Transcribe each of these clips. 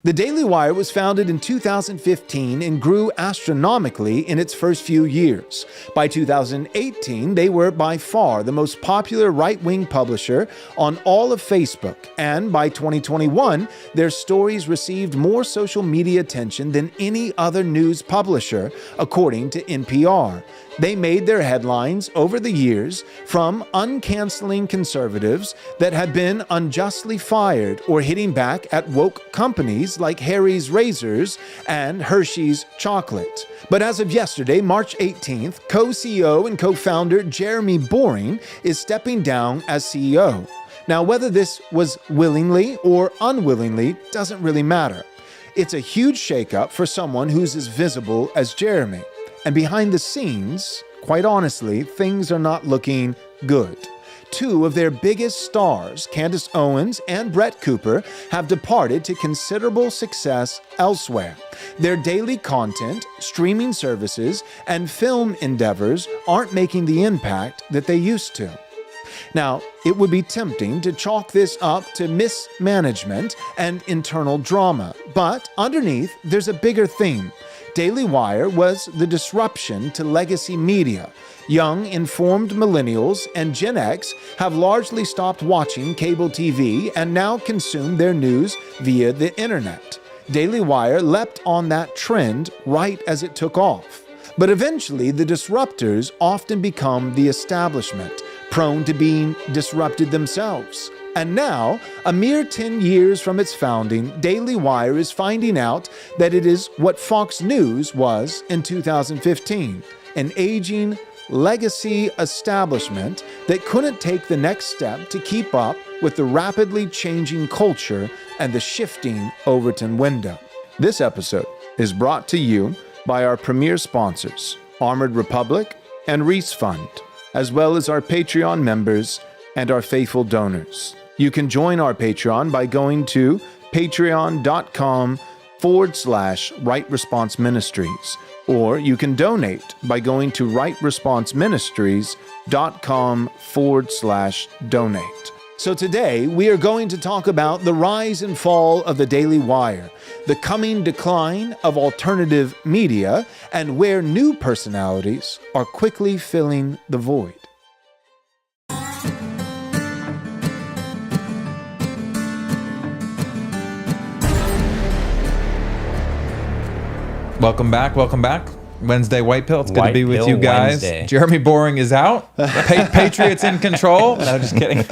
The Daily Wire was founded in 2015 and grew astronomically in its first few years. By 2018, they were by far the most popular right-wing publisher on all of Facebook, and by 2021, their stories received more social media attention than any other news publisher, according to NPR. They made their headlines over the years from uncanceling conservatives that had been unjustly fired or hitting back at woke companies like Harry's Razors and Hershey's Chocolate. But as of yesterday, March 18th, co-CEO and co-founder Jeremy Boering is stepping down as CEO. Now, whether this was willingly or unwillingly doesn't really matter. It's a huge shakeup for someone who's as visible as Jeremy. And behind the scenes, quite honestly, things are not looking good. Two of their biggest stars, Candace Owens and Brett Cooper, have departed to considerable success elsewhere. Their daily content, streaming services, and film endeavors aren't making the impact that they used to. Now, it would be tempting to chalk this up to mismanagement and internal drama, but underneath, there's a bigger theme. Daily Wire was the disruption to legacy media. Young, informed millennials and Gen X have largely stopped watching cable TV and now consume their news via the internet. Daily Wire leapt on that trend right as it took off. But eventually, the disruptors often become the establishment, prone to being disrupted themselves. And now, a mere 10 years from its founding, Daily Wire is finding out that it is what Fox News was in 2015, an aging, legacy establishment that couldn't take the next step to keep up with the rapidly changing culture and the shifting Overton window. This episode is brought to you by our premier sponsors, Armored Republic and Reese Fund, as well as our Patreon members and our faithful donors. You can join our Patreon by going to patreon.com/Right Response Ministries, or you can donate by going to rightresponseministries.com/donate. So today, we are going to talk about the rise and fall of the Daily Wire, the coming decline of alternative media, and where new personalities are quickly filling the void. Welcome back. Wednesday White Pill. It's good to be with you guys. Wednesday. Jeremy Boering is out. Patriots in control. No, just kidding.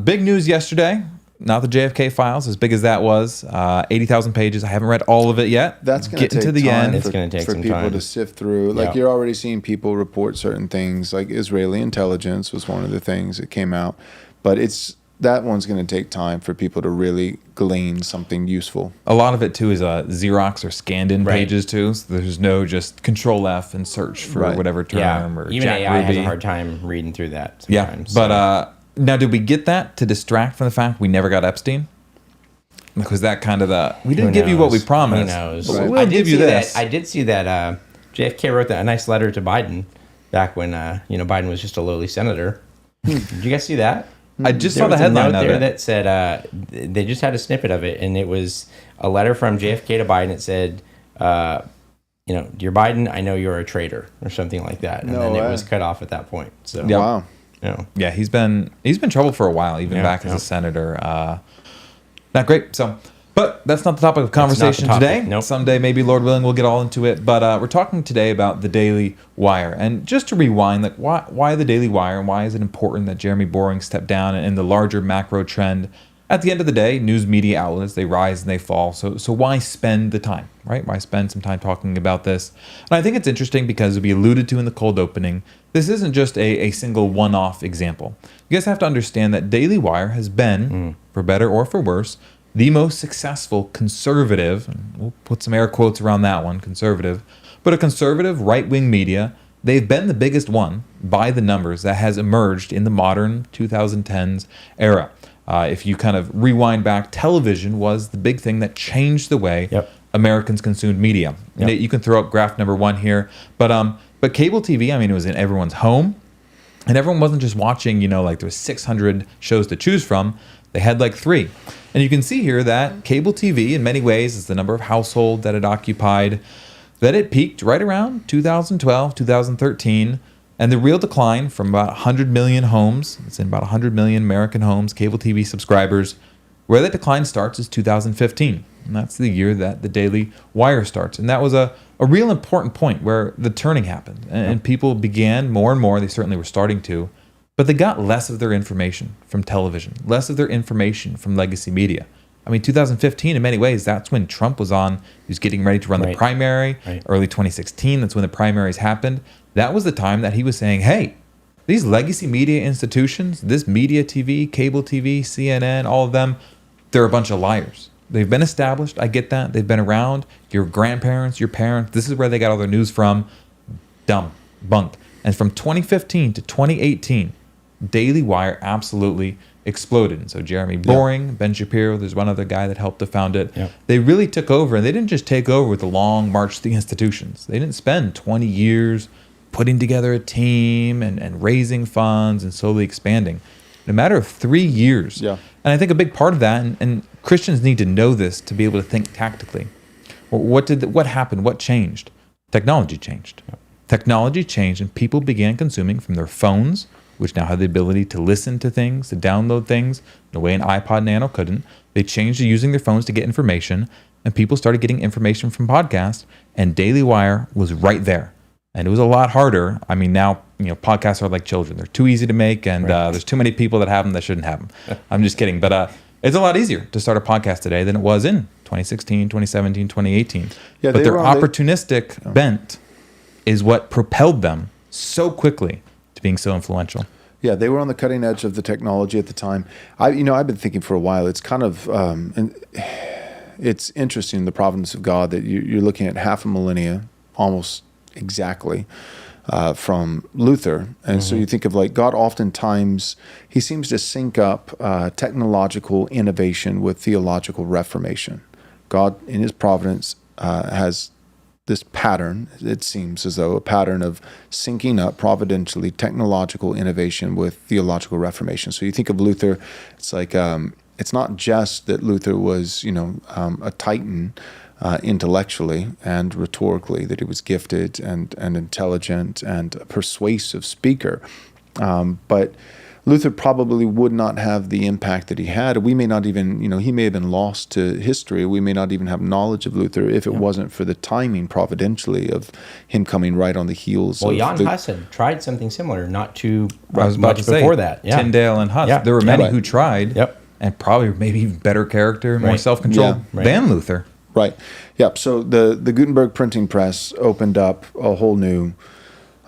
Big news yesterday. Not the JFK files, as big as that was. 80,000 pages. I haven't read all of it yet. That's going to take to the time end. It's going to take for some people time to sift through. Like, you're already seeing people report certain things, like Israeli intelligence was one of the things that came out. But that one's going to take time for people to really glean something useful. A lot of it, too, is Xerox or scanned-in pages, too. So there's no just Control-F and search for whatever term or even Jack AI Ruby. has a hard time reading through that Yeah, sometimes. but now did we get that to distract from the fact we never got Epstein? Because that kind of we didn't give you what we promised. Who knows? But we'll give you this. I did see that JFK wrote a nice letter to Biden back when Biden was just a lowly senator. Did you guys see that? I just There saw the was a headline note of there it. that said they just had a snippet of it, and it was a letter from JFK to Biden. It said, "Dear Biden, I know you're a traitor," or something like that, and then it was cut off at that point. So Yeah. Wow. Yeah, he's been trouble for a while, even back as a senator. Not great. But that's not the topic of conversation today. Nope. Someday, maybe, Lord willing, we'll get all into it. But we're talking today about the Daily Wire. And just to rewind, why the Daily Wire, and why is it important that Jeremy Boering stepped down in the larger macro trend? At the end of the day, news media outlets, they rise and they fall. So why spend the time, right? Why spend some time talking about this? And I think it's interesting because we alluded to in the cold opening, this isn't just a single one-off example. You guys have to understand that Daily Wire has been, for better or for worse, the most successful conservative, and we'll put some air quotes around that one, conservative, but a conservative right-wing media. They've been the biggest one by the numbers that has emerged in the modern 2010s era. If you kind of rewind back, television was the big thing that changed the way Americans consumed media. And you can throw up graph number 1 here, but cable TV, it was in everyone's home. And everyone wasn't just watching, there was 600 shows to choose from. They had like 3. And you can see here that cable TV, in many ways, is the number of households that it occupied, that it peaked right around 2012, 2013. And the real decline from about 100 million homes, it's in about 100 million American homes, cable TV subscribers, where that decline starts is 2015. And that's the year that the Daily Wire starts. And that was a real important point where the turning happened. And people began more and more, they certainly were starting to, but they got less of their information from television, less of their information from legacy media. I mean, 2015, in many ways, that's when Trump was on. He was getting ready to run the primary. Early 2016, that's when the primaries happened. That was the time that he was saying, hey, these legacy media institutions, this media TV, cable TV, CNN, all of them, they're a bunch of liars. They've been established. I get that. They've been around. Your grandparents, your parents, this is where they got all their news from. Dumb. Bunk. And from 2015 to 2018, Daily Wire absolutely exploded. And so Jeremy Boering, Ben Shapiro, there's one other guy that helped to found it. They really took over, and they didn't just take over with a long march to the institutions. They didn't spend 20 years putting together a team and raising funds and slowly expanding. In a matter of 3 years. And I think a big part of that, and Christians need to know this to be able to think tactically. What happened? What changed? Technology changed. Technology changed, and people began consuming from their phones, which now have the ability to listen to things, to download things in a way an iPod Nano couldn't. They changed to using their phones to get information, and people started getting information from podcasts, and Daily Wire was right there. And it was a lot harder. I mean, now, podcasts are like children. They're too easy to make, and there's too many people that have them that shouldn't have them. I'm just kidding. But it's a lot easier to start a podcast today than it was in 2016, 2017, 2018. But their opportunistic bent is what propelled them so quickly to being so influential. Yeah, they were on the cutting edge of the technology at the time. I've been thinking for a while. It's kind of, it's interesting, the providence of God, that you're looking at half a millennia, almost exactly, from Luther. And so you think of like God oftentimes, he seems to sync up technological innovation with theological reformation. God, in his providence, has this pattern, it seems as though a pattern of syncing up providentially technological innovation with theological reformation. So you think of Luther, it's like, it's not just that Luther was, a titan intellectually and rhetorically, that he was gifted and intelligent and a persuasive speaker. But Luther probably would not have the impact that he had. We may not even, he may have been lost to history. We may not even have knowledge of Luther if it wasn't for the timing providentially of him coming right on the heels. Well, Jan Hus had tried something similar not too much before that. Tyndale and Hus. There were many who tried, and probably maybe even better character, more self-control than Luther. Right. Yep. So the Gutenberg printing press opened up a whole new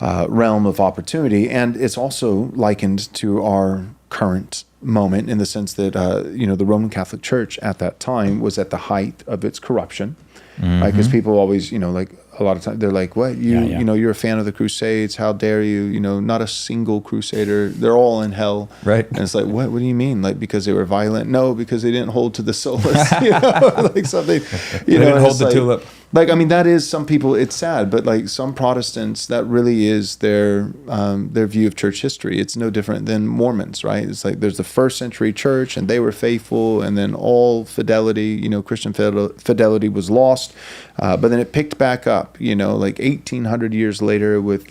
realm of opportunity, and it's also likened to our current moment in the sense that the Roman Catholic Church at that time was at the height of its corruption, right? Because people always, like a lot of times they're like, "What you're a fan of the Crusades? How dare you? Not a single Crusader. They're all in hell." Right. And it's like, what do you mean? Like because they were violent? No, because they didn't hold to the solus. Like something. They didn't hold the tulip. Like, I mean, that is, some people, it's sad, but like some Protestants, that really is their view of church history. It's no different than Mormons, right? It's like there's the first century church and they were faithful, and then all fidelity, Christian fidelity was lost. But then it picked back up, like 1800 years later with,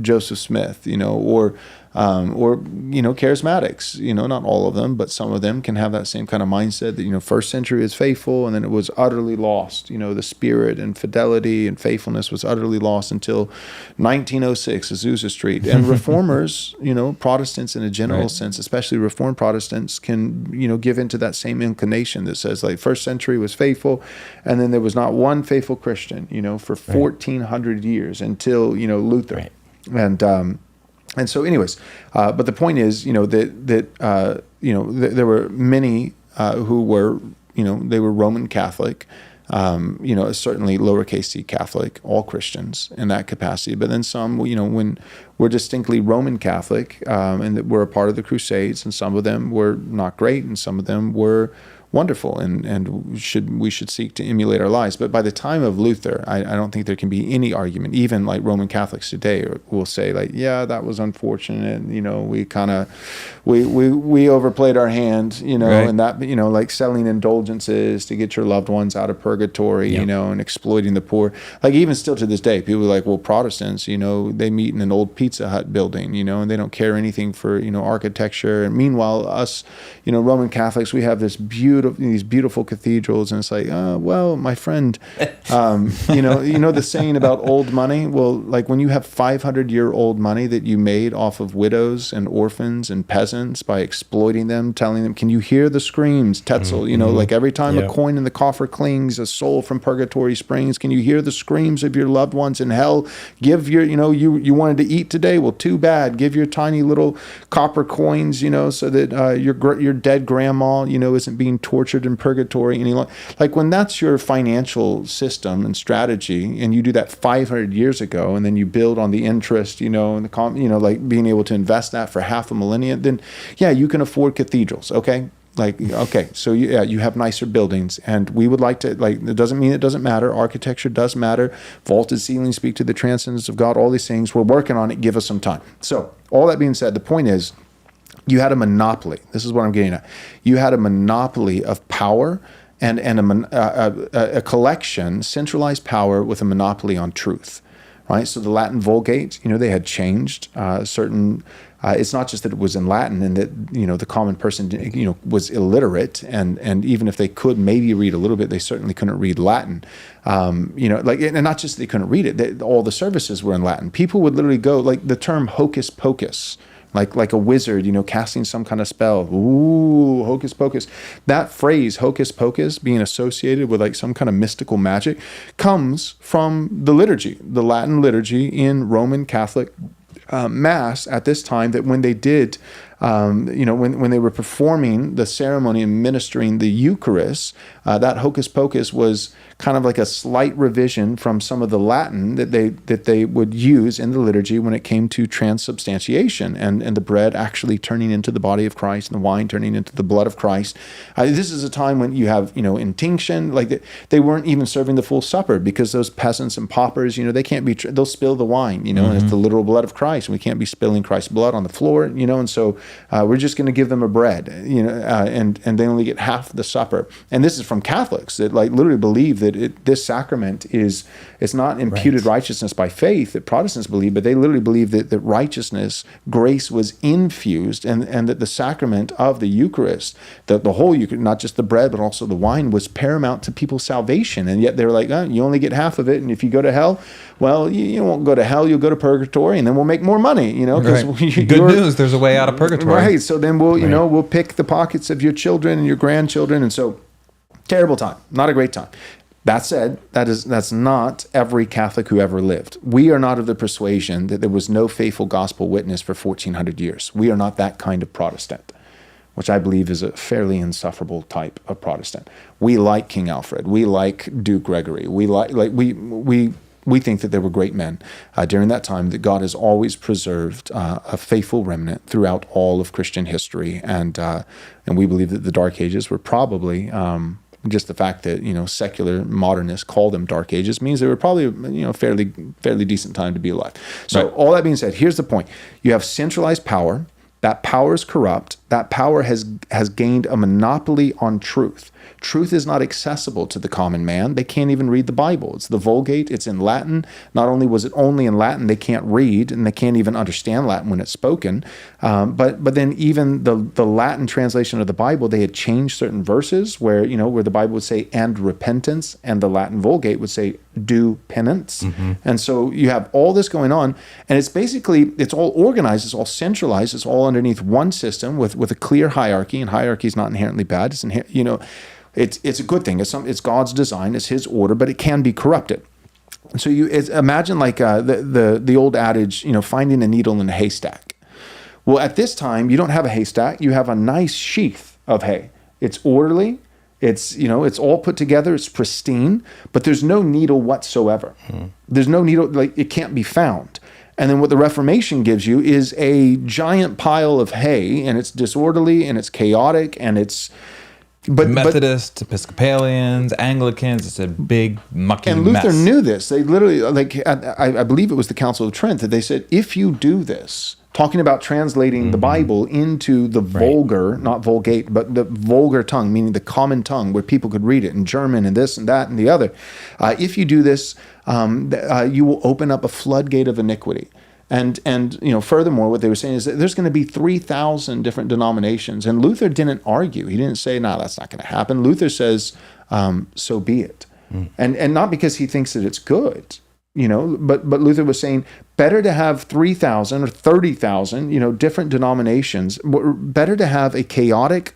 Joseph Smith, or charismatics, not all of them, but some of them can have that same kind of mindset that, first century is faithful and then it was utterly lost. The spirit and fidelity and faithfulness was utterly lost until 1906, Azusa Street. And reformers, Protestants in a general sense, especially Reformed Protestants, can, give into that same inclination that says like first century was faithful and then there was not one faithful Christian, for 1400 years until, Luther. And so, anyways, but the point is, that there were many who were, they were Roman Catholic, certainly lowercase c Catholic, all Christians in that capacity. But then some, when were distinctly Roman Catholic, and that were a part of the Crusades, and some of them were not great, and some of them were wonderful, and we should seek to emulate our lives. But by the time of Luther, I don't think there can be any argument. Even like Roman Catholics today will say like, yeah, that was unfortunate. We kind of we overplayed our hand, Right. and that like selling indulgences to get your loved ones out of purgatory, and exploiting the poor. Like even still to this day, people are like, well, Protestants, they meet in an old Pizza Hut building, and they don't care anything for architecture. And meanwhile, us, Roman Catholics, we have these beautiful cathedrals, and it's like, well, my friend, the saying about old money. Well, like when you have 500-year-old money that you made off of widows and orphans and peasants by exploiting them, telling them, can you hear the screams, Tetzel? Like every time a coin in the coffer clings, a soul from purgatory springs. Can you hear the screams of your loved ones in hell? Give your, you wanted to eat today? Well, too bad. Give your tiny little copper coins, so that your dead grandma, isn't being tortured in purgatory any longer. Like when that's your financial system and strategy, and you do that 500 years ago, and then you build on the interest, and the like being able to invest that for half a millennia, then yeah, you can afford cathedrals. Okay. Like, okay, so you have nicer buildings, and we would like to, like, it doesn't mean it doesn't matter. Architecture does matter. Vaulted ceilings speak to the transcendence of God, all these things. We're working on it. Give us some time. So all that being said, the point is, you had a monopoly. This is what I'm getting at. You had a monopoly of power and a collection, centralized power with a monopoly on truth, right? So the Latin Vulgate, they had changed certain. It's not just that it was in Latin and that the common person was illiterate, and even if they could maybe read a little bit, they certainly couldn't read Latin. And not just that they couldn't read it, all the services were in Latin. People would literally go, like the term hocus pocus, like a wizard, casting some kind of spell. Ooh, hocus pocus. That phrase, hocus pocus, being associated with like some kind of mystical magic, comes from the liturgy, the Latin liturgy in Roman Catholic Mass at this time, that when they did, when they were performing the ceremony and ministering the Eucharist, that hocus pocus was kind of like a slight revision from some of the Latin that they would use in the liturgy when it came to transubstantiation and the bread actually turning into the body of Christ and the wine turning into the blood of Christ. This is a time when you have, intinction, like they weren't even serving the full supper because those peasants and paupers, they can't be, they'll spill the wine, and it's the literal blood of Christ, and we can't be spilling Christ's blood on the floor, and so we're just going to give them a bread, and they only get half the supper. And this is from Catholics that like literally believe that this sacrament it's not imputed righteousness by faith that Protestants believe, but they literally believe that righteousness, grace was infused, and that the sacrament of the Eucharist, the whole Eucharist, not just the bread, but also the wine, was paramount to people's salvation. And yet they're like, you only get half of it, and if you go to hell, well, you won't go to hell, you'll go to purgatory, and then we'll make more money, because Good news, there's a way out of purgatory. Right, so then we'll, we'll pick the pockets of your children and your grandchildren, and so terrible time, not a great time. That said, that's not every Catholic who ever lived. We are not of the persuasion that there was no faithful gospel witness for 1,400 years. We are not that kind of Protestant, which I believe is a fairly insufferable type of Protestant. We like King Alfred. We like Duke Gregory. We we think that there were great men during that time, that God has always preserved a faithful remnant throughout all of Christian history. And we believe that the Dark Ages were probably just the fact that, secular modernists call them Dark Ages means they were probably, fairly decent time to be alive. So all that being said, here's the point. You have centralized power. That power is corrupt. That power has gained a monopoly on truth. Truth is not accessible to the common man. They can't even read the Bible. It's the Vulgate. It's in Latin. Not only was it only in Latin, they can't read, and they can't even understand Latin when it's spoken. But then even the Latin translation of the Bible, they had changed certain verses where the Bible would say "and repentance," and the Latin Vulgate would say "do penance." Mm-hmm. And so you have all this going on, and it's all organized, it's all centralized, it's all underneath one system with a clear hierarchy. And hierarchy is not inherently bad. It's a good thing. It's God's design. It's His order, but it can be corrupted. And so imagine like the old adage, finding a needle in a haystack. Well, at this time, you don't have a haystack. You have a nice sheath of hay. It's orderly. It's all put together. It's pristine, but there's no needle whatsoever. There's no needle, like it can't be found. And then what the Reformation gives you is a giant pile of hay, and it's disorderly and it's chaotic and it's Methodists, Episcopalians, Anglicans. It's a big mucky and mess. Luther knew this. They literally, I believe it was the Council of Trent that they said, if you do this, talking about translating the Bible into the vulgar, not vulgate, but the vulgar tongue, meaning the common tongue where people could read it in German and this and that and the other. If you do this, you will open up a floodgate of iniquity. And furthermore, what they were saying is that there's going to be 3,000 different denominations. And Luther didn't argue. He didn't say, no, that's not going to happen. Luther says, so be it. And not because he thinks that it's good, but Luther was saying, better to have 3,000 or 30,000, different denominations, better to have a chaotic,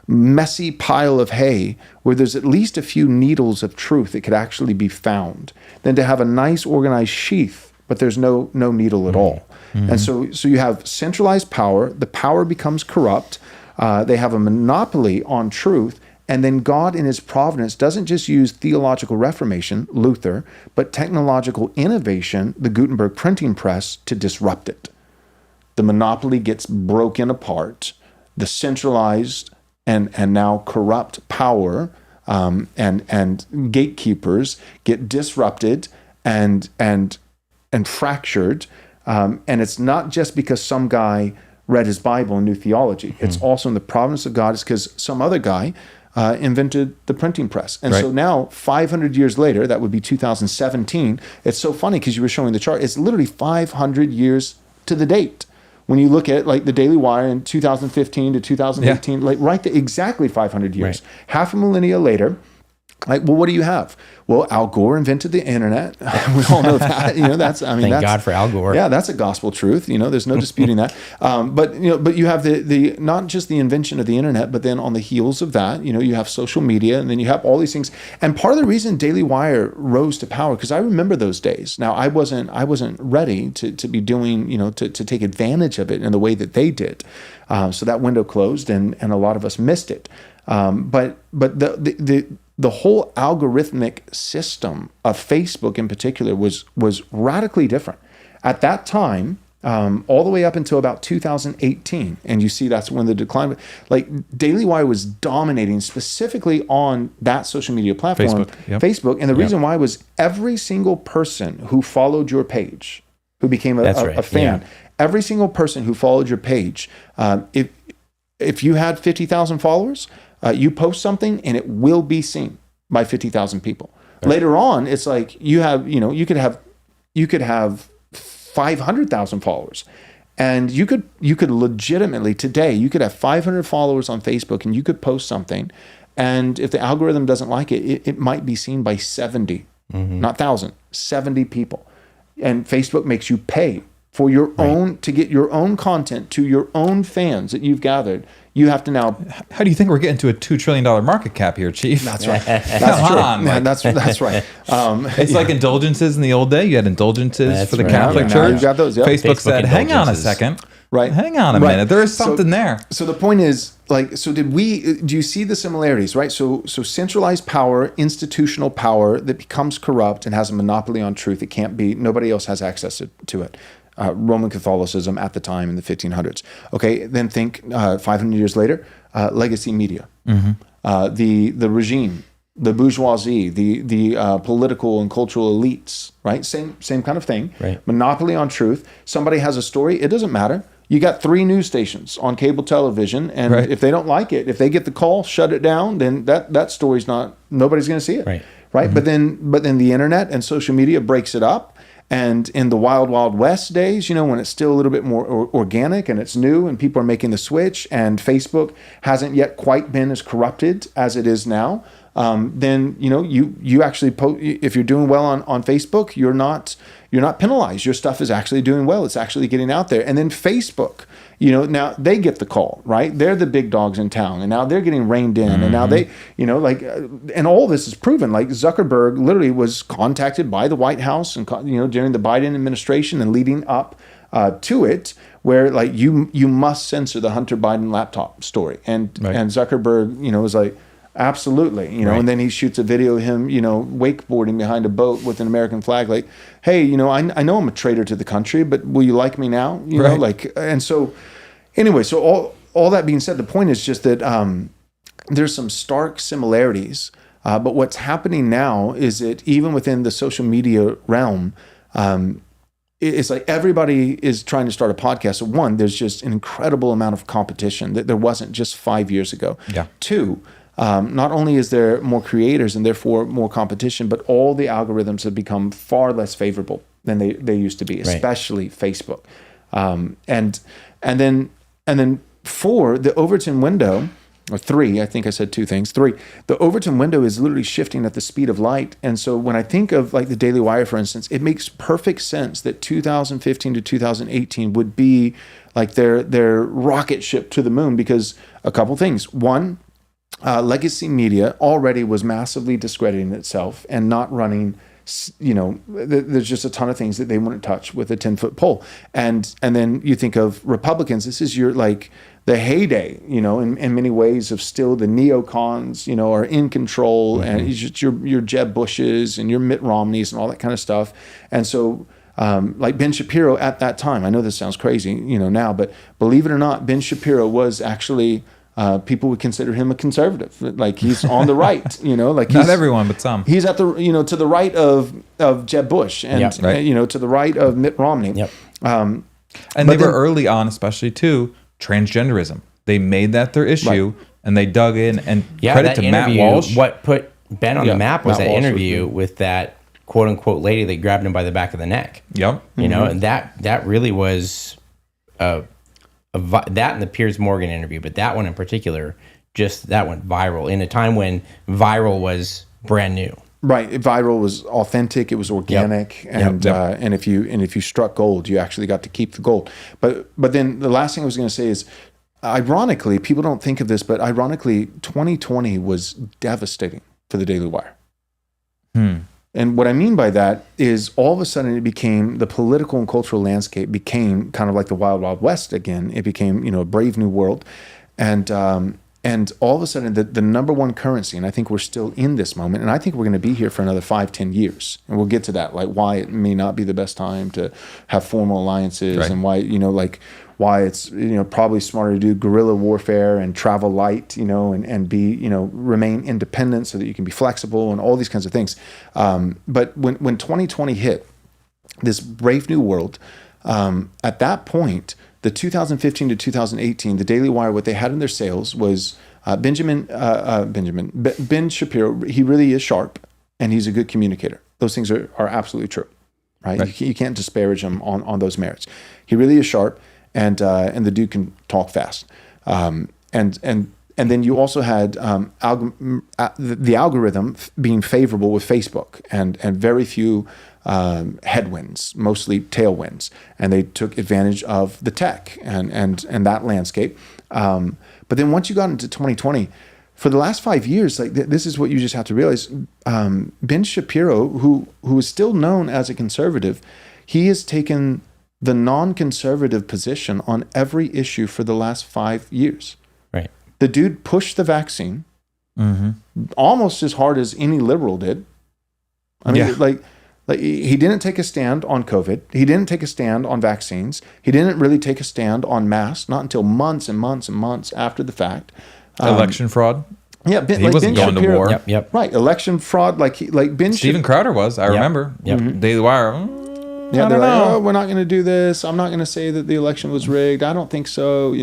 messy pile of hay where there's at least a few needles of truth that could actually be found than to have a nice organized sheath but there's no needle at all. And so you have centralized power. The power becomes corrupt. They have a monopoly on truth. And then God in his providence doesn't just use theological reformation, Luther, but technological innovation, the Gutenberg printing press, to disrupt it. The monopoly gets broken apart. The centralized and now corrupt power and gatekeepers get disrupted and fractured, and it's not just because some guy read his Bible and knew theology. It's also in the providence of God. It's because some other guy invented the printing press. And so now, 500 years later, that would be 2017, it's so funny because you were showing the chart, it's literally 500 years to the date. When you look at like the DailyWire in 2015 to 2018, exactly 500 years. Right. Half a millennia later, what do you have? Well, Al Gore invented the internet. We all know that. Thank God for Al Gore. Yeah, that's a gospel truth. There's no disputing that. But you have the not just the invention of the internet, but then on the heels of that, you have social media, and then you have all these things. And part of the reason DailyWire rose to power, because I remember those days. Now, I wasn't ready to be doing, to take advantage of it in the way that they did. So that window closed, and a lot of us missed it. But the whole algorithmic system of Facebook in particular was radically different. At that time, all the way up until about 2018, and you see that's when the decline, DailyWire was dominating specifically on that social media platform, Facebook. And the reason why was every single person who followed your page, who became a fan, every single person who followed your page, if you had 50,000 followers, you post something and it will be seen by 50,000 people. Right. Later on, it's like you could have 500,000 followers, and you could legitimately today you could have 500 followers on Facebook, and you could post something, and if the algorithm doesn't like it, it might be seen by 70, not 1,000, 70 people, and Facebook makes you pay for your own, to get your own content to your own fans that you've gathered. You have to now. How do you think we're getting to a $2 trillion market cap here, Chief? That's right. That's true. Man, that's right. It's like indulgences in the old day. You had indulgences for the Catholic Church. Now you've got those. Yep. Facebook said, "Hang on a second. Right. Hang on a minute. There is something there." So the point is, do you see the similarities, right? So centralized power, institutional power that becomes corrupt and has a monopoly on truth. It can't be. Nobody else has access to it. Roman Catholicism at the time in the 1500s. Okay, then think 500 years later, legacy media, the regime, the bourgeoisie, the political and cultural elites, right? Same kind of thing. Right. Monopoly on truth. Somebody has a story, it doesn't matter. You got 3 news stations on cable television, and if they don't like it, if they get the call, shut it down, then that story's nobody's going to see it. Right? But then the internet and social media breaks it up. And in the Wild Wild West days, when it's still a little bit more organic and it's new and people are making the switch, and Facebook hasn't yet quite been as corrupted as it is now, then you actually if you're doing well on Facebook, you're not penalized. Your stuff is actually doing well. It's actually getting out there. And then Facebook, now they get the call, right? They're the big dogs in town, and now they're getting reined in. And now they, and all this is proven. Like Zuckerberg literally was contacted by the White House and, during the Biden administration and leading up to it, where you must censor the Hunter Biden laptop story. And Zuckerberg, was like, absolutely, and then he shoots a video of him, wakeboarding behind a boat with an American flag, like, hey, I know I'm a traitor to the country, but will you like me now? And so anyway, so all that being said, the point is just that there's some stark similarities. But what's happening now is that even within the social media realm, it's like everybody is trying to start a podcast. So one, there's just an incredible amount of competition that there wasn't just 5 years ago. Yeah. Two, not only is there more creators and therefore more competition, but all the algorithms have become far less favorable than they used to be, especially Facebook. And then four, the Overton window, or three, I think I said two things. Three, the Overton window is literally shifting at the speed of light. And so when I think of like the Daily Wire, for instance, it makes perfect sense that 2015 to 2018 would be like their rocket ship to the moon, because a couple things. One, legacy media already was massively discrediting itself and not running. There's just a ton of things that they wouldn't touch with a 10-foot pole. And then you think of Republicans. This is your like the heyday, in many ways of still the neocons, are in control, and it's just your Jeb Bushes and your Mitt Romneys and all that kind of stuff. And so like Ben Shapiro at that time, I know this sounds crazy, now, but believe it or not, Ben Shapiro was actually people would consider him a conservative. Like he's on the right, like not everyone, but some. He's at the, to the right of Jeb Bush and, to the right of Mitt Romney. Yep. And they were early on, especially too, transgenderism. They made that their issue, and they dug in, and credit to Matt Walsh. What put Ben on the map was that interview with that quote unquote lady that grabbed him by the back of the neck. Yep. And that really was that and the Piers Morgan interview, but that one in particular, just that went viral in a time when viral was brand new. Right, viral was authentic. It was organic, and if you struck gold, you actually got to keep the gold. But then the last thing I was going to say is, ironically, people don't think of this, but ironically, 2020 was devastating for the Daily Wire. And what I mean by that is, all of a sudden, it became the political and cultural landscape became kind of like the Wild Wild West again. It became a brave new world, and all of a sudden, the number one currency, and I think we're still in this moment, and I think we're going to be here for another 5-10 years. And we'll get to that, like why it may not be the best time to have formal alliances, and why, why it's, probably smarter to do guerrilla warfare and travel light, and be, remain independent so that you can be flexible and all these kinds of things. But when 2020 hit, this brave new world, at that point, the 2015 to 2018, the Daily Wire, what they had in their sales was Ben Shapiro. He really is sharp, and he's a good communicator. Those things are absolutely true, right? You can't disparage him on those merits. He really is sharp, and the dude can talk fast. And then you also had the algorithm being favorable with Facebook, and very few headwinds, mostly tailwinds, and they took advantage of the tech and that landscape. But then once you got into 2020, for the last 5 years, like this is what you just have to realize. Ben Shapiro, who is still known as a conservative, he has taken the non-conservative position on every issue for the last 5 years. Right. The dude pushed the vaccine almost as hard as any liberal did. I mean, like he didn't take a stand on COVID. He didn't take a stand on vaccines. He didn't really take a stand on masks, not until months and months and months after the fact. Election fraud. Yeah, he wasn't going to war. Yep. Right, election fraud. Like Ben. Steven Crowder was. I remember. Yep. Daily Wire. Yeah, they're like, oh, we're not going to do this. I'm not going to say that the election was rigged. I don't think so.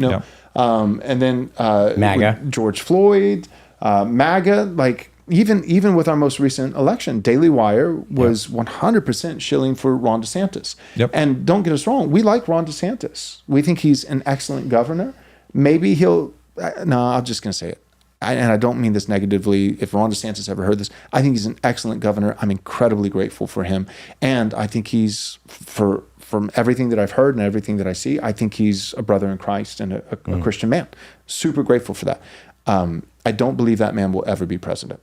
And then MAGA, George Floyd, MAGA, like. Even with our most recent election, Daily Wire was 100% shilling for Ron DeSantis. Yep. And don't get us wrong, we like Ron DeSantis. We think he's an excellent governor. Maybe I'm just going to say it. And I don't mean this negatively. If Ron DeSantis ever heard this, I think he's an excellent governor. I'm incredibly grateful for him. And I think he's, from everything that I've heard and everything that I see, I think he's a brother in Christ and a Christian man. Super grateful for that. I don't believe that man will ever be president.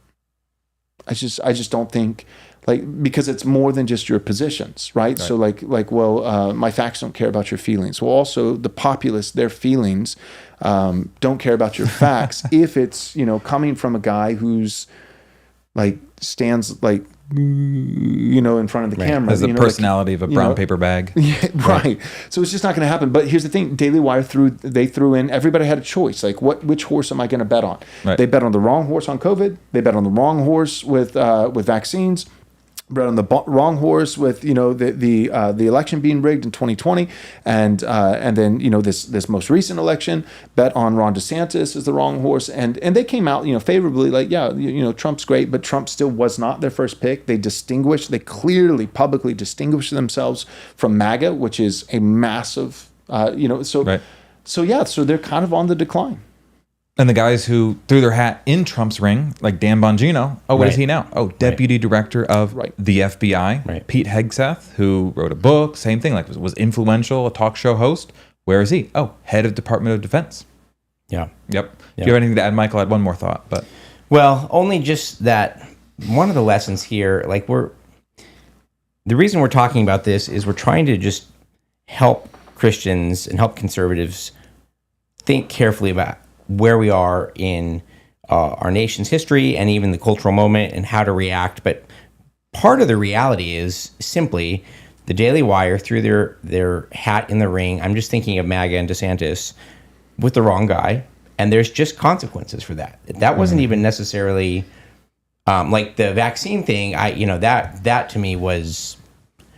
I just don't think, because it's more than just your positions, right? So my facts don't care about your feelings. Well, also the populace, their feelings don't care about your facts if it's, coming from a guy who's stands in front of the camera. Has the personality of a brown paper bag. Yeah, right. So it's just not going to happen. But here's the thing: Daily Wire threw in. Everybody had a choice. Like, which horse am I going to bet on? Right. They bet on the wrong horse on COVID. They bet on the wrong horse with vaccines. Bet on the wrong horse with the election being rigged in 2020, and then this most recent election. Bet on Ron DeSantis as the wrong horse, and they came out favorably. Like, Trump's great, but Trump still was not their first pick. They clearly publicly distinguished themselves from MAGA, which is a massive So they're kind of on the decline. And the guys who threw their hat in Trump's ring, like Dan Bongino, what is he now? Deputy Director of the FBI. Right. Pete Hegseth, who wrote a book, same thing, like was influential, a talk show host. Where is he? Head of Department of Defense. Yeah. Yep. If you have anything to add, Michael, I had one more thought. But only just that one of the lessons here, the reason we're talking about this is we're trying to just help Christians and help conservatives think carefully about where we are in our nation's history and even the cultural moment and how to react. But part of the reality is simply the Daily Wire threw their hat in the ring. I'm just thinking of MAGA and DeSantis with the wrong guy. And there's just consequences for that. That wasn't even necessarily like the vaccine thing. That to me was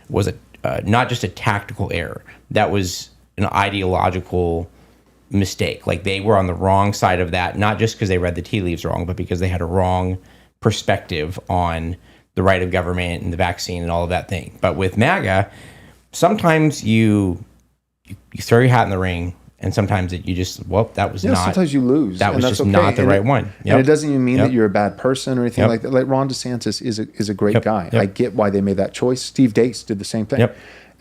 not just a tactical error. That was an ideological mistake. Like, they were on the wrong side of that, not just because they read the tea leaves wrong, but because they had a wrong perspective on the right of government and the vaccine and all of that thing. But with MAGA, sometimes you throw your hat in the ring, and sometimes sometimes you lose. That was just not the right one. And it doesn't even mean that you're a bad person or anything like that. Like, Ron DeSantis is a great guy. I get why they made that choice. Steve Deace did the same thing.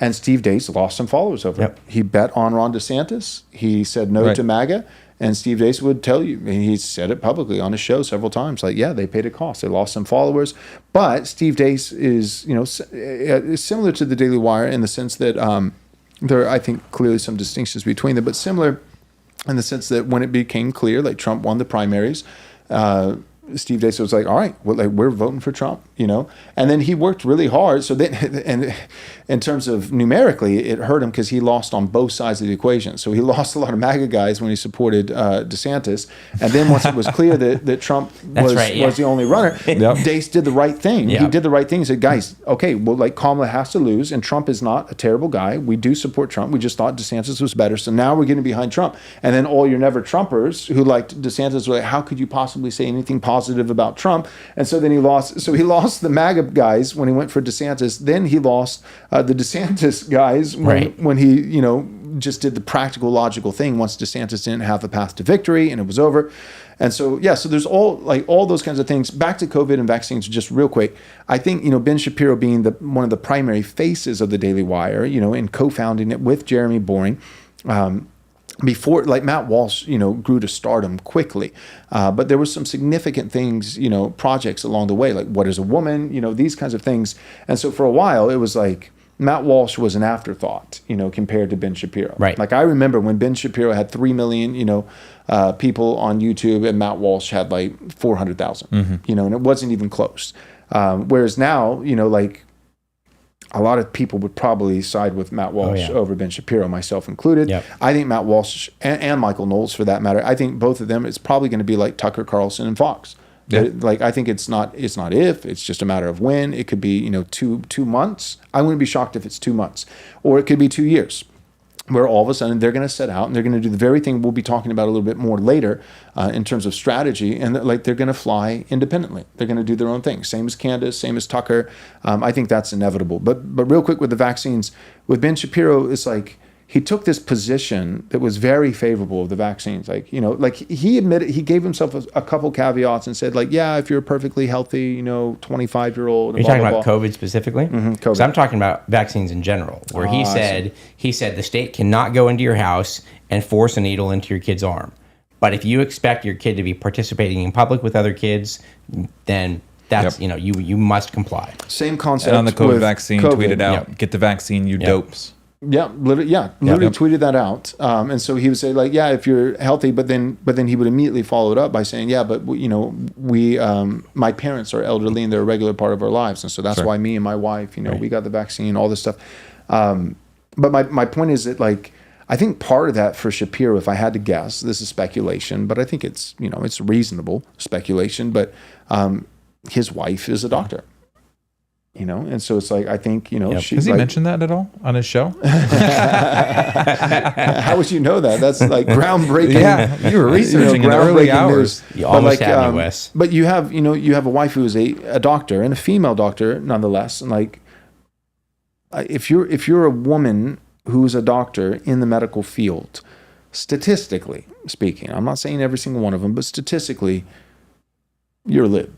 And Steve Deace lost some followers over it. He bet on Ron DeSantis. He said no to MAGA. And Steve Deace would tell you, and he said it publicly on his show several times, like, they paid a cost. They lost some followers. But Steve Deace is, similar to the Daily Wire in the sense that there are, I think, clearly some distinctions between them, but similar in the sense that when it became clear, like, Trump won the primaries, Steve Deace was like, all right, well, we're voting for Trump, and then he worked really hard. So then, and in terms of numerically, it hurt him because he lost on both sides of the equation. So he lost a lot of MAGA guys when he supported DeSantis. And then once it was clear that Trump was the only runner, Deace did the right thing. He did the right thing. He said, guys, okay, well, like, Kamala has to lose, and Trump is not a terrible guy. We do support Trump. We just thought DeSantis was better. So now we're getting behind Trump. And then all your never Trumpers who liked DeSantis were like, how could you possibly say anything positive about Trump? And so then he lost. So he lost the MAGA guys when he went for DeSantis. Then he lost the DeSantis guys when he just did the practical, logical thing once DeSantis didn't have a path to victory and it was over. And so so there's all those kinds of things. Back to COVID and vaccines, just real quick. I think Ben Shapiro being one of the primary faces of the Daily Wire, and co-founding it with Jeremy Boering. Before, like, Matt Walsh, grew to stardom quickly, but there were some significant things, projects along the way, like What is a Woman, these kinds of things. And so for a while, it was like Matt Walsh was an afterthought, compared to Ben Shapiro. Right. Like, I remember when Ben Shapiro had 3 million, people on YouTube, and Matt Walsh had like 400,000, and it wasn't even close. Whereas now, like, a lot of people would probably side with Matt Walsh over Ben Shapiro, myself included. Yep. I think Matt Walsh and Michael Knowles, for that matter, I think both of them, it's probably going to be like Tucker Carlson and Fox. Yeah. Like, I think it's not if, it's just a matter of when. It could be, 2 months. I wouldn't be shocked if it's 2 months. Or it could be 2 years, where all of a sudden they're going to set out and they're going to do the very thing we'll be talking about a little bit more later in terms of strategy. And they're going to fly independently. They're going to do their own thing. Same as Candace, same as Tucker. I think that's inevitable. But real quick with the vaccines, with Ben Shapiro, it's like he took this position that was very favorable of the vaccines. Like, like, he admitted, he gave himself a couple caveats and said, like, if you're a perfectly healthy, 25-year-old. Are you talking about COVID specifically? Mm-hmm, COVID. So I'm talking about vaccines in general, where he said the state cannot go into your house and force a needle into your kid's arm. But if you expect your kid to be participating in public with other kids, then that's, you must comply. Same concept. And on the COVID vaccine, tweeted out, get the vaccine, you dopes. literally tweeted that out. And so he would say like, yeah, if you're healthy, but then he would immediately follow it up by saying, yeah, but we, my parents are elderly and they're a regular part of our lives. And so that's why me and my wife, we got the vaccine, all this stuff. But my point is that like, I think part of that for Shapiro, if I had to guess, this is speculation, but I think it's, it's reasonable speculation, but his wife is a doctor. And so it's like, I think, she, has he mentioned that at all on his show? How would you know that? That's like groundbreaking. Yeah, you were researching in the early hours. You almost had me, Wes. But you have a wife who is a doctor and a female doctor nonetheless. And like, if you're a woman who's a doctor in the medical field, statistically speaking, I'm not saying every single one of them, but statistically, you're a lib.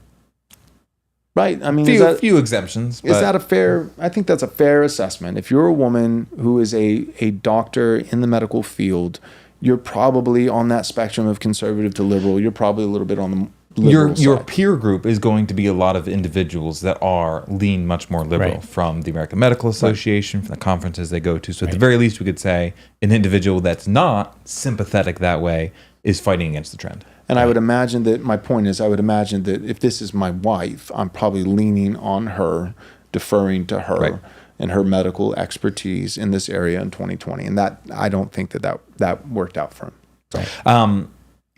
Right. I mean, few exemptions. Is that a fair? I think that's a fair assessment. If you're a woman who is a doctor in the medical field, you're probably on that spectrum of conservative to liberal. You're probably a little bit on the liberal side. Your peer group is going to be a lot of individuals that lean much more liberal from the American Medical Association, from the conferences they go to. So at the very least, we could say an individual that's not sympathetic that way is fighting against the trend. And I would imagine that if this is my wife, I'm probably leaning on her, deferring to her and her medical expertise in this area in 2020. And that I don't think that worked out for him. So.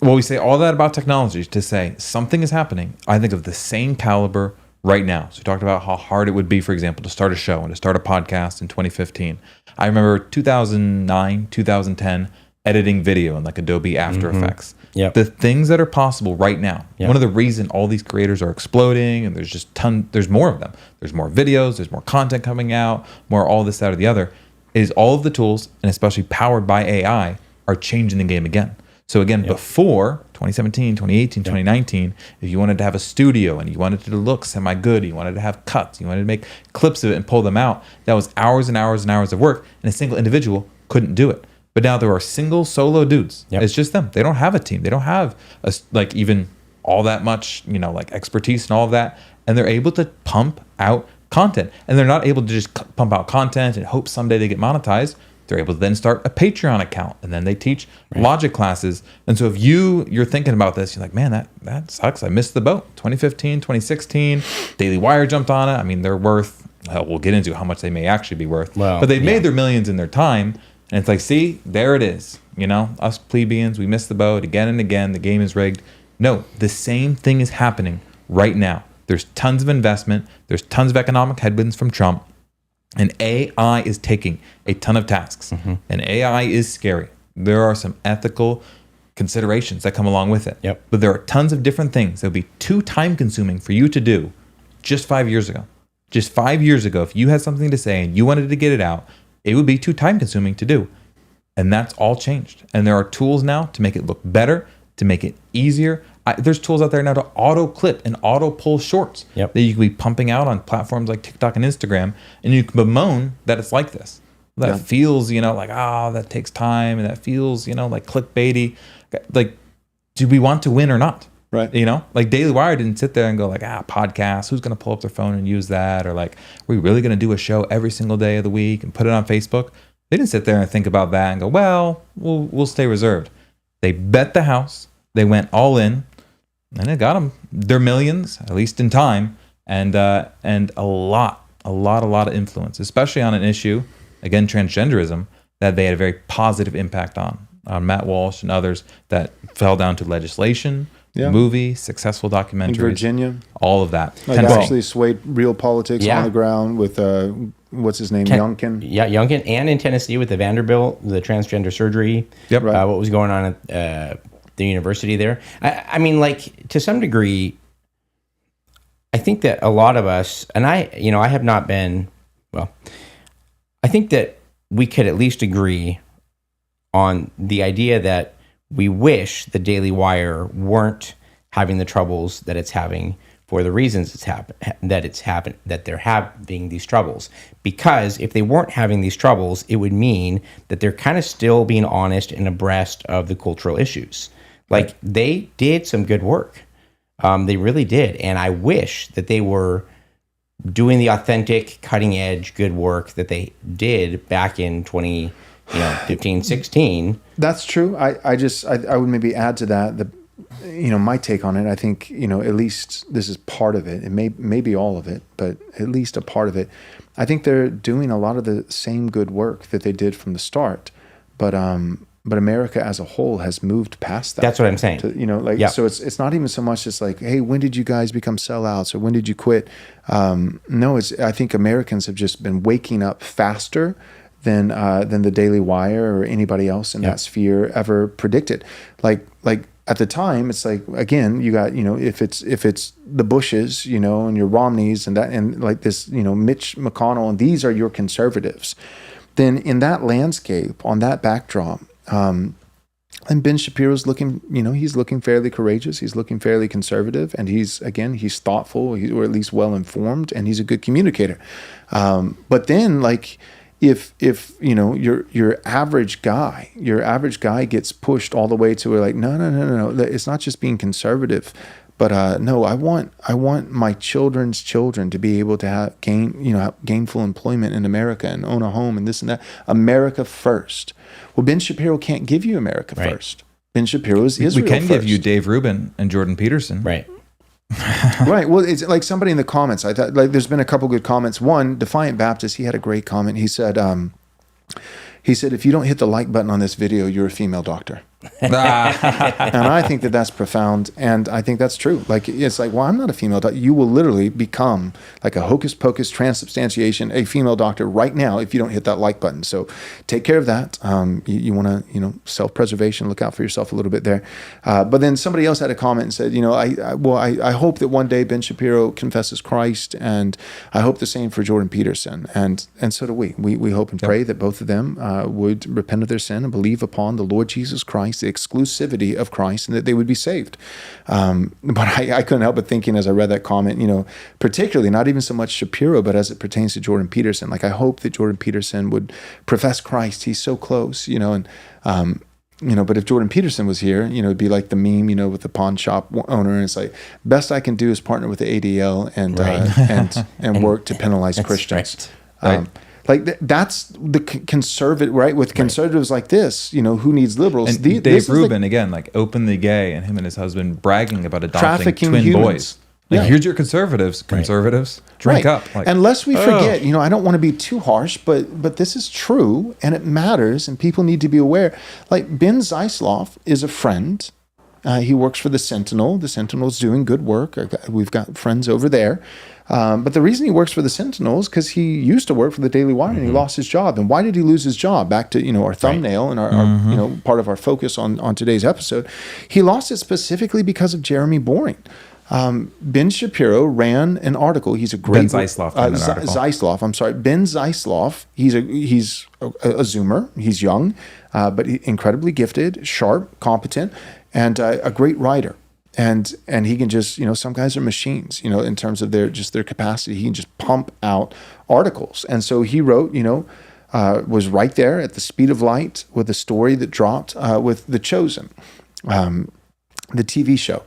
Well, we say all that about technology to say something is happening, I think, of the same caliber right now. So we talked about how hard it would be, for example, to start a show and to start a podcast in 2015. I remember 2009, 2010, editing video in like Adobe After Effects. Yep. The things that are possible right now. Yep. One of the reasons all these creators are exploding, and there's more of them. There's more videos, there's more content coming out, more all this, that, or the other, is all of the tools, and especially powered by AI, are changing the game again. So again, before 2017, 2018, 2019, if you wanted to have a studio and you wanted it to look semi-good, you wanted to have cuts, you wanted to make clips of it and pull them out, that was hours and hours and hours of work, and a single individual couldn't do it. But now there are single solo dudes. Yep. It's just them. They don't have a team. They don't have even all that much, like expertise and all of that. And they're able to pump out content. And they're not able to just pump out content and hope someday they get monetized. They're able to then start a Patreon account, and then they teach logic classes. And so if you're thinking about this, you're like, man, that sucks. I missed the boat. 2015, 2016, DailyWire jumped on it. I mean, they're worth, we'll get into how much they may actually be worth. But they've made their millions in their time. And it's like, see, there it is. Us plebeians, we missed the boat again and again. The game is rigged. No, the same thing is happening right now. There's tons of investment. There's tons of economic headwinds from Trump. And AI is taking a ton of tasks. And AI is scary. There are some ethical considerations that come along with it. Yep. But there are tons of different things that would be too time consuming for you to do just 5 years ago. Just 5 years ago, if you had something to say and you wanted to get it out, it would be too time consuming to do. And that's all changed. And there are tools now to make it look better, to make it easier. There's tools out there now to auto clip and auto pull shorts that you can be pumping out on platforms like TikTok and Instagram. And you can bemoan that it's like this. That feels, like, that takes time. And that feels, like clickbaity. Like, do we want to win or not? Right. Like DailyWire didn't sit there and go like, podcast, who's going to pull up their phone and use that? Or like, are we really going to do a show every single day of the week and put it on Facebook? They didn't sit there and think about that and go, well, we'll stay reserved. They bet the house. They went all in, and it got them their millions, at least in time, and a lot of influence, especially on an issue, again, transgenderism, that they had a very positive impact on Matt Walsh and others that fell down to legislation, movie, successful documentaries. In Virginia. All of that. Like actually swayed real politics on the ground with, what's his name, Youngkin? Yeah, Youngkin. And in Tennessee with the Vanderbilt, the transgender surgery. Yep. What was going on at the university there. I mean, like, to some degree, I think that a lot of us, and I have not been, I think that we could at least agree on the idea that we wish the Daily Wire weren't having the troubles that it's having for the reasons that they're having these troubles. Because if they weren't having these troubles, it would mean that they're kind of still being honest and abreast of the cultural issues. Like, they did some good work. They really did. And I wish that they were doing the authentic, cutting edge, good work that they did back in 2015, 16. That's true. I would maybe add to that my take on it. I think, at least this is part of it. It may be all of it, but at least a part of it. I think they're doing a lot of the same good work that they did from the start, but America as a whole has moved past that. That's what I'm saying. So it's not even so much just like, hey, when did you guys become sellouts or when did you quit? No, I think Americans have just been waking up faster than the DailyWire or anybody else in that sphere ever predicted. Like at the time, it's like, again, you got, if it's the Bushes, and your Romneys and that, and like this, Mitch McConnell, and these are your conservatives, then in that landscape, on that backdrop, and Ben Shapiro's looking, he's looking fairly courageous. He's looking fairly conservative, and he's thoughtful, or at least well informed, and he's a good communicator. But then, like, if your average guy gets pushed all the way to where, like, no, it's not just being conservative, but no, I want my children's children to be able to have gainful employment in America and own a home and this and that. America first. Well, Ben Shapiro can't give you America first. Ben Shapiro is Israel We can first. give you Dave Rubin and Jordan Peterson. Right. Right. Well, it's like somebody in the comments. I thought, like, there's been a couple good comments. One, Defiant Baptist, he had a great comment. He said, if you don't hit the like button on this video, you're a female doctor. And I think that's profound, and I think that's true. Like, it's like, well, I'm not a female doctor. You will literally become like a hocus pocus transubstantiation, a female doctor right now if you don't hit that like button. So take care of that. You want to, self-preservation, look out for yourself a little bit there. But then somebody else had a comment and said, I hope that one day Ben Shapiro confesses Christ, and I hope the same for Jordan Peterson. And so do we. We hope and pray that both of them would repent of their sin and believe upon the Lord Jesus Christ, the exclusivity of Christ, and that they would be saved. But I couldn't help but thinking as I read that comment, particularly not even so much Shapiro, but as it pertains to Jordan Peterson, like, I hope that Jordan Peterson would profess Christ. He's so close, but if Jordan Peterson was here, it'd be like the meme, with the pawn shop owner, and it's like, best I can do is partner with the ADL and work to penalize Christians. Right. That's the conservative, right? With conservatives like this, who needs liberals? And Dave Rubin, again, like, openly gay, and him and his husband bragging about adopting twin humans. boys. Like, here's your conservatives, drink up. Like, and lest we forget, I don't want to be too harsh, but this is true, and it matters, and people need to be aware. Like, Ben Zeisloff is a friend. He works for the Sentinel. The Sentinel's doing good work. We've got friends over there. But the reason he works for the Sentinel is because he used to work for the DailyWire, and he lost his job. And why did he lose his job? Back to, our thumbnail and our part of our focus on today's episode. He lost it specifically because of Jeremy Boering. Ben Shapiro ran an article. He's a great... Ben Zeisloff ran an article. Zeisloff, I'm sorry. Ben Zeisloff, he's a Zoomer. He's young, but incredibly gifted, sharp, competent, and a great writer. And he can just, some guys are machines, in terms of their capacity. He can just pump out articles. And so he wrote, was right there at the speed of light with a story that dropped with The Chosen, the TV show.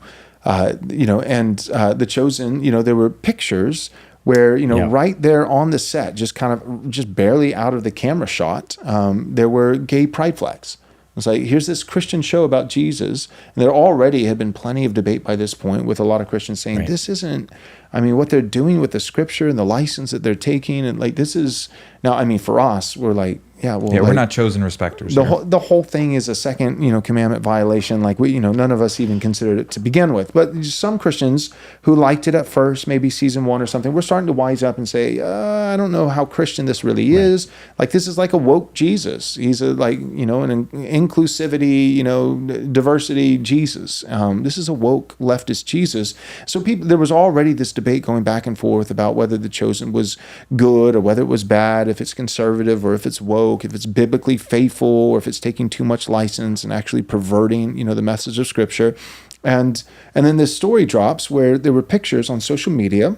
The Chosen, there were pictures where, right there on the set, just barely out of the camera shot, there were gay pride flags. It's like, here's this Christian show about Jesus, and there already had been plenty of debate by this point with a lot of Christians saying, this isn't, what they're doing with the scripture and the license that they're taking, and like, this is, now, for us, we're like, we're not chosen respecters. The whole thing is a second, commandment violation. Like, we, none of us even considered it to begin with. But some Christians who liked it at first, maybe season 1 or something, we're starting to wise up and say, I don't know how Christian this really is. Like, this is like a woke Jesus. He's an inclusivity, diversity Jesus. This is a woke leftist Jesus. So there was already this debate going back and forth about whether The Chosen was good or whether it was bad, if it's conservative or if it's woke, if it's biblically faithful or if it's taking too much license and actually perverting, the message of Scripture. And then this story drops where there were pictures on social media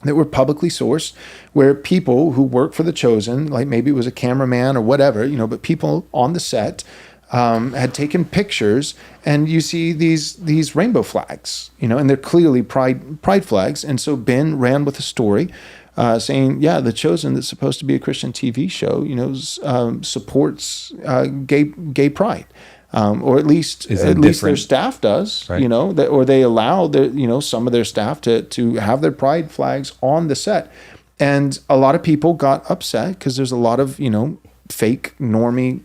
that were publicly sourced where people who work for The Chosen, like maybe it was a cameraman or whatever, but people on the set had taken pictures, and you see these rainbow flags, and they're clearly pride flags. And so Ben ran with a story saying, yeah, The Chosen, that's supposed to be a Christian TV show, supports gay pride. Or at least their staff does, right. Or they allow some of their staff to have their pride flags on the set. And a lot of people got upset because there's a lot of, fake normie,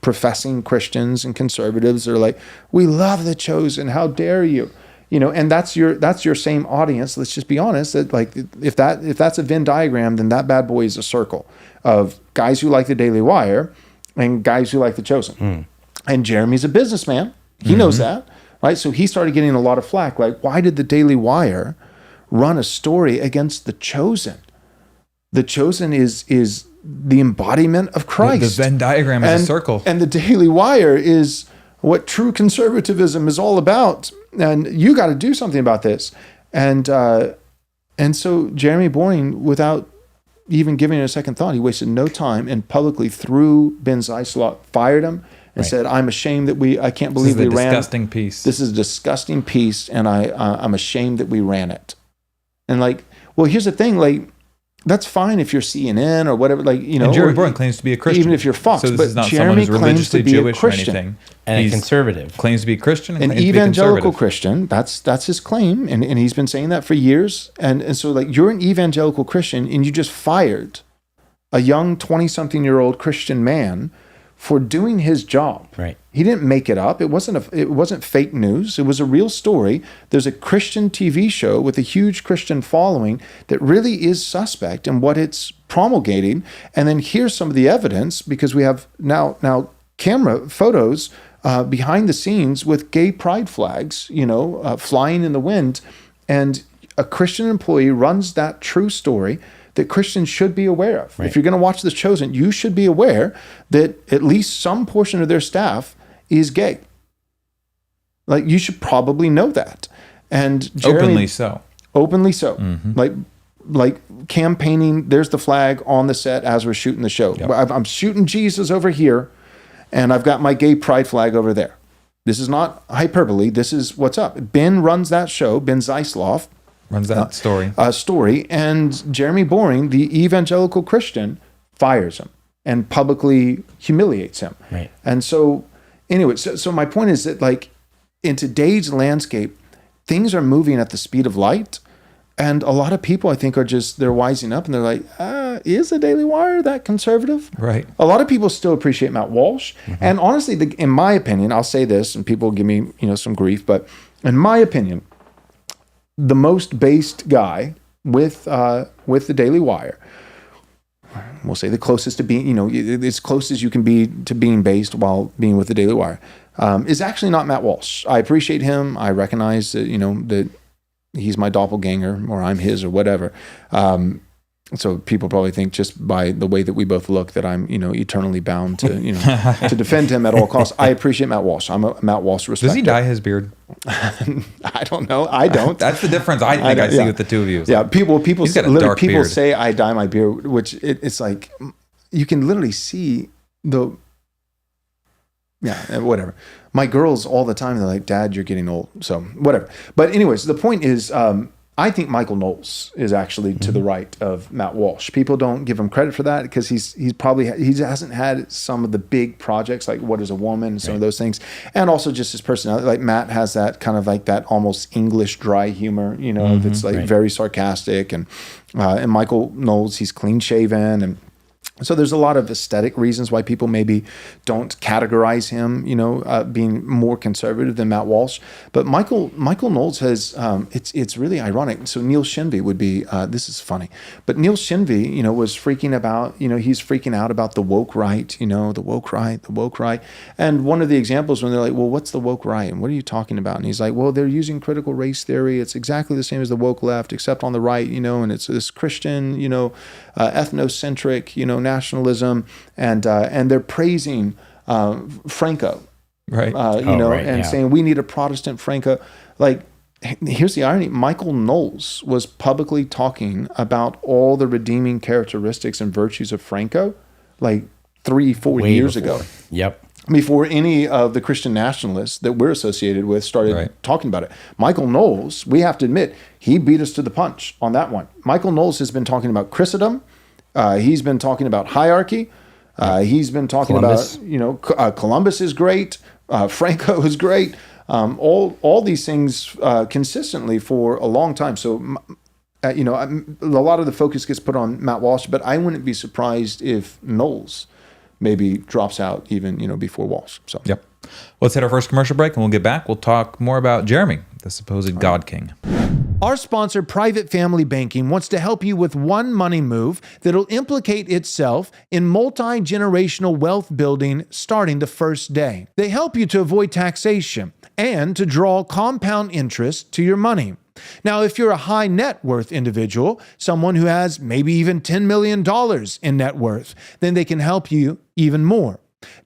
professing Christians and conservatives that are like, we love The Chosen. How dare you? And that's your same audience. Let's just be honest that like, if that's a Venn diagram, then that bad boy is a circle of guys who like the Daily Wire and guys who like The Chosen. And Jeremy's a businessman. He knows that, right? So he started getting a lot of flack. Like, why did the Daily Wire run a story against The Chosen? The Chosen is the embodiment of Christ. The Venn diagram is a circle. And the Daily Wire is what true conservatism is all about. And you got to do something about this. And so Jeremy Boering, without even giving it a second thought, he wasted no time and publicly threw Ben Zeislot, fired him, and said, "I'm ashamed that I can't believe we ran. This is a disgusting piece. This is a disgusting piece, and I'm ashamed that we ran it." And like, well, here's the thing, like, that's fine if you're CNN or whatever, like, And Jeremy Boering claims to be a Christian. Even if you're Fox, so this but is not Jeremy someone who's religiously Jewish or Christian. anything. And a conservative. Claims to be a Christian. An evangelical Christian. That's his claim, and he's been saying that for years. And so like, you're an evangelical Christian, and you just fired a young 20-something-year-old Christian man for doing his job. Right. He didn't make it up. It wasn't fake news. It was a real story. There's a Christian TV show with a huge Christian following that really is suspect in what it's promulgating. And then here's some of the evidence, because we have now camera photos behind the scenes with gay pride flags, flying in the wind. And a Christian employee runs that true story that Christians should be aware of. Right. If you're going to watch The Chosen, you should be aware that at least some portion of their staff is gay. Like, you should probably know that. And Jeremy, openly so. Mm-hmm. Like campaigning, there's the flag on the set as we're shooting the show. Yep. I'm shooting Jesus over here, and I've got my gay pride flag over there. This is not hyperbole. This is what's up. Ben runs that show, Ben Zeisloff, runs that story, and Jeremy Boering, the evangelical Christian, fires him and publicly humiliates him. Right. And so, anyway, so my point is that, like, in today's landscape, things are moving at the speed of light, and a lot of people, I think, they're wising up, and they're like, is the Daily Wire that conservative? Right. A lot of people still appreciate Matt Walsh, and honestly, in my opinion, I'll say this, and people will give me some grief, but in my opinion, the most based guy with the Daily Wire, we'll say the closest to being, as close as you can be to being based while being with the Daily Wire, is actually not Matt Walsh. I appreciate him. I recognize that, that he's my doppelganger, or I'm his, or whatever. So people probably think, just by the way that we both look, that I'm, eternally bound to, to defend him at all costs. I appreciate Matt Walsh. I'm a Matt Walsh respecter. Does he dye his beard? I don't know. I don't. That's the difference I think I see with the two of you. Yeah, people beard. say I dye my beard, which it's like, you can literally see whatever. My girls all the time, they're like, "Dad, you're getting old." So whatever. But anyways, the point is, I think Michael Knowles is actually to the right of Matt Walsh. People don't give him credit for that because he hasn't had some of the big projects like What Is a Woman, some of those things, and also just his personality. Like, Matt has that kind of like that almost English dry humor, that's like very sarcastic, and Michael Knowles, he's clean shaven, and so there's a lot of aesthetic reasons why people maybe don't categorize him, being more conservative than Matt Walsh. But Michael Knowles has, it's really ironic. So Neil Shinvey would be, this is funny, but Neil Shinvey, was freaking about, he's freaking out about the woke right, the woke right. And one of the examples when they're like, well, what's the woke right? And what are you talking about? And he's like, well, they're using critical race theory. It's exactly the same as the woke left, except on the right, and it's this Christian, ethnocentric, nationalism, and they're praising Franco, right? Saying we need a Protestant Franco. Like, here's the irony: Michael Knowles was publicly talking about all the redeeming characteristics and virtues of Franco, like 3-4 years ago. Yep. before any of the Christian nationalists that we're associated with started talking about it. Michael Knowles, we have to admit, he beat us to the punch on that one. Michael Knowles has been talking about Christendom. He's been talking about hierarchy. He's been talking Columbus. about, Columbus is great. Franco is great. All these things consistently for a long time. So, a lot of the focus gets put on Matt Walsh, but I wouldn't be surprised if Knowles maybe drops out even, before Walsh. So, yep. Let's hit our first commercial break, and we'll get back. We'll talk more about Jeremy, the supposed God King. Our sponsor, Private Family Banking, wants to help you with one money move that'll implicate itself in multi-generational wealth building starting the first day. They help you to avoid taxation and to draw compound interest to your money. Now, if you're a high net worth individual, someone who has maybe even $10 million in net worth, then they can help you even more.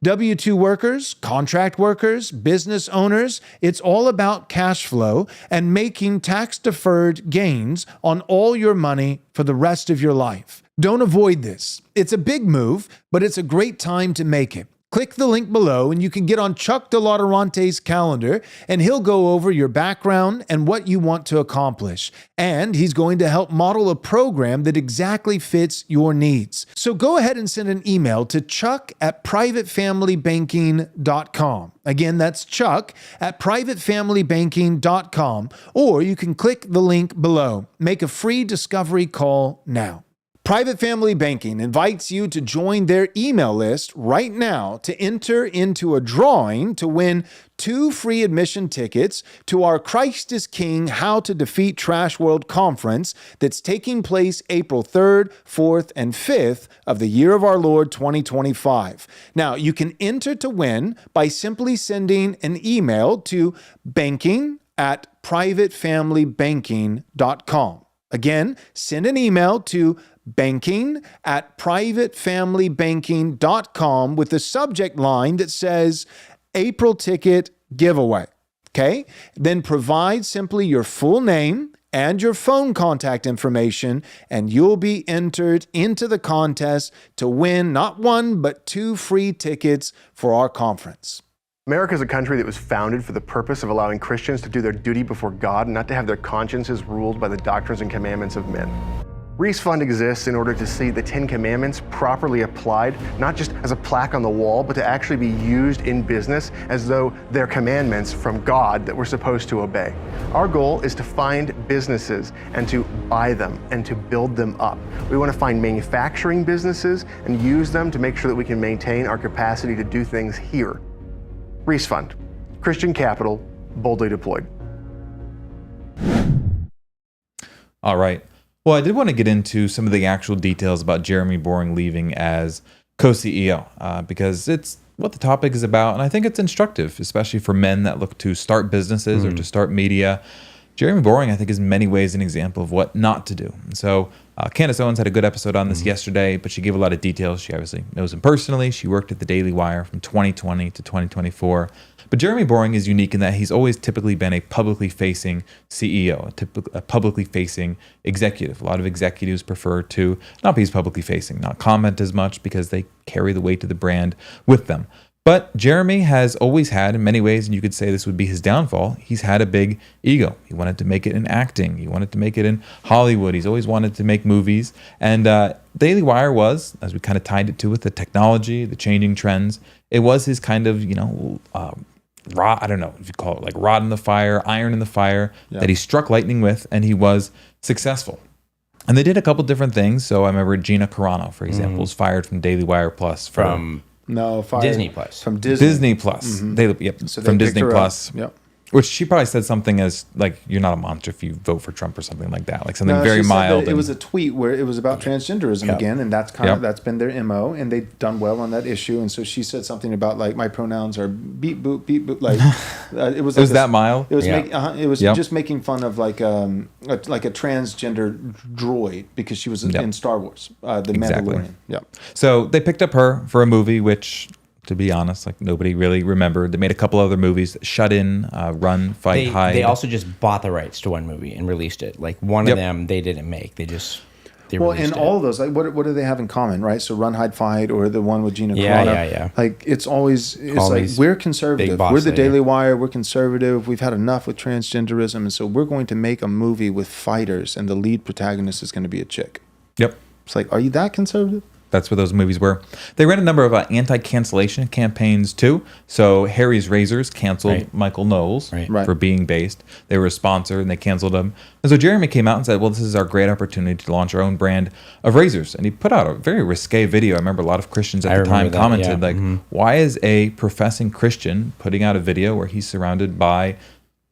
W-2 workers, contract workers, business owners, it's all about cash flow and making tax-deferred gains on all your money for the rest of your life. Don't avoid this. It's a big move, but it's a great time to make it. Click the link below and you can get on Chuck DeLauterante's calendar and he'll go over your background and what you want to accomplish. And he's going to help model a program that exactly fits your needs. So go ahead and send an email to chuck@privatefamilybanking.com. Again, that's chuck@privatefamilybanking.com, or you can click the link below. Make a free discovery call now. Private Family Banking invites you to join their email list right now to enter into a drawing to win 2 free admission tickets to our Christ is King How to Defeat Trash World Conference that's taking place April 3rd, 4th, and 5th of the year of our Lord 2025. Now, you can enter to win by simply sending an email to banking@privatefamilybanking.com. Again, send an email to banking@privatefamilybanking.com with the subject line that says April ticket giveaway. Okay? Then provide simply your full name and your phone contact information, and you'll be entered into the contest to win not 1, but 2 free tickets for our conference. America is a country that was founded for the purpose of allowing Christians to do their duty before God and not to have their consciences ruled by the doctrines and commandments of men. Reese Fund exists in order to see the 10 Commandments properly applied, not just as a plaque on the wall, but to actually be used in business as though they're commandments from God that we're supposed to obey. Our goal is to find businesses and to buy them and to build them up. We want to find manufacturing businesses and use them to make sure that we can maintain our capacity to do things here. Reese Fund, Christian capital, boldly deployed. All right. Well, I did want to get into some of the actual details about Jeremy Boering leaving as co-CEO because it's what the topic is about, and I think it's instructive, especially for men that look to start businesses or to start media. Jeremy Boering, I think, is in many ways an example of what not to do. And so Candace Owens had a good episode on this yesterday, but she gave a lot of details. She obviously knows him personally. She worked at the DailyWire from 2020 to 2024. But Jeremy Boering is unique in that he's always typically been a publicly facing CEO, a publicly facing executive. A lot of executives prefer to not be as publicly facing, not comment as much because they carry the weight of the brand with them. But Jeremy has always had, in many ways, and you could say this would be his downfall, he's had a big ego. He wanted to make it in acting. He wanted to make it in Hollywood. He's always wanted to make movies. And Daily Wire was, as we kind of tied it to with the technology, the changing trends, it was his kind of, rod, I don't know if you call it like rod in the fire, iron in the fire, that he struck lightning with, and he was successful. And they did a couple different things. So I remember Gina Carano, for example, was fired from Daily Wire Plus from Disney Plus. From Disney. Disney Plus. So from Disney Plus. Yep. Which she probably said something as like, you're not a monster if you vote for Trump or something like that. Like something very mild. It was a tweet where it was about transgenderism again, and that's that's been their MO, and they've done well on that issue. And so she said something about like my pronouns are beep boop beep boop. Like it was that mild. It was just making fun of like a transgender droid because she was in Star Wars, the Mandalorian. Yep. So they picked up her for a movie which, to be honest, like nobody really remembered. They made a couple other movies: Shut In, Run, Fight, Hide. They also just bought the rights to one movie and released it. Like one of them, they didn't make. They just Well, and all of those, like, what do they have in common, right? So Run, Hide, Fight, or the one with Gina Carano. Yeah. Like, it's like, we're conservative. We're the Daily Wire. We're conservative. We've had enough with transgenderism. And so we're going to make a movie with fighters, and the lead protagonist is going to be a chick. Yep. It's like, are you that conservative? That's what those movies were. They ran a number of anti-cancellation campaigns too. So Harry's Razors canceled Michael Knowles for being based. They were a sponsor and they canceled him. And so Jeremy came out and said, well, this is our great opportunity to launch our own brand of razors. And he put out a very risque video. I remember a lot of Christians at the time commented, why is a professing Christian putting out a video where he's surrounded by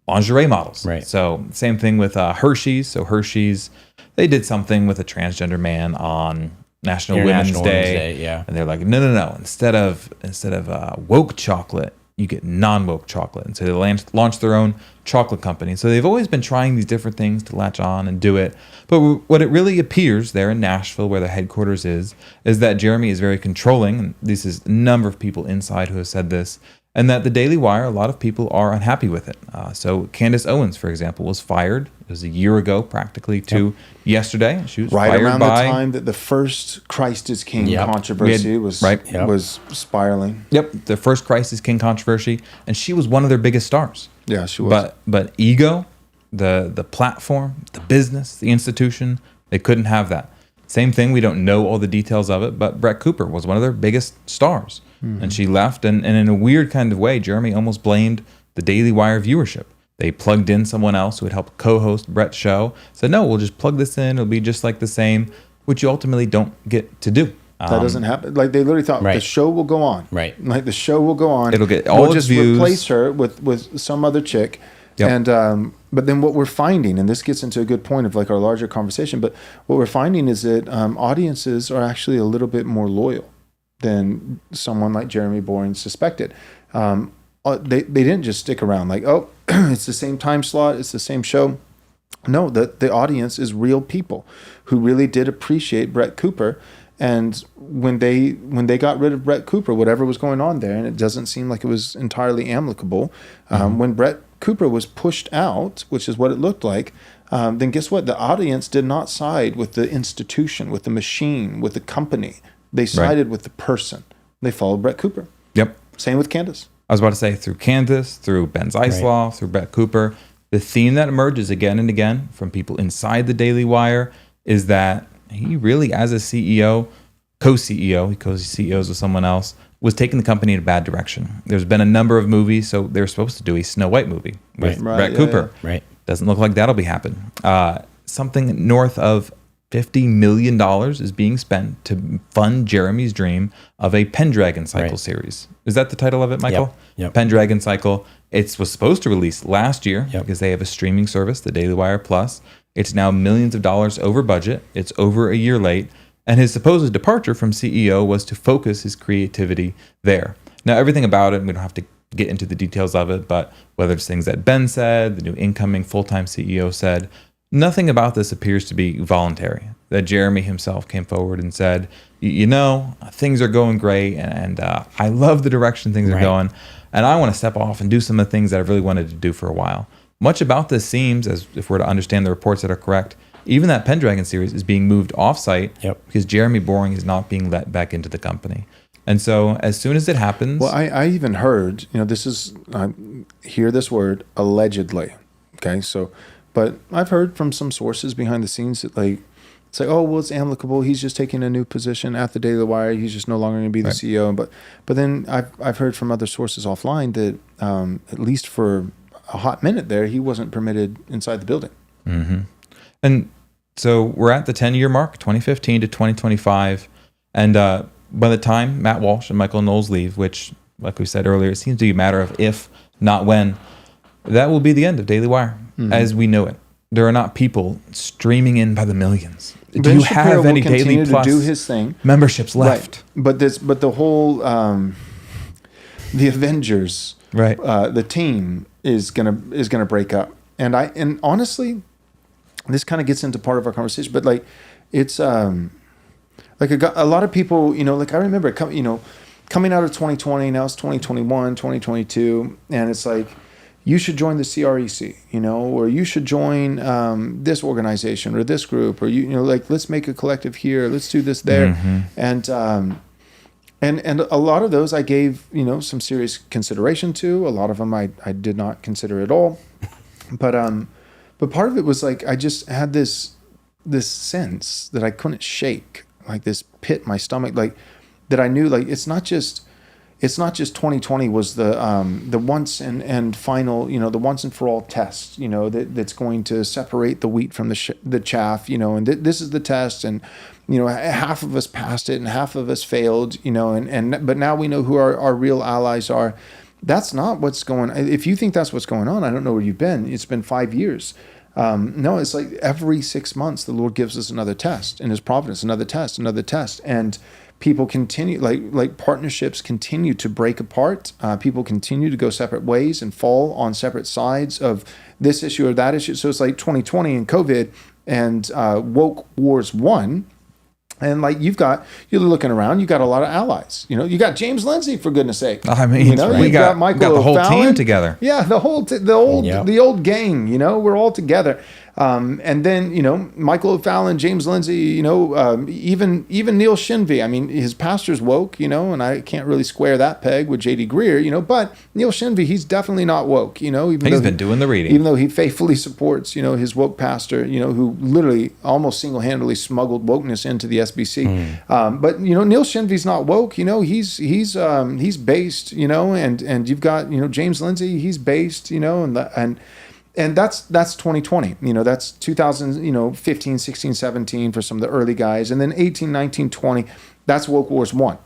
lingerie models? Right. So same thing with Hershey's. So Hershey's, they did something with a transgender man on National Women's Day, and they're like, no. Instead of woke chocolate, you get non-woke chocolate, and so they launched their own chocolate company. So they've always been trying these different things to latch on and do it. But what it really appears there in Nashville, where the headquarters is that Jeremy is very controlling. And this is a number of people inside who have said this. And that the Daily Wire, a lot of people are unhappy with it. So Candace Owens, for example, was fired. It was a year ago, practically, to yesterday. She was fired around the time that the first Christ is King controversy was spiraling. Yep, the first Christ is King controversy, and she was one of their biggest stars. Yeah, she was. But ego, the platform, the business, the institution, they couldn't have that. Same thing, we don't know all the details of it, but Brett Cooper was one of their biggest stars. And she left, and in a weird kind of way, Jeremy almost blamed the Daily Wire viewership. They plugged in someone else who would help co-host Brett's show. Said, no, we'll just plug this in. It'll be just like the same, which you ultimately don't get to do. That doesn't happen. Like, they literally thought the show will go on. Right. Like, the show will go on. It'll get all its views. We'll just replace her with some other chick. Yep. And but then what we're finding, and this gets into a good point of like our larger conversation, but what we're finding is that audiences are actually a little bit more loyal than someone like Jeremy Boering suspected. They didn't just stick around like, oh, it's the same time slot, it's the same show. No, the audience is real people who really did appreciate Brett Cooper. And when they got rid of Brett Cooper, whatever was going on there, and it doesn't seem like it was entirely amicable, when Brett Cooper was pushed out, which is what it looked like, then guess what? The audience did not side with the institution, with the machine, with the company. They sided with the person. They followed Brett Cooper. Yep. Same with Candace. I was about to say, through Candace, through Ben Zeisloff, through Brett Cooper, the theme that emerges again and again from people inside the Daily Wire is that he really, as a CEO, co-CEO, he co-CEOs with someone else, was taking the company in a bad direction. There's been a number of movies, so they were supposed to do a Snow White movie with Brett Cooper. Yeah. Right. Doesn't look like that'll be happening. Something north of $50 million is being spent to fund Jeremy's dream of a Pendragon Cycle series. Is that the title of it, Michael? Yep. Pendragon Cycle. It was supposed to release last year because they have a streaming service, the Daily Wire Plus. It's now millions of dollars over budget. It's over a year late. And his supposed departure from CEO was to focus his creativity there. Now, everything about it, we don't have to get into the details of it, but whether it's things that Ben said, the new incoming full-time CEO said, nothing about this appears to be voluntary. That Jeremy himself came forward and said, you know, things are going great, and I love the direction things are going, and I want to step off and do some of the things that I've really wanted to do for a while. Much about this seems, as if we're to understand the reports that are correct, even that Pendragon series is being moved off-site because Jeremy Boering is not being let back into the company. And so as soon as it happens... Well, I even heard, this is, hear this word, allegedly, okay? So, but I've heard from some sources behind the scenes that it's like, oh, well, it's amicable. He's just taking a new position at the Daily Wire. He's just no longer going to be the CEO. But then I've heard from other sources offline that at least for a hot minute there, he wasn't permitted inside the building. Mm-hmm. And so we're at the 10-year mark, 2015 to 2025. And by the time Matt Walsh and Michael Knowles leave, which, like we said earlier, it seems to be a matter of if, not when, that will be the end of Daily Wire as we know it. There are not people streaming in by the millions. Do you have any Daily Plus do his thing. Memberships left? Right. But the whole the Avengers, the team is gonna break up. And honestly, this kind of gets into part of our conversation. But it's like a lot of people, I remember coming out of 2020. Now it's 2021, 2022, and it's like, you should join the CREC, or you should join this organization or this group, or like, let's make a collective here, let's do this there. And a lot of those I gave, some serious consideration to. A lot of them I did not consider at all. But part of it was like, I just had this sense that I couldn't shake, like this pit in my stomach, like that I knew, like, it's not just 2020 was the once and final, the once and for all test, that's going to separate the wheat from the chaff, and this is the test, and half of us passed it and half of us failed, but now we know who our real allies are. That's not what's going on. If you think that's what's going on, I don't know where you've been. It's been 5 years. No, it's like every 6 months the Lord gives us another test in His providence, another test, and people continue, like partnerships continue to break apart. People continue to go separate ways and fall on separate sides of this issue or that issue. So it's like 2020 and COVID and woke wars won. And like you're looking around, you got a lot of allies. You got James Lindsay, for goodness sake. I mean, we got Michael, got the whole O'Fallon. Team together. Yeah, the old gang. We're all together. And then Michael O'Fallon, James Lindsay, even Neil Shinvey. I mean, his pastor's woke, and I can't really square that peg with J.D. Greer, but Neil Shinvey, he's definitely not woke. He's been doing the reading, even though he faithfully supports his woke pastor, who literally almost single-handedly smuggled wokeness into the SBC. But Neil Shinvey's not woke. He's based. And you've got James Lindsay, he's based. And that's 2020, that's 2015, 16, 17 for some of the early guys. And then 18, 19, 20, that's woke wars won.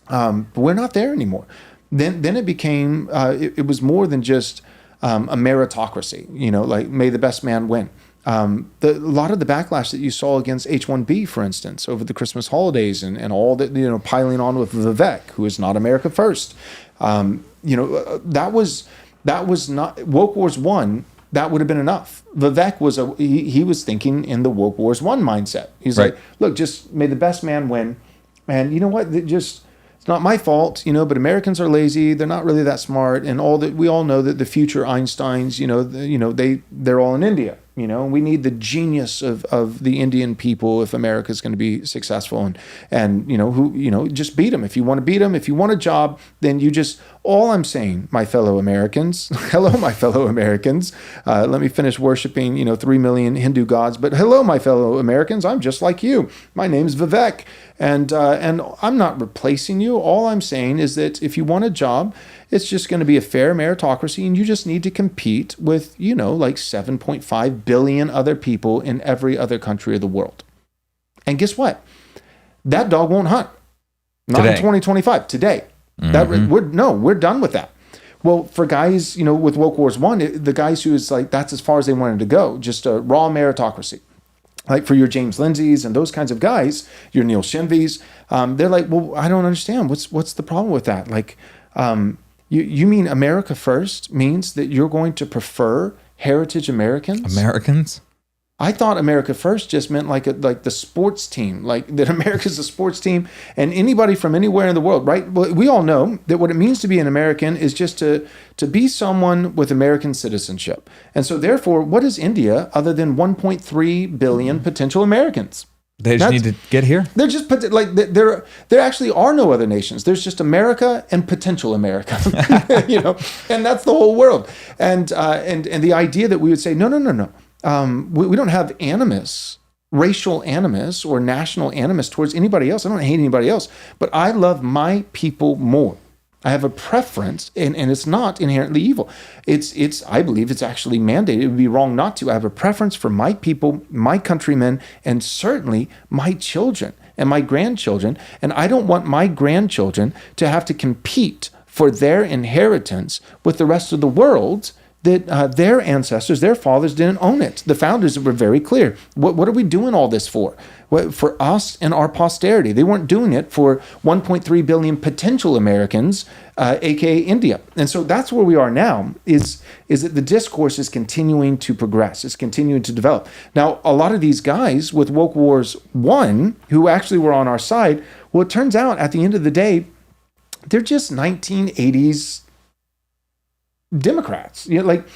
But we're not there anymore. Then it became, it was more than just a meritocracy, like may the best man win. A lot of the backlash that you saw against H-1B, for instance, over the Christmas holidays and all that, piling on with Vivek, who is not America first. That was not, woke wars won. That would have been enough. Vivek he was thinking in the woke wars one mindset. He's right. Like, look, just may the best man win. And you know what? It's not my fault, but Americans are lazy. They're not really that smart. And we all know that the future Einsteins, they're all in India. We need the genius of the Indian people if America's going to be successful, and just beat them. If you want to beat them, if you want a job, then all I'm saying, my fellow Americans, hello, my fellow Americans, let me finish worshiping, 3 million Hindu gods, but hello, my fellow Americans, I'm just like you. My name's Vivek, and I'm not replacing you. All I'm saying is that if you want a job, it's just going to be a fair meritocracy, and you just need to compete with, like 7.5 billion other people in every other country of the world. And guess what? That dog won't hunt. Not today. In 2025. Today. We're done with that. Well, for guys, with woke wars one, the guys who is like, that's as far as they wanted to go, just a raw meritocracy. Like for your James Lindsays and those kinds of guys, your Neil Shinveys, they're like, well, I don't understand. What's the problem with that? Like, you mean America first means that you're going to prefer heritage Americans? I thought America first just meant like the sports team, like that America's a sports team and anybody from anywhere in the world, right? Well, we all know that what it means to be an American is just to be someone with American citizenship. And so therefore, what is India other than 1.3 billion potential Americans? They just need to get here. They're just there actually are no other nations. There's just America and potential America, and that's the whole world. And the idea that we would say, no. We don't have animus, racial animus or national animus towards anybody else. I don't hate anybody else, but I love my people more. I have a preference, and it's not inherently evil. I believe it's actually mandated. It would be wrong not to. I have a preference for my people, my countrymen, and certainly my children and my grandchildren. And I don't want my grandchildren to have to compete for their inheritance with the rest of the world that their ancestors, their fathers didn't own it. The founders were very clear. What are we doing all this for? For us and our posterity. They weren't doing it for 1.3 billion potential Americans, aka India. And so that's where we are now, is that the discourse is continuing to progress. It's continuing to develop. Now, a lot of these guys with Woke Wars 1, who actually were on our side, well, it turns out at the end of the day, they're just 1980s Democrats. Like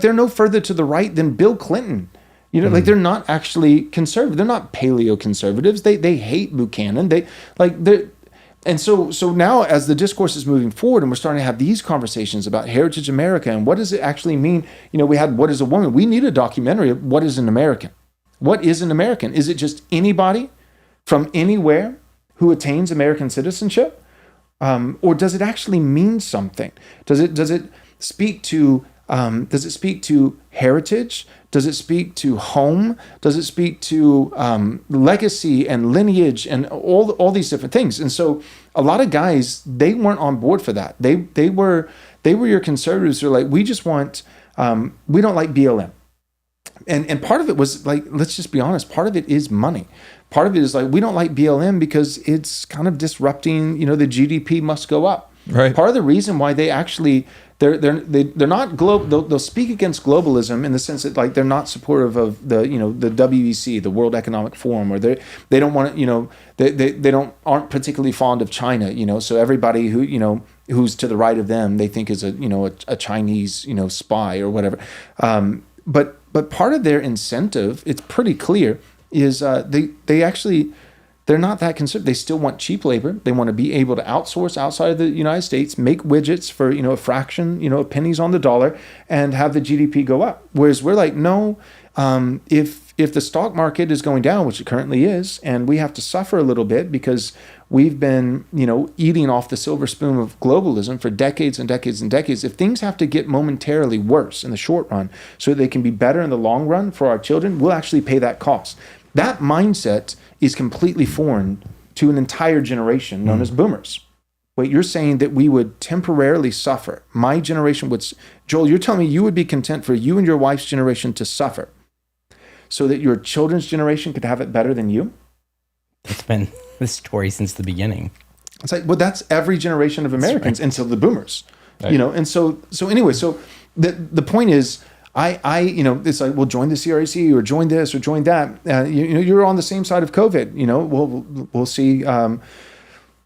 they're no further to the right than Bill Clinton. Like they're not actually conservative. They're not paleo conservatives. They hate Buchanan. And so now as the discourse is moving forward and we're starting to have these conversations about Heritage America and what does it actually mean? We had What is a Woman? We need a documentary of what is an American. What is an American? Is it just anybody from anywhere who attains American citizenship? Or does it actually mean something? Does it speak to heritage? Does it speak to home? Does it speak to legacy and lineage and all these different things? And so a lot of guys, they weren't on board for that. They were your conservatives who are like, we just want, we don't like BLM. And part of it was like, let's just be honest, part of it is money. Part of it is like, we don't like BLM because it's kind of disrupting, the GDP must go up. Right. Part of the reason why they actually, they're not global. They'll speak against globalism in the sense that like they're not supportive of the the WEC, the World Economic Forum, or they don't want to they aren't particularly fond of China. So everybody who who's to the right of them they think is a Chinese spy or whatever. But part of their incentive, it's pretty clear, is they're not that conservative. They still want cheap labor. They want to be able to outsource outside of the United States, make widgets for, a fraction, pennies on the dollar, and have the GDP go up. Whereas we're like, no, if the stock market is going down, which it currently is, and we have to suffer a little bit because we've been, eating off the silver spoon of globalism for decades and decades and decades. If things have to get momentarily worse in the short run so they can be better in the long run for our children, we'll actually pay that cost. That mindset is completely foreign to an entire generation known as boomers. Wait, you're saying that we would temporarily suffer. My generation would, Joel, you're telling me you would be content for you and your wife's generation to suffer so that your children's generation could have it better than you? It's been the story since the beginning. It's like, well, that's every generation of Americans until the boomers, and so anyway, so the point is, it's like, well, join the CRAC or join this or join that. You're on the same side of COVID. We'll see.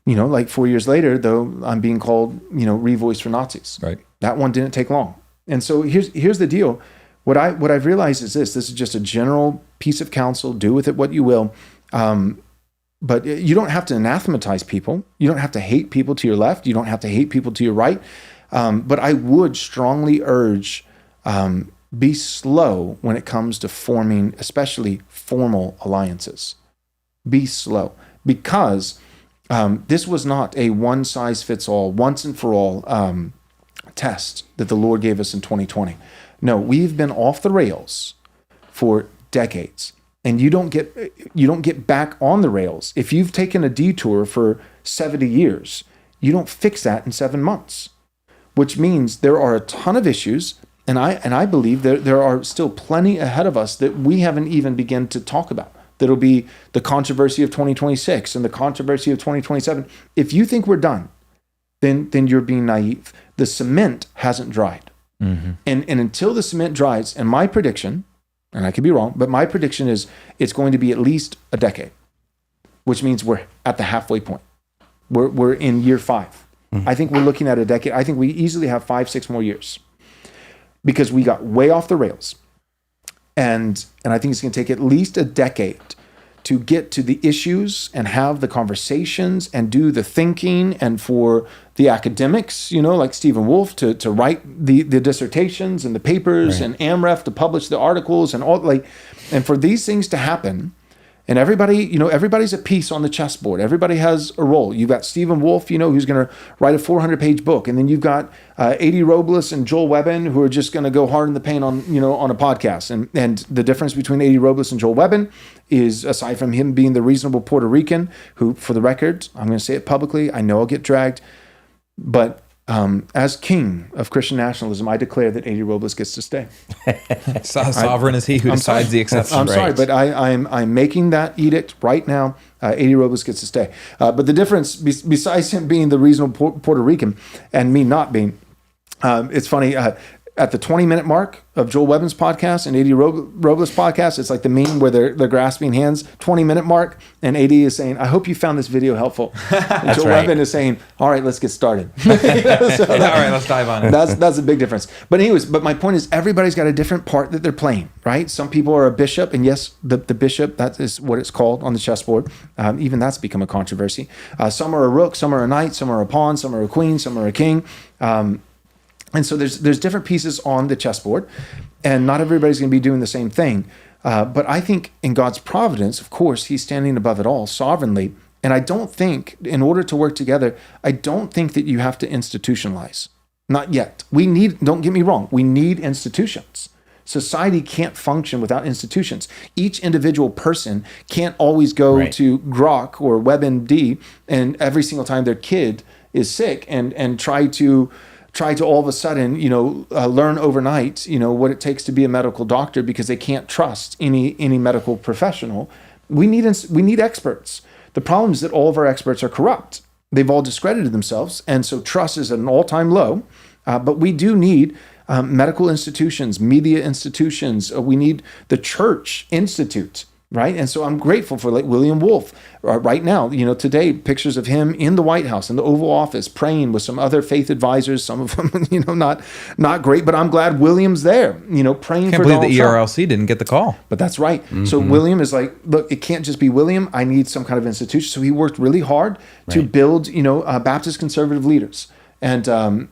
Like 4 years later, though, I'm being called, revoice for Nazis. Right. That one didn't take long. And so here's the deal. What I've realized is this is just a general piece of counsel. Do with it what you will. But you don't have to anathematize people. You don't have to hate people to your left. You don't have to hate people to your right. But I would strongly urge, be slow when it comes to forming, especially formal alliances. Be slow, because this was not a one-size-fits-all, once and for all test that the Lord gave us in 2020. No, we've been off the rails for decades, and you don't get back on the rails. If you've taken a detour for 70 years, you don't fix that in 7 months, which means there are a ton of issues. And I believe there are still plenty ahead of us that we haven't even begun to talk about. That'll be the controversy of 2026 and the controversy of 2027. If you think we're done, then you're being naive. The cement hasn't dried. Mm-hmm. And until the cement dries, and my prediction, and I could be wrong, but my prediction is it's going to be at least a decade, which means we're at the halfway point. We're in year 5. Mm-hmm. I think we're looking at a decade. I think we easily have 5-6 more years, because we got way off the rails. And I think it's going to take at least a decade to get to the issues and have the conversations and do the thinking, and for the academics, like Stephen Wolf to write the dissertations and the papers, right, and AMREF to publish the articles and all, and for these things to happen. And everybody, everybody's a piece on the chessboard. Everybody has a role. You've got Stephen Wolf, who's going to write a 400-page book. And then you've got A.D. Robles and Joel Webbin, who are just going to go hard in the paint on a podcast. And the difference between A.D. Robles and Joel Webbin is, aside from him being the reasonable Puerto Rican, who, for the record, I'm going to say it publicly, I know I'll get dragged, but as king of Christian nationalism, I declare that A.D. Robles gets to stay. Sovereign is he who decides the exception. I'm sorry, but I'm making that edict right now. A.D. Robles gets to stay. But the difference, besides him being the reasonable Puerto Rican and me not being, it's funny. at the 20-minute mark of Joel Webbin's podcast and AD Robles' podcast, it's like the meme where they're grasping hands, 20-minute mark, and AD is saying, I hope you found this video helpful. And Joel Webbin is saying, all right, let's get started. All right, let's dive on it. That's a big difference. But anyways, my point is everybody's got a different part that they're playing, right? Some people are a bishop, and yes, the bishop, that is what it's called on the chessboard. Even that's become a controversy. Some are a rook, some are a knight, some are a pawn, some are a queen, some are a king. And so there's different pieces on the chessboard, and not everybody's going to be doing the same thing. But I think in God's providence, of course, he's standing above it all sovereignly. And I don't think, in order to work together, I don't think that you have to institutionalize. Not yet. Don't get me wrong, we need institutions. Society can't function without institutions. Each individual person can't always go to Grok or WebMD and every single time their kid is sick and try to all of a sudden, learn overnight, what it takes to be a medical doctor because they can't trust any medical professional. We need experts. The problem is that all of our experts are corrupt. They've all discredited themselves, and so trust is at an all-time low. But we do need medical institutions, media institutions. We need the church institute. Right. And so I'm grateful for like William Wolf right now, today, pictures of him in the White House, in the Oval Office, praying with some other faith advisors, some of them, not great, but I'm glad William's there, praying for Donald Trump. I can't believe the ERLC didn't get the call. But that's right. Mm-hmm. So William is like, look, it can't just be William. I need some kind of institution. So he worked really hard to build, Baptist conservative leaders. And to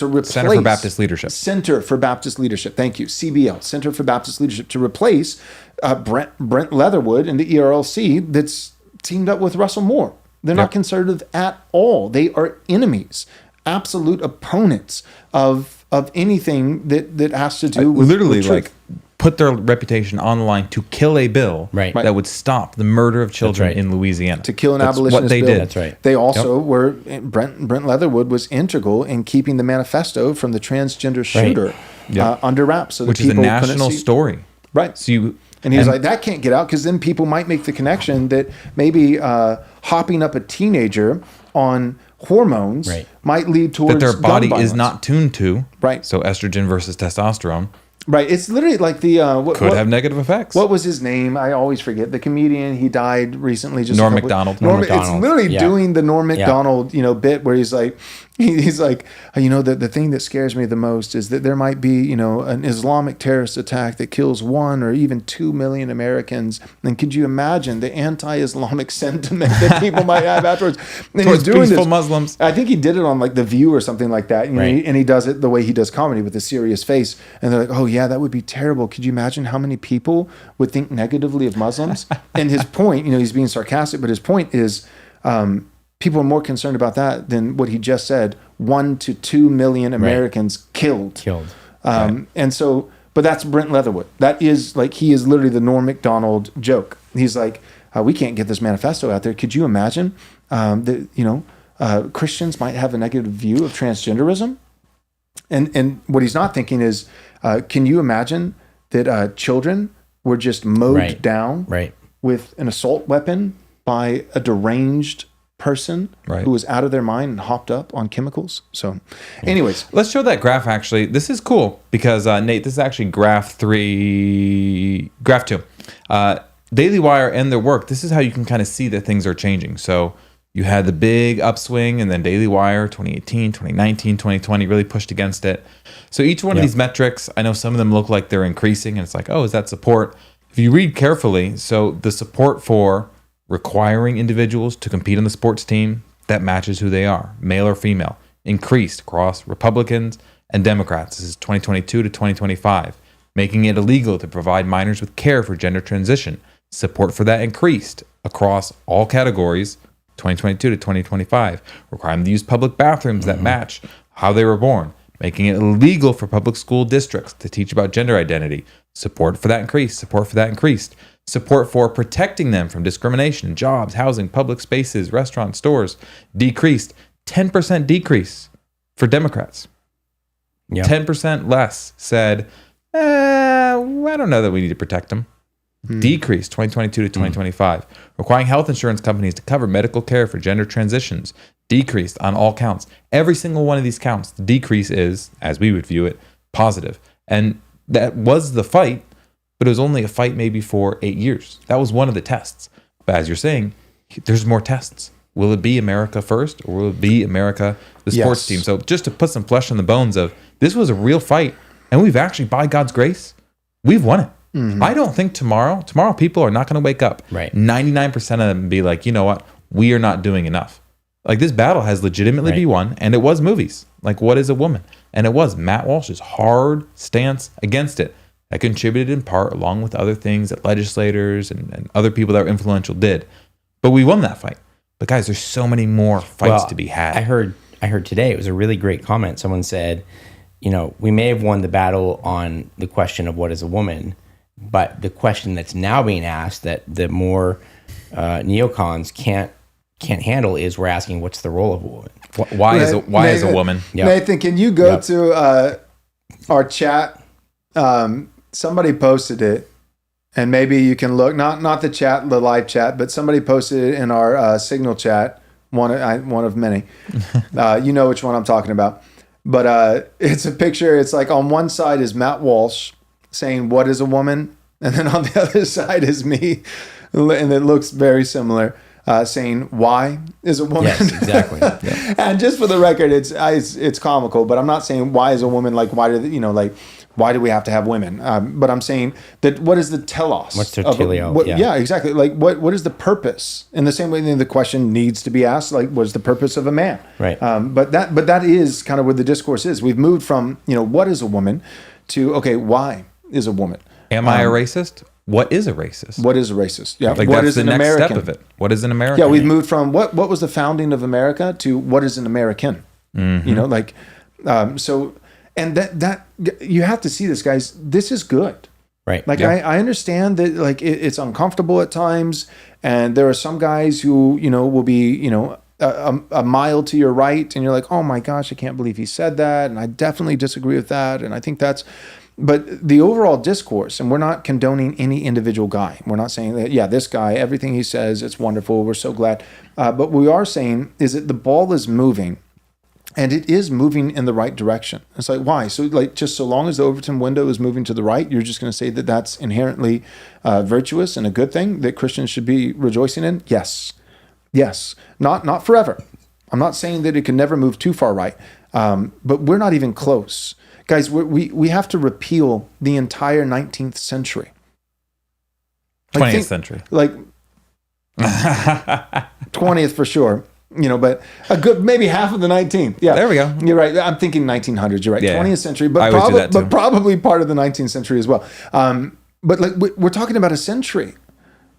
replace Center for Baptist Leadership. Center for Baptist Leadership. Thank you. CBL, Center for Baptist Leadership, to replace Brent Leatherwood and the ERLC that's teamed up with Russell Moore. They're not conservative at all. They are enemies, absolute opponents of anything that has to do with literally with truth. Put their reputation online to kill a bill that would stop the murder of children in Louisiana. To kill an abolitionist what they bill. did. That's right. They also were, Brent Leatherwood was integral in keeping the manifesto from the transgender shooter under wraps. So which is a national story. Right. So and he was like, that can't get out because then people might make the connection that maybe hopping up a teenager on hormones might lead towards that their body gun violence. Is not tuned to. Right. So estrogen versus testosterone. Right. It's literally like the... could have negative effects. What was his name? I always forget. The comedian, he died recently. Norm Macdonald. It's literally doing the Norm Macdonald, bit where he's like, the thing that scares me the most is that there might be, an Islamic terrorist attack that kills 1 or even 2 million Americans. And could you imagine the anti-Islamic sentiment that people might have afterwards? And towards he's doing peaceful this. Muslims. I think he did it on like The View or something like that. And he does it the way he does comedy with a serious face. And they're like, oh yeah, that would be terrible. Could you imagine how many people would think negatively of Muslims? And his point, he's being sarcastic, but his point is, people are more concerned about that than what he just said. 1 to 2 million Americans killed. And so, but that's Brent Leatherwood. That is like, he is literally the Norm Macdonald joke. He's like, we can't get this manifesto out there. Could you imagine that, Christians might have a negative view of transgenderism? And what he's not thinking is, can you imagine that children were just mowed down with an assault weapon by a deranged person who was out of their mind and hopped up on chemicals? So anyways, let's show that graph. Actually, this is cool because Nate, this is actually graph 2. DailyWire and their work, this is how you can kind of see that things are changing. So you had the big upswing, and then DailyWire 2018, 2019, 2020 really pushed against it. So each one of these metrics, I know some of them look like they're increasing, and it's like, oh, is that support? If you read carefully, so the support for requiring individuals to compete on the sports team that matches who they are, male or female, increased across Republicans and Democrats. This is 2022 to 2025, making it illegal to provide minors with care for gender transition. Support for that increased across all categories, 2022 to 2025, requiring them to use public bathrooms that match how they were born, making it illegal for public school districts to teach about gender identity. Support for that increased. Support for that increased. Support for protecting them from discrimination in jobs, housing, public spaces, restaurants, stores decreased. 10% decrease for Democrats. 10% less said, I don't know that we need to protect them. Decreased 2022 to 2025. Requiring health insurance companies to cover medical care for gender transitions. decreased on all counts. Every single one of these counts, the decrease is, as we would view it, positive. And that was the fight, but it was only a fight maybe for 8 years. That was one of the tests. But as you're saying, there's more tests. Will it be America first, or will it be America, the sports team? So just to put some flesh on the bones of, this was a real fight, and we've actually, by God's grace, we've won it. I don't think tomorrow people are not going to wake up. Right. 99% of them be like, you know what? We are not doing enough. Like, this battle has legitimately been won, and it was movies. Like, What is a Woman? And it was Matt Walsh's hard stance against it that contributed in part, along with other things that legislators and other people that were influential did. But we won that fight. But guys, there's so many more fights to be had. I heard today, it was a really great comment. Someone said, we may have won the battle on the question of what is a woman, but the question that's now being asked that the more neocons can't handle is, we're asking, what's the role of a woman? Why is a woman? Yep. Nathan, can you go to our chat? Somebody posted it, and maybe you can look, not the chat, the live chat, but somebody posted it in our Signal chat, one of many. You know which one I'm talking about. But it's a picture. It's like on one side is Matt Walsh saying, "What is a woman?" And then on the other side is me, and it looks very similar, saying, "Why is a woman?" Yes, exactly. Yeah. And just for the record, it's comical, but I'm not saying why is a woman, like, why do why do we have to have women? But I'm saying that, what is the telos? What's the teleo? Yeah, exactly. Like, what is the purpose? In the same way, the question needs to be asked, like, what is the purpose of a man? Right. But that is kind of where the discourse is. We've moved from, what is a woman, to, okay, why is a woman? Am I a racist? What is a racist? What is a racist? Yeah. Like, what that's is the an next American? step of it. What is an American? Yeah, we've moved from what was the founding of America to what is an American? So, and that you have to see this, guys. This is good. Right. Like, I understand that, like, it's uncomfortable at times, and there are some guys who will be a mile to your right, and you're like, oh my gosh, I can't believe he said that, and I definitely disagree with that, and I think that's. But the overall discourse, and we're not condoning any individual guy. We're not saying that, this guy, everything he says, it's wonderful, we're so glad. But we are saying is that the ball is moving, and it is moving in the right direction. It's like, why? So, like, just so long as the Overton window is moving to the right, you're just going to say that that's inherently virtuous and a good thing that Christians should be rejoicing in? Yes. Not forever. I'm not saying that it can never move too far right, but we're not even close. Guys, we have to repeal the entire 19th century. 20th century. Like, 20th for sure. But a good, maybe half of the 19th. Yeah. There we go. You're right. I'm thinking 1900s. You're right. Yeah. 20th century, I always do that too. but probably part of the 19th century as well. But like, we're talking about a century,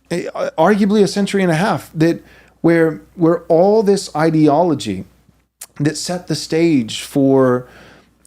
arguably a century and a half, that where all this ideology that set the stage for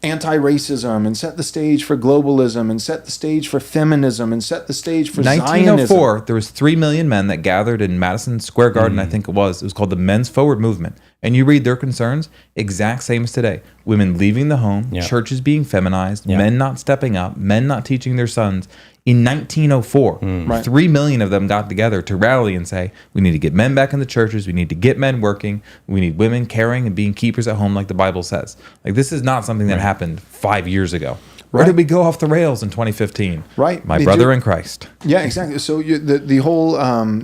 anti-racism, and set the stage for globalism, and set the stage for feminism, and set the stage for 1904, Zionism. there was 3 million men that gathered in Madison Square Garden, I think it was. It was called the Men's Forward Movement. And you read their concerns, exact same as today. Women leaving the home, churches being feminized, men not stepping up, men not teaching their sons. In 1904, 3 million of them got together to rally and say, we need to get men back in the churches, we need to get men working, we need women caring and being keepers at home like the Bible says. Like, this is not something that happened 5 years ago. Where did we go off the rails in 2015? Right. My brother in Christ. Yeah, exactly. So the whole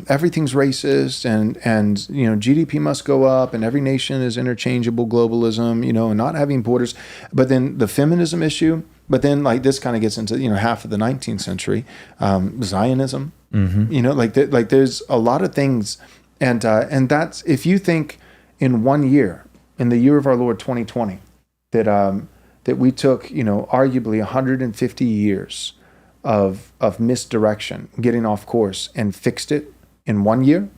everything's racist, and GDP must go up, and every nation is interchangeable, globalism, and not having borders. But then the feminism issue. But then, like, this kind of gets into half of the 19th century, Zionism. Like there's a lot of things, and that's, if you think in 1 year, in the year of our Lord 2020, that we took arguably 150 years of misdirection, getting off course, and fixed it in 1 year,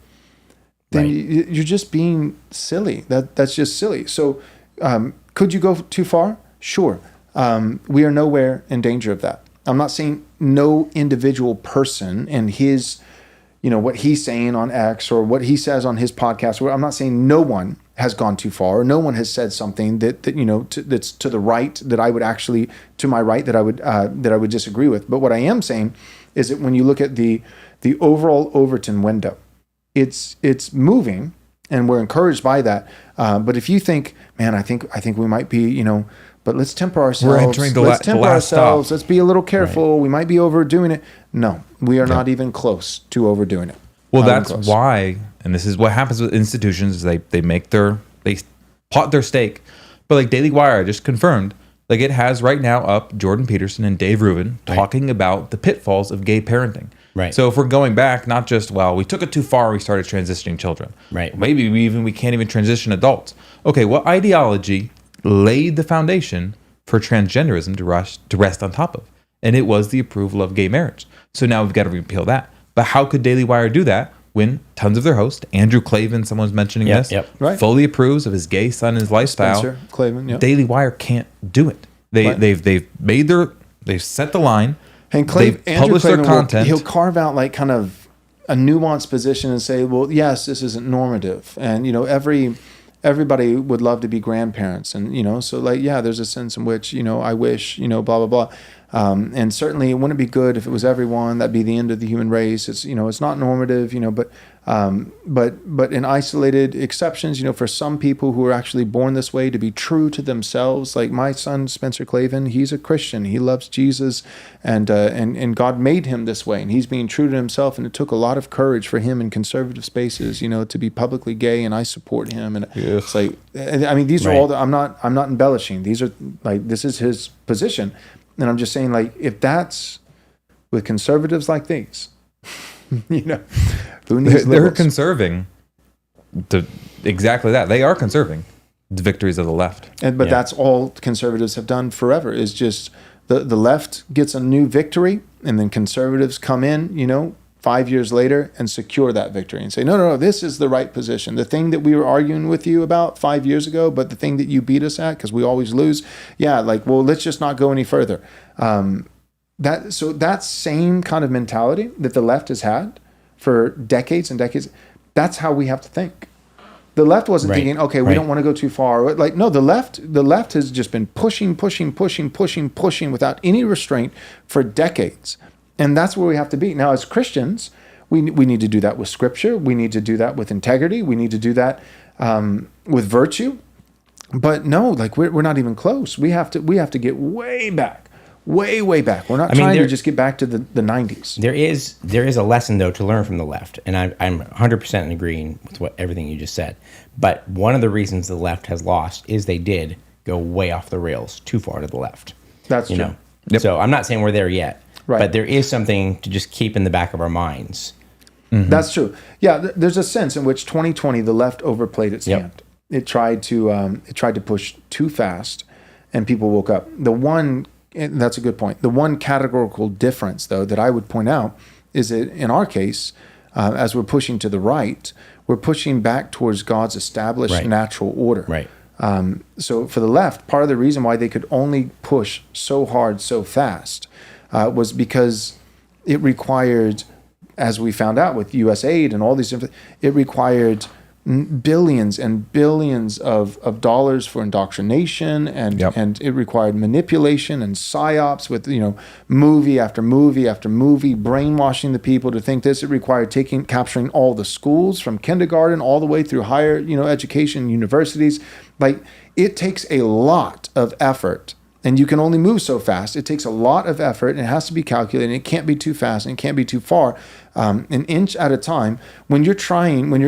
then you're just being silly. That's just silly. So could you go too far? Sure. We are nowhere in danger of that. I'm not saying no individual person and his, what he's saying on X or what he says on his podcast. I'm not saying no one has gone too far, or no one has said something that that's to the right, that I would actually, to my right, that I would disagree with. But what I am saying is that when you look at the overall Overton window, it's moving, and we're encouraged by that. But if you think, man, I think we might be, but let's temper ourselves. We're entering the let's temper last ourselves. stop. Let's be a little careful. Right. We might be overdoing it. No, we are not even close to overdoing it. Well, that's why, and this is what happens with institutions. They pot their stake. But like DailyWire just confirmed, like it has right now up Jordan Peterson and Dave Rubin talking about the pitfalls of gay parenting. Right. So if we're going back, not just, we took it too far, we started transitioning children. Right. Maybe we can't even transition adults. Okay, what ideology laid the foundation for transgenderism to rest on top of? And it was the approval of gay marriage. So now we've got to repeal that. But how could DailyWire do that when tons of their hosts, Andrew Klavan, someo's mentioning this, fully approves of his gay son and his lifestyle? Spencer Klavan, DailyWire can't do it. They've set the line. And they've published their content. He'll carve out like kind of a nuanced position and say, well, yes, this isn't normative. And, everybody would love to be grandparents. And, so like, there's a sense in which, I wish, blah, blah, blah. And certainly it wouldn't be good if it was everyone. That'd be the end of the human race. It's, it's not normative, but in isolated exceptions, for some people who are actually born this way to be true to themselves, like my son, Spencer Klavan, he's a Christian. He loves Jesus and God made him this way and he's being true to himself. And it took a lot of courage for him in conservative spaces, to be publicly gay, and I support him. And it's like, I mean, these are all I'm not embellishing. These are like, this is his position. And I'm just saying, like, if that's with conservatives like these, who needs they're conserving exactly that. They are conserving the victories of the left. But that's all conservatives have done forever, is just the left gets a new victory, and then conservatives come in, 5 years later and secure that victory and say, no, this is the right position. The thing that we were arguing with you about 5 years ago, but the thing that you beat us at, because we always lose. Let's just not go any further. That same kind of mentality that the left has had for decades and decades, that's how we have to think. The left wasn't thinking, okay, we don't want to go too far. Like, no, the left has just been pushing without any restraint for decades. And that's where we have to be. Now, as Christians, we need to do that with Scripture. We need to do that with integrity. We need to do that with virtue. But no, like we're not even close. We have to get way back. Way back. We're not trying to just get back to the 90s. There is a lesson, though, to learn from the left. And I'm 100% agreeing with everything you just said. But one of the reasons the left has lost is they did go way off the rails, too far to the left. That's true. Yep. So I'm not saying we're there yet. Right. But there is something to just keep in the back of our minds. Mm-hmm. That's true. Yeah, there's a sense in which 2020, the left overplayed its hand. It tried to push too fast, and people woke up. That's a good point. The one categorical difference, though, that I would point out is that in our case, as we're pushing to the right, we're pushing back towards God's established natural order. Right. So for the left, part of the reason why they could only push so hard so fast was because it required, as we found out with U.S. aid and all these different, it required billions and billions of dollars for indoctrination, and it required manipulation and psyops with movie after movie after movie, brainwashing the people to think this. It required capturing all the schools from kindergarten all the way through higher education, universities. Like, it takes a lot of effort. And you can only move so fast. It takes a lot of effort, and it has to be calculated. It can't be too fast, and it can't be too far. An inch at a time. When your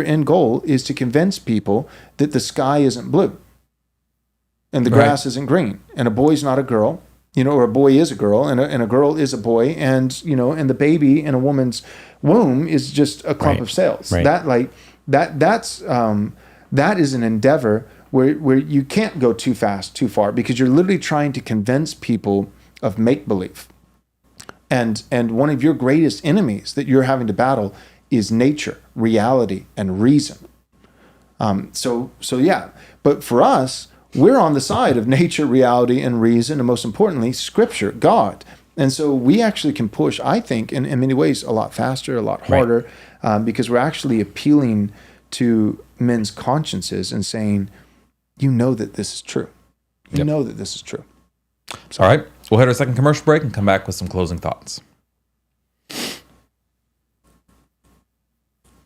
end goal is to convince people that the sky isn't blue, and the grass isn't green, and a boy's not a girl, or a boy is a girl, and a girl is a boy, and the baby in a woman's womb is just a clump of cells. Right. That is an endeavor where you can't go too fast, too far, because you're literally trying to convince people of make-believe. And one of your greatest enemies that you're having to battle is nature, reality, and reason. But for us, we're on the side of nature, reality, and reason, and most importantly, Scripture, God. And so we actually can push, I think, in many ways, a lot faster, a lot harder, because we're actually appealing to men's consciences and saying, that this is true. You know that this is true. All right. We'll hit our second commercial break and come back with some closing thoughts.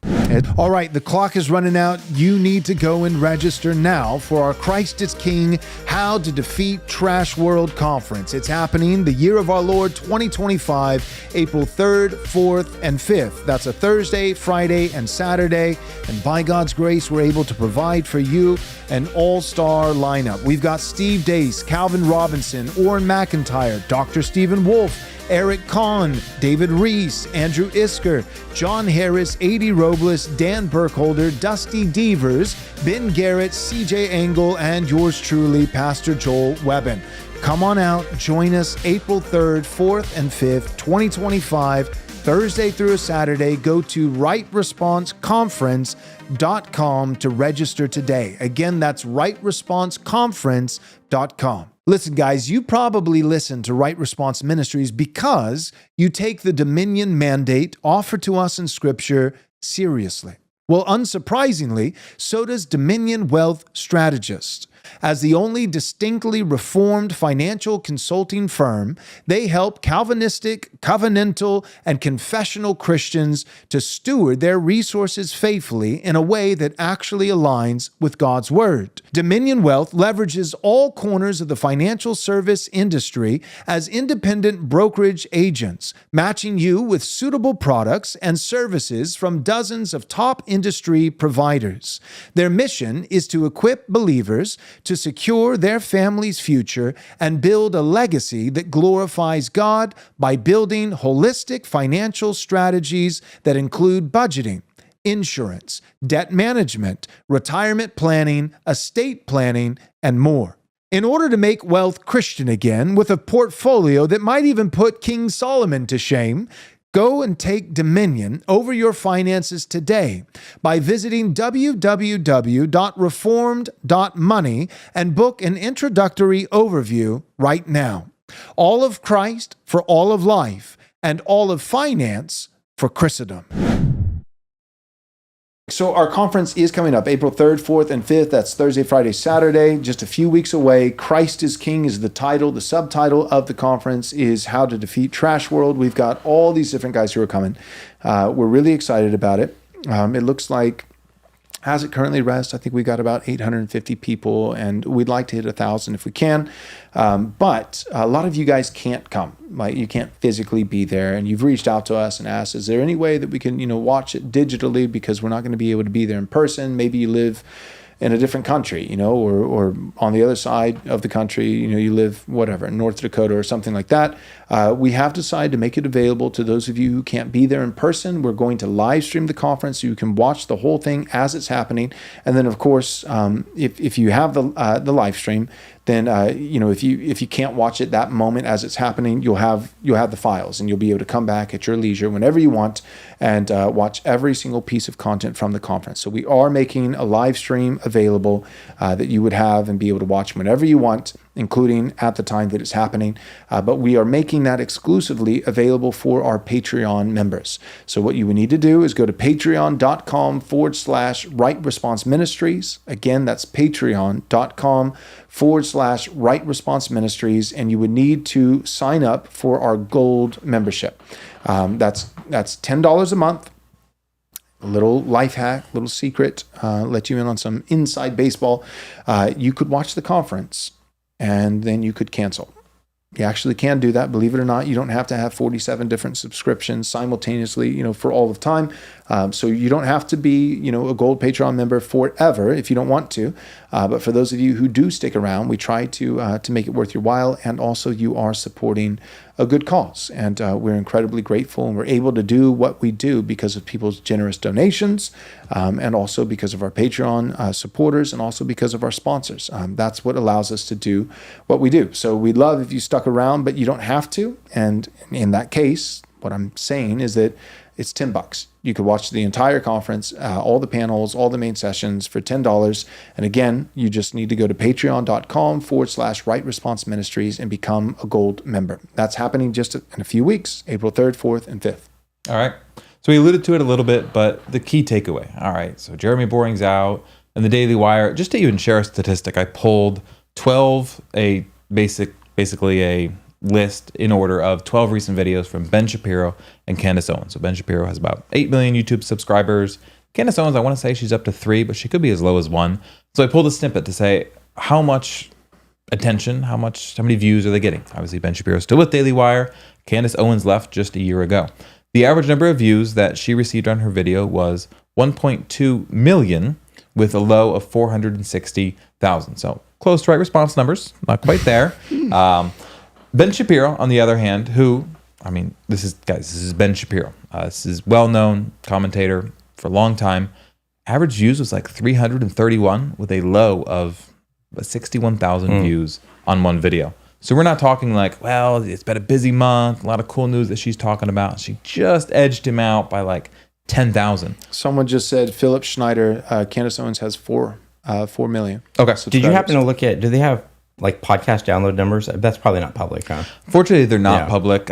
Hey ahead. All right, the clock is running out. You need to go and register now for our Christ is King, How to Defeat Trash World Conference. It's happening the year of our Lord 2025, April 3rd, 4th, and 5th. That's a Thursday, Friday, and Saturday. And by God's grace, we're able to provide for you an all-star lineup. We've got Steve Dace, Calvin Robinson, Orrin McIntyre, Dr. Stephen Wolf, Eric Kahn, David Reese, Andrew Isker, John Harris, A.D. Robles, Dan Burkholder, Dusty Devers, Ben Garrett, C.J. Engel, and yours truly, Pastor Joel Webben. Come on out, join us April 3rd, 4th, and 5th, 2025, Thursday through a Saturday. Go to rightresponseconference.com to register today. Again, that's rightresponseconference.com. Listen, guys, you probably listen to Right Response Ministries because you take the dominion mandate offered to us in Scripture seriously. Well, unsurprisingly, so does Dominion Wealth Strategists. As the only distinctly reformed financial consulting firm, they help Calvinistic, covenantal, and confessional Christians to steward their resources faithfully in a way that actually aligns with God's Word. Dominion Wealth leverages all corners of the financial service industry as independent brokerage agents, matching you with suitable products and services from dozens of top industry providers. Their mission is to equip believers to secure their family's future and build a legacy that glorifies God by building holistic financial strategies that include budgeting, insurance, debt management, retirement planning, estate planning, and more. In order to make wealth Christian again with a portfolio that might even put King Solomon to shame, go and take dominion over your finances today by visiting www.reformed.money and book an introductory overview right now. All of Christ for all of life and all of finance for Christendom. So our conference is coming up April 3rd, 4th, and 5th. That's Thursday, Friday, Saturday, just a few weeks away. Christ is King is the title. The subtitle of the conference is How to Defeat Trash World. We've got all these different guys who are coming. We're really excited about it. It looks like, as it currently rests, I think we got about 850 people, and we'd like to hit 1,000 if we can. But a lot of you guys can't come. Like, you can't physically be there, and you've reached out to us and asked, is there any way that we can, watch it digitally, because we're not going to be able to be there in person? Maybe you live in a different country, or on the other side of the country, you live, whatever, in North Dakota or something like that. We have decided to make it available to those of you who can't be there in person. We're going to live stream the conference so you can watch the whole thing as it's happening. And then, of course, if you have the live stream, then if you can't watch it that moment as it's happening, you'll have the files, and you'll be able to come back at your leisure whenever you want and watch every single piece of content from the conference. So we are making a live stream available that you would have and be able to watch whenever you want, including at the time that it's happening. But we are making that exclusively available for our Patreon members. So what you would need to do is go to patreon.com/Right Response Ministries. Again, that's patreon.com/Right Response Ministries. And you would need to sign up for our gold membership. That's $10 a month. A little life hack, little secret, let you in on some inside baseball. You could watch the conference and then you could cancel. You actually can do that. Believe it or not, you don't have to have 47 different subscriptions simultaneously, for all of time. So you don't have to be, a gold Patreon member forever if you don't want to. But for those of you who do stick around, we try to make it worth your while. And also you are supporting a good cause. And we're incredibly grateful, and we're able to do what we do because of people's generous donations, and also because of our Patreon supporters, and also because of our sponsors. That's what allows us to do what we do. So we'd love if you stuck around, but you don't have to. And in that case, what I'm saying is that it's $10. You could watch the entire conference, all the panels, all the main sessions for $10. And again, you just need to go to patreon.com/Right Response Ministries and become a gold member. That's happening just in a few weeks, April 3rd, 4th, and 5th. All right. So we alluded to it a little bit, but the key takeaway. All right. So Jeremy Boering's out, and the DailyWire, just to even share a statistic, I pulled 12, basically a list in order of 12 recent videos from Ben Shapiro and Candace Owens. So Ben Shapiro has about 8 million YouTube subscribers. Candace Owens, I want to say she's up to 3, but she could be as low as 1. So I pulled a snippet to say how much attention, how many views are they getting? Obviously, Ben Shapiro's still with DailyWire. Candace Owens left just a year ago. The average number of views that she received on her video was 1.2 million with a low of 460,000. So close to right response numbers, not quite there. Ben Shapiro, on the other hand, this is Ben Shapiro. This is well-known commentator for a long time. Average views was like 331 with a low of 61,000 views on one video. So we're not talking like, well, it's been a busy month, a lot of cool news that she's talking about. She just edged him out by like 10,000. Someone just said Philip Schneider, Candace Owens has 4 million. Okay. Did you happen to look at, do they have like podcast download numbers? That's probably not public, huh? Fortunately, they're not public,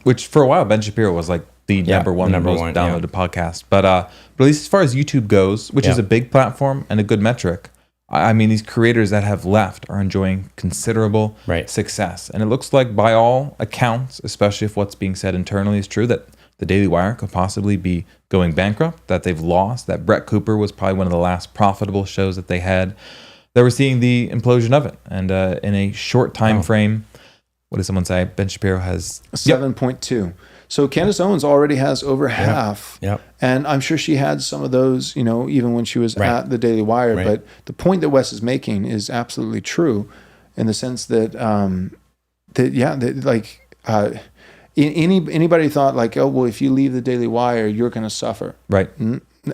which for a while, Ben Shapiro was like the number one most downloaded podcast. But at least as far as YouTube goes, which is a big platform and a good metric, I mean, these creators that have left are enjoying considerable success. And it looks like by all accounts, especially if what's being said internally is true, that the Daily Wire could possibly be going bankrupt, that they've lost, that Brett Cooper was probably one of the last profitable shows that they had, that we're seeing the implosion of it. And in a short time frame, what does someone say? Ben Shapiro has 7.2. So Candace Owens already has over half. Yep. And I'm sure she had some of those, even when she was at the Daily Wire. Right. But the point that Wes is making is absolutely true in the sense that, anybody thought like, oh, well, if you leave the Daily Wire, you're going to suffer. Right.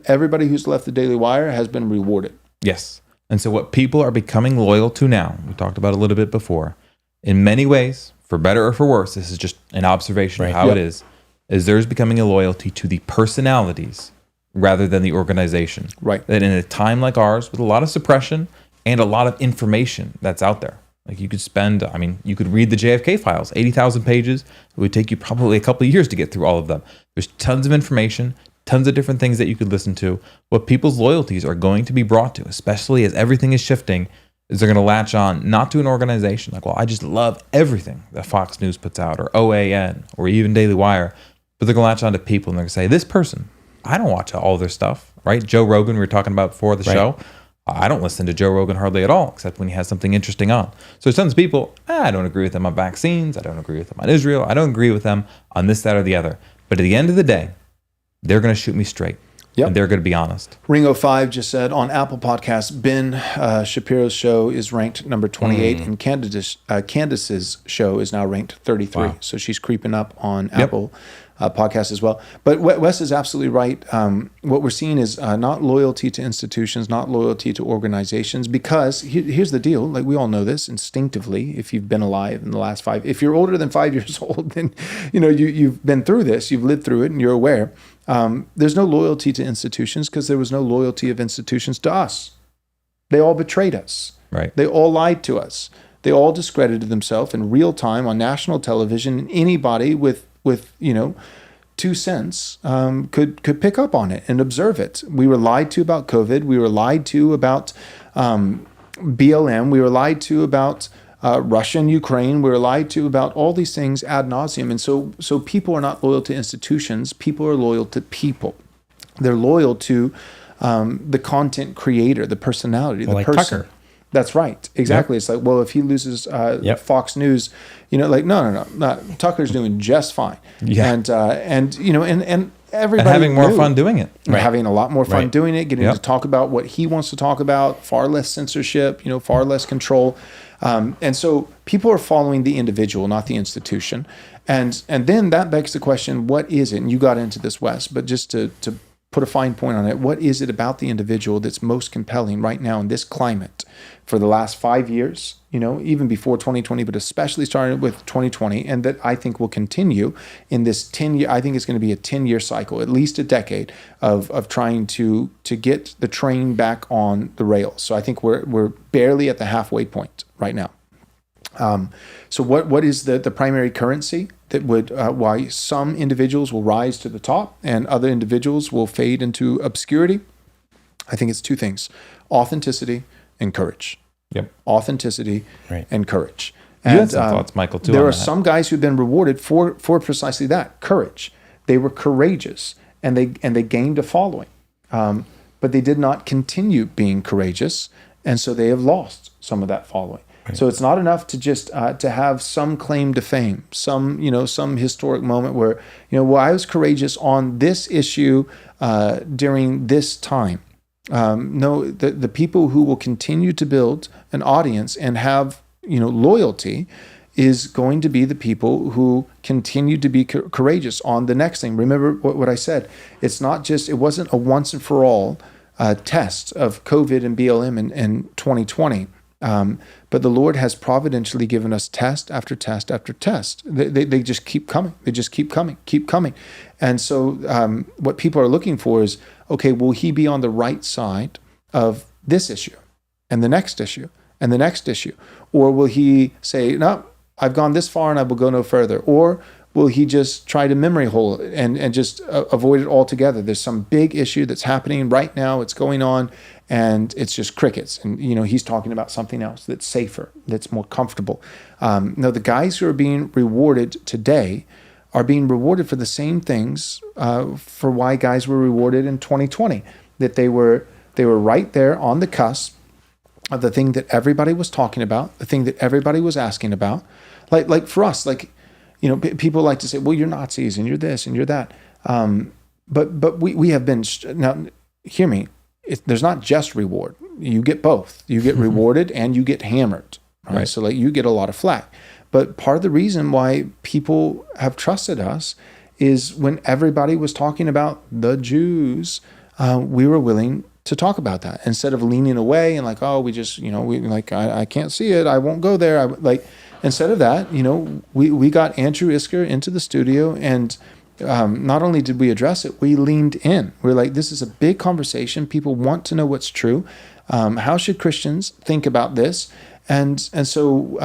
Everybody who's left the Daily Wire has been rewarded. Yes. And so what people are becoming loyal to now, we talked about a little bit before, in many ways, for better or for worse, this is just an observation of how it is there's becoming a loyalty to the personalities rather than the organization. Right. That in a time like ours, with a lot of suppression and a lot of information that's out there, like you could read the JFK files, 80,000 pages. It would take you probably a couple of years to get through all of them. There's tons of information, tons of different things that you could listen to. What people's loyalties are going to be brought to, especially as everything is shifting, is they're going to latch on not to an organization like, well, I just love everything that Fox News puts out or OAN or even Daily Wire, but they're going to latch on to people and they're going to say, this person, I don't watch all their stuff, right? Joe Rogan, we were talking about before the show. I don't listen to Joe Rogan hardly at all, except when he has something interesting on. So there's tons of people, I don't agree with them on vaccines. I don't agree with them on Israel. I don't agree with them on this, that, or the other. But at the end of the day, they're going to shoot me straight. Yep. And they're going to be honest. Ringo5 just said on Apple Podcasts, Ben Shapiro's show is ranked number 28, and Candace's show is now ranked 33. Wow. So she's creeping up on Apple Podcasts as well. But Wes is absolutely right. What we're seeing is not loyalty to institutions, not loyalty to organizations, because here's the deal. Like we all know this instinctively. If you've been alive in the last 5, if you're older than 5 years old, then you've been through this, you've lived through it, and you're aware. There's no loyalty to institutions because there was no loyalty of institutions to us. They all betrayed us. Right. They all lied to us. They all discredited themselves in real time on national television. And anybody with 2 cents could pick up on it and observe it. We were lied to about COVID. We were lied to about BLM. We were lied to about Russia and Ukraine. We were lied to about all these things ad nauseum. And so people are not loyal to institutions. People are loyal to people. They're loyal to the content creator, the personality, the person. Tucker. That's right. Exactly. Yep. It's like, well, if he loses Fox News, no. Tucker's doing just fine. Yeah. And everybody and having more fun doing it. Right. Having a lot more fun doing it, getting to talk about what he wants to talk about, far less censorship, far less control. And so people are following the individual, not the institution. And then that begs the question, what is it? And you got into this, Wes, but just to put a fine point on it, what is it about the individual that's most compelling right now in this climate for the last 5 years, even before 2020, but especially starting with 2020, and that I think will continue in this 10-year, I think it's going to be a 10-year cycle, at least a decade of trying to get the train back on the rails. So I think we're barely at the halfway point right now. So what is the primary currency that would why some individuals will rise to the top and other individuals will fade into obscurity? I think it's 2 things: authenticity and courage. Yep. Authenticity and courage. You had some thoughts, Michael, too. There are some guys who've been rewarded for precisely that, courage. They were courageous and they gained a following. but they did not continue being courageous, and so they have lost some of that following. Right. So it's not enough to just to have some claim to fame, some historic moment where I was courageous on this issue during this time. No, the people who will continue to build an audience and have loyalty is going to be the people who continue to be courageous on the next thing. Remember what I said. It wasn't a once and for all test of COVID and BLM in 2020. But the Lord has providentially given us test after test after test. They just keep coming. They just keep coming. And so what people are looking for is, okay, will he be on the right side of this issue and the next issue and the next issue? Or will he say, no, I've gone this far and I will go no further? Or will he just try to memory hole it and just avoid it altogether? There's some big issue that's happening right now. It's going on, and it's just crickets. And he's talking about something else that's safer, that's more comfortable. No, the guys who are being rewarded today are being rewarded for the same things for why guys were rewarded in 2020. That they were right there on the cusp of the thing that everybody was talking about, the thing that everybody was asking about. Like for us, people like to say, well, you're Nazis and you're this and you're that. But we have been, now hear me, there's not just reward. You get both. You get rewarded and you get hammered. Right? So you get a lot of flack. But part of the reason why people have trusted us is when everybody was talking about the Jews, we were willing to talk about that instead of leaning away and I can't see it. I won't go there. Instead of that, we got Andrew Isker into the studio, and not only did we address it, we leaned in. We're like, this is a big conversation. People want to know what's true. How should Christians think about this? And so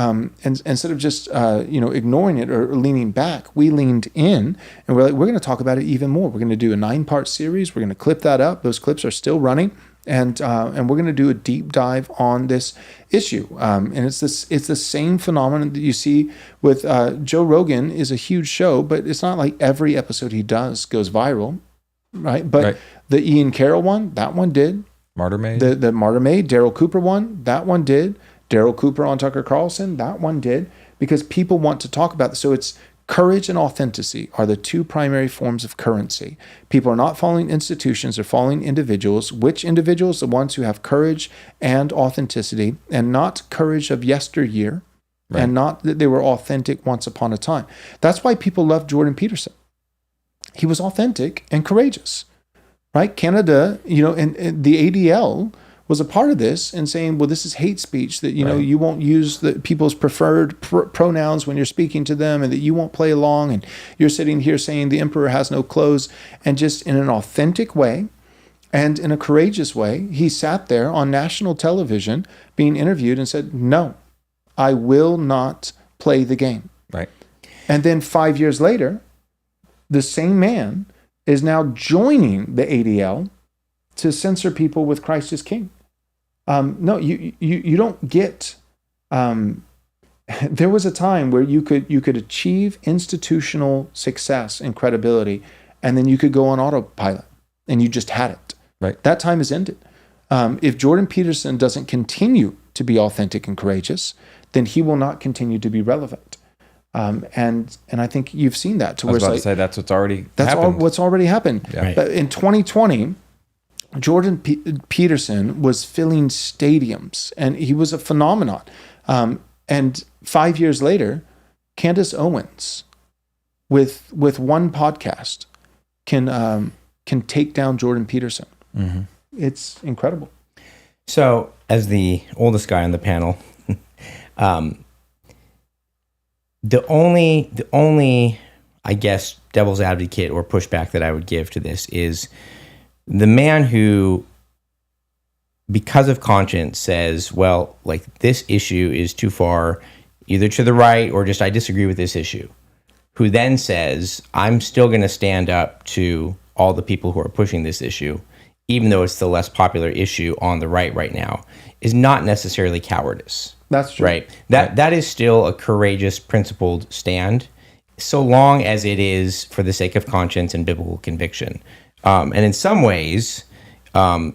instead of just ignoring it or leaning back, we leaned in, and we're going to talk about it even more. We're going to do a 9-part series. We're going to clip that up. Those clips are still running. And we're going to do a deep dive on this issue. And it's the same phenomenon that you see with Joe Rogan is a huge show, but it's not like every episode he does goes viral, right? But the Ian Carroll one, that one did. Martyr Maid. The Martyr Maid, Daryl Cooper one, that one did. Daryl Cooper on Tucker Carlson, that one did. Because people want to talk about this. So it's courage and authenticity are the two primary forms of currency. People are not following institutions, they're following individuals. Which individuals? The ones who have courage and authenticity, and not courage of yesteryear, and not that they were authentic once upon a time. That's why people love Jordan Peterson. He was authentic and courageous, right? Canada, and the ADL was a part of this and saying, well, this is hate speech, that, you won't use the people's preferred pronouns when you're speaking to them, and that you won't play along, and you're sitting here saying the emperor has no clothes. And just in an authentic way and in a courageous way, he sat there on national television being interviewed and said, no, I will not play the game. Right. And then 5 years later, the same man is now joining the ADL to censor people with Christ as King. No, you don't get. There was a time where you could achieve institutional success and credibility, and then you could go on autopilot, and you just had it. Right. That time is ended. If Jordan Peterson doesn't continue to be authentic and courageous, then he will not continue to be relevant. And I think you've seen that. I was about to say that's what's already happened. That's what's already happened. Yeah. But in 2020. Jordan Peterson was filling stadiums, and he was a phenomenon. And 5 years later, Candace Owens, with one podcast, can take down Jordan Peterson. Mm-hmm. It's incredible. So, as the oldest guy on the panel, the only, I guess, devil's advocate or pushback that I would give to this is the man who, because of conscience, says, well, this issue is too far either to the right or just I disagree with this issue, who then says, I'm still going to stand up to all the people who are pushing this issue, even though it's the less popular issue on the right now, is not necessarily cowardice. That's true. Right? That is still a courageous, principled stand, so long as it is for the sake of conscience and biblical conviction. And in some ways,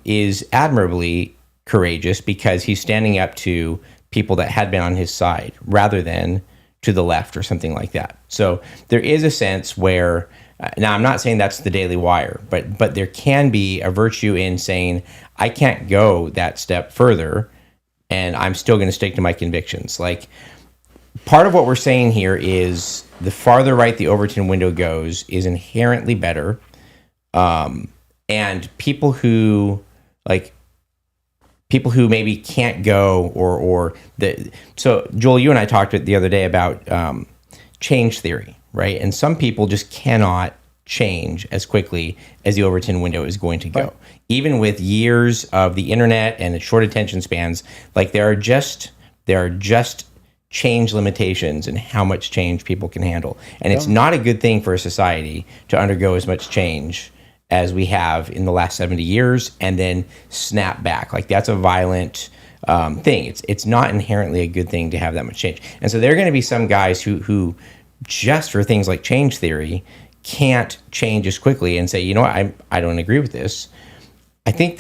is admirably courageous because he's standing up to people that had been on his side rather than to the left or something like that. So there is a sense where, now I'm not saying that's the Daily Wire, but there can be a virtue in saying, I can't go that step further and I'm still going to stick to my convictions. Like, part of what we're saying here is the farther right the Overton window goes is inherently better. And people who maybe can't go so Joel, you and I talked the other day about change theory, right? And some people just cannot change as quickly as the Overton window is going to go. Right. Even with years of the internet and the short attention spans, like there are just change limitations in how much change people can handle. And it's not a good thing for a society to undergo as much change as we have in the last 70 years and then snap back. Like, that's a violent thing. It's not inherently a good thing to have that much change. And so there are going to be some guys who just for things like change theory can't change as quickly and say, you know what, I don't agree with this. I think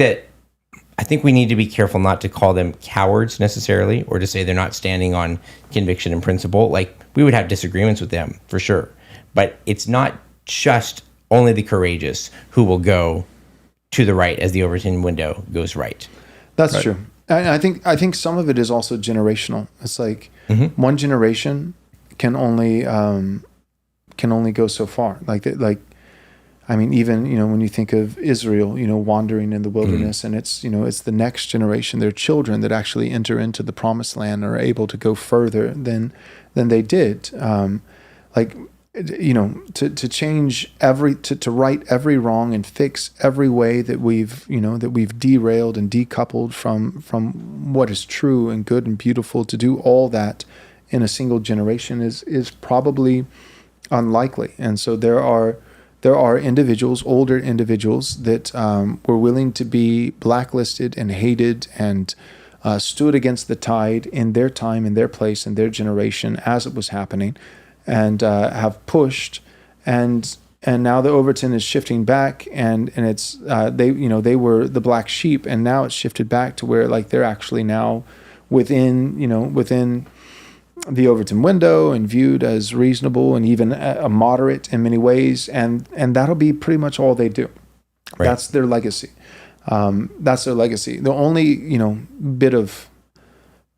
we need to be careful not to call them cowards necessarily, or to say they're not standing on conviction and principle. Like, we would have disagreements with them for sure, but it's not just only the courageous who will go to the right as the Overton window goes right. That's true. And I think some of it is also generational. It's like one generation can only go so far. I mean, even, when you think of Israel, wandering in the wilderness, and it's the next generation, their children that actually enter into the promised land are able to go further than they did. To change to right every wrong and fix every way that we've derailed and decoupled from what is true and good and beautiful, to do all that in a single generation is probably unlikely. And so there are individuals, older individuals, that were willing to be blacklisted and hated and stood against the tide in their time, in their place, in their generation as it was happening, and have pushed, and now the Overton is shifting back, and it's they were the black sheep, and now it's shifted back to where they're actually now within the Overton window and viewed as reasonable and even a moderate in many ways, and that'll be pretty much all they do. Right. That's their legacy. The only bit of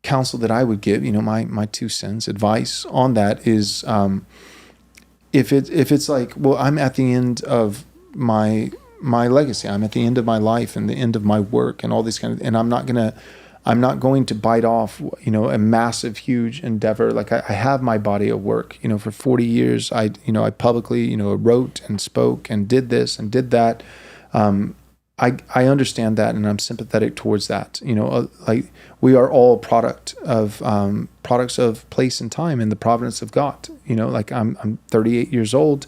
counsel that I would give, my 2 cents advice on that is, if it's like, well, I'm at the end of my legacy, I'm at the end of my life and the end of my work and all these and I'm not going to bite off, a massive, huge endeavor. Like, I have my body of work, for 40 years, I publicly, wrote and spoke and did this and did that. I understand that, and I'm sympathetic towards that. Like, we are all products of place and time in the providence of God. Like, I'm 38 years old.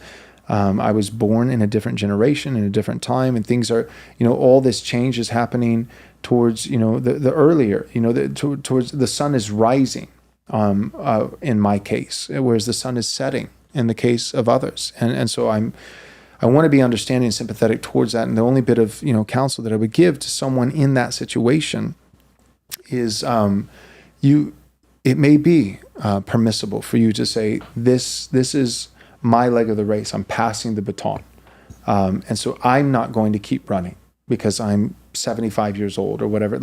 I was born in a different generation, in a different time, and things are, all this change is happening towards, the earlier, towards the sun is rising, in my case, whereas the sun is setting in the case of others. And so I want to be understanding and sympathetic towards that. And the only bit of, counsel that I would give to someone in that situation is, it may be permissible for you to say, this is my leg of the race. I'm passing the baton. And so I'm not going to keep running because I'm 75 years old or whatever.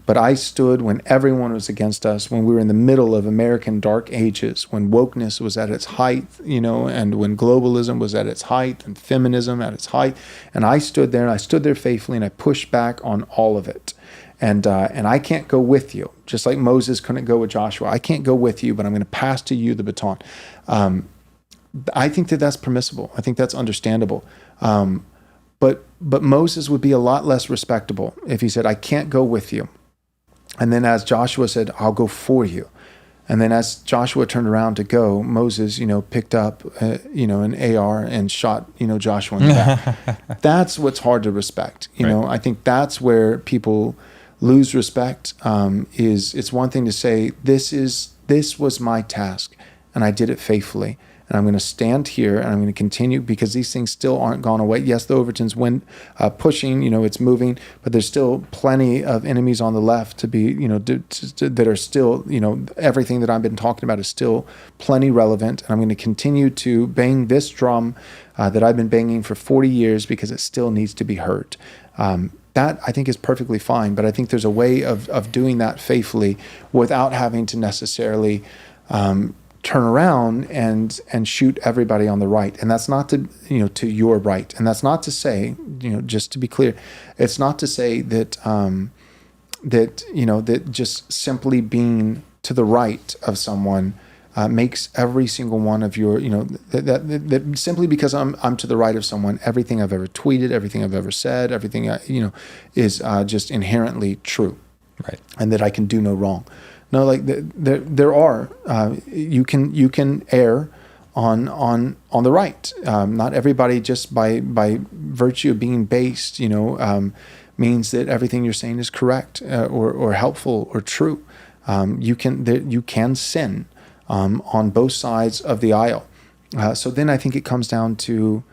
But I stood when everyone was against us, when we were in the middle of American dark ages, when wokeness was at its height, and when globalism was at its height and feminism at its height. And I stood there, and I stood there faithfully, and I pushed back on all of it. And I can't go with you, just like Moses couldn't go with Joshua. I can't go with you, but I'm going to pass to you the baton. I think that's permissible. I think that's understandable. But Moses would be a lot less respectable if he said, I can't go with you. And then as Joshua said, I'll go for you. And then as Joshua turned around to go, Moses, picked up, an AR and shot, Joshua in the back. That's what's hard to respect. I think that's where people lose respect. It's one thing to say, this was my task and I did it faithfully. and I'm going to stand here, and I'm going to continue, because these things still aren't gone away. Yes, the Overton's pushing, it's moving, but there's still plenty of enemies on the left to be, that are still, everything that I've been talking about is still plenty relevant. And I'm going to continue to bang this drum that I've been banging for 40 years because it still needs to be heard. That I think is perfectly fine, but I think there's a way of doing that faithfully without having to necessarily turn around and shoot everybody on the right. And that's not to your right. And that's not to say, just to be clear, it's not to say that that just simply being to the right of someone makes every single one of your, that simply because I'm to the right of someone, everything I've ever tweeted, everything I've ever said, everything is just inherently true, right? And that I can do no wrong. No, like there are you can err on the right. Not everybody, just by virtue of being based, means that everything you're saying is correct or helpful or true. You can sin on both sides of the aisle. So then I think it comes down to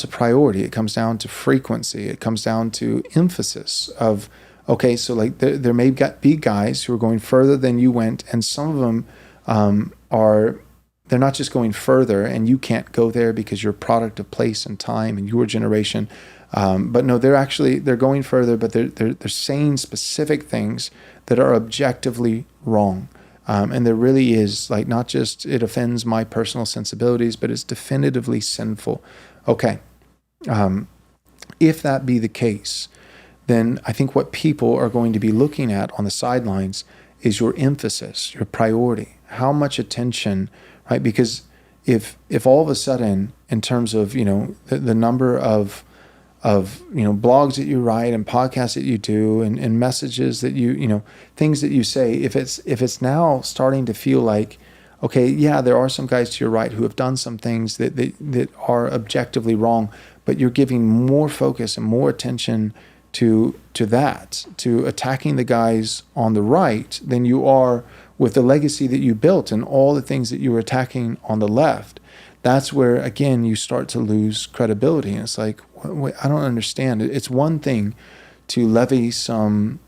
priority. It comes down to frequency. It comes down to emphasis of, okay, so like there may be guys who are going further than you went, and some of them they're not just going further and you can't go there because you're a product of place and time and your generation. But no, they're going further, but they're saying specific things that are objectively wrong. And there really is, like, not just it offends my personal sensibilities, but it's definitively sinful. Okay. If that be the case, then I think what people are going to be looking at on the sidelines is your emphasis, your priority, how much attention, right? Because if all of a sudden, in terms of, the number of blogs that you write and podcasts that you do and messages that things that you say, if it's now starting to feel like, okay, yeah, there are some guys to your right who have done some things that are objectively wrong, but you're giving more focus and more attention to attacking the guys on the right than you are with the legacy that you built and all the things that you were attacking on the left. That's where, again, you start to lose credibility. And it's like, wait, I don't understand. It's one thing to levy some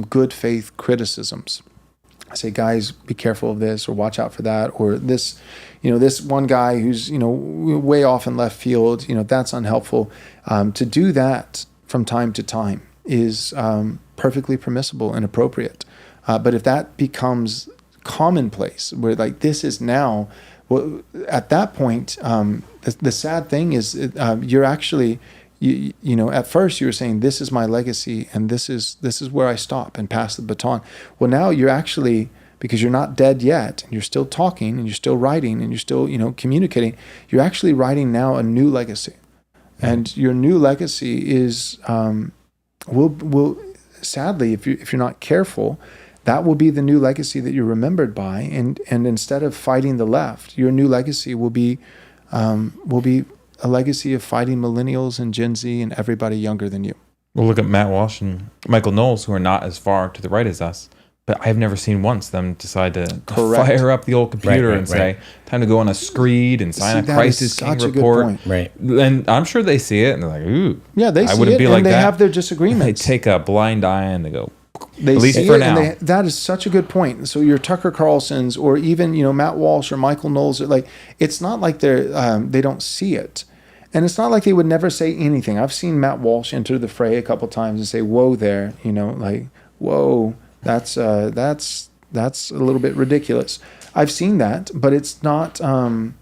good faith criticisms. I say, guys, be careful of this, or watch out for that, or this, this one guy who's, way off in left field, that's unhelpful. To do that from time to time is perfectly permissible and appropriate. But if that becomes commonplace, where like this is now, well, at that point, the sad thing is you're actually, at first you were saying, this is my legacy and this is where I stop and pass the baton. Well, now you're actually, because you're not dead yet, and you're still talking and you're still writing and you're still, communicating, you're actually writing now a new legacy. And your new legacy is, will sadly, if you're not careful, that will be the new legacy that you're remembered by, and instead of fighting the left, your new legacy will be a legacy of fighting millennials and Gen Z and everybody younger than you. We'll look at Matt Walsh and Michael Knowles, who are not as far to the right as us, but I've never seen once them decide to fire up the old computer and say, time to go on a screed and sign a crisis report. Right. And I'm sure they see it and they're like, ooh. Yeah, they see it, and they have their disagreements. They take a blind eye and they go, they at least see for it, now. And that is such a good point. So your Tucker Carlsons, or even Matt Walsh or Michael Knowles, like, it's not like they don't see it, and it's not like they would never say anything. I've seen Matt Walsh enter the fray a couple times and say, "Whoa, there," like, "Whoa, that's a little bit ridiculous." I've seen that, but it's not an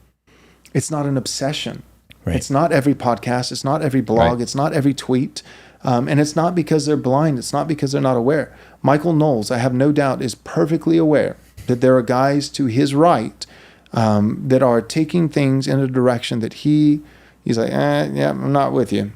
obsession. Right. It's not every podcast. It's not every blog. Right. It's not every tweet. And it's not because they're blind. It's not because they're not aware. Michael Knowles, I have no doubt, is perfectly aware that there are guys to his right that are taking things in a direction that he's like, yeah, I'm not with you.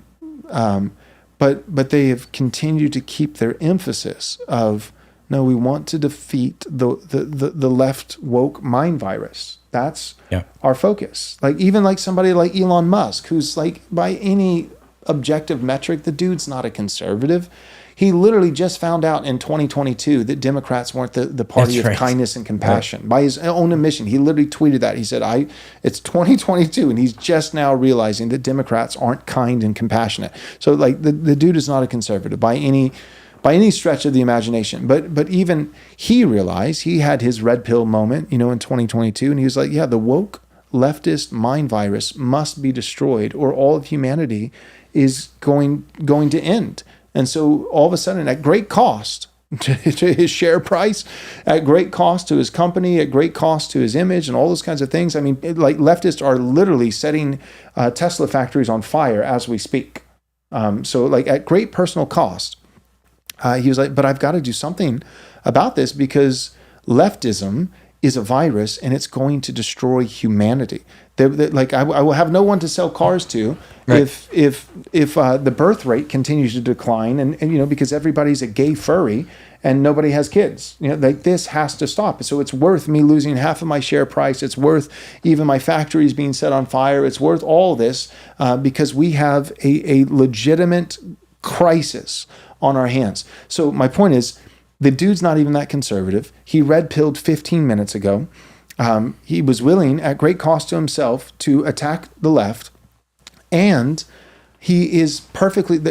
But they have continued to keep their emphasis of, no, we want to defeat the left woke mind virus. That's our focus. Like, even like somebody like Elon Musk, who's like, by any objective metric, the dude's not a conservative. He literally just found out in 2022 that Democrats weren't the party of kindness and compassion. By his own admission, he literally tweeted that. He said, it's 2022, and he's just now realizing that Democrats aren't kind and compassionate. So like the dude is not a conservative by any stretch of the imagination. But even he realized, he had his red pill moment, in 2022, and he was like, yeah, the woke leftist mind virus must be destroyed, or all of humanity is going to end. And so all of a sudden, at great cost to his share price, at great cost to his company, at great cost to his image, and all those kinds of things. I mean, like leftists are literally setting Tesla factories on fire as we speak. So like at great personal cost, he was like, but I've got to do something about this, because leftism is a virus and it's going to destroy humanity. Like I will have no one to sell cars to if the birth rate continues to decline, and because everybody's a gay furry and nobody has kids. Like this has to stop. So it's worth me losing half of my share price. It's worth even my factories being set on fire. It's worth all this because we have a legitimate crisis on our hands. So my point is, the dude's not even that conservative. He red-pilled 15 minutes ago. He was willing, at great cost to himself, to attack the left. And he is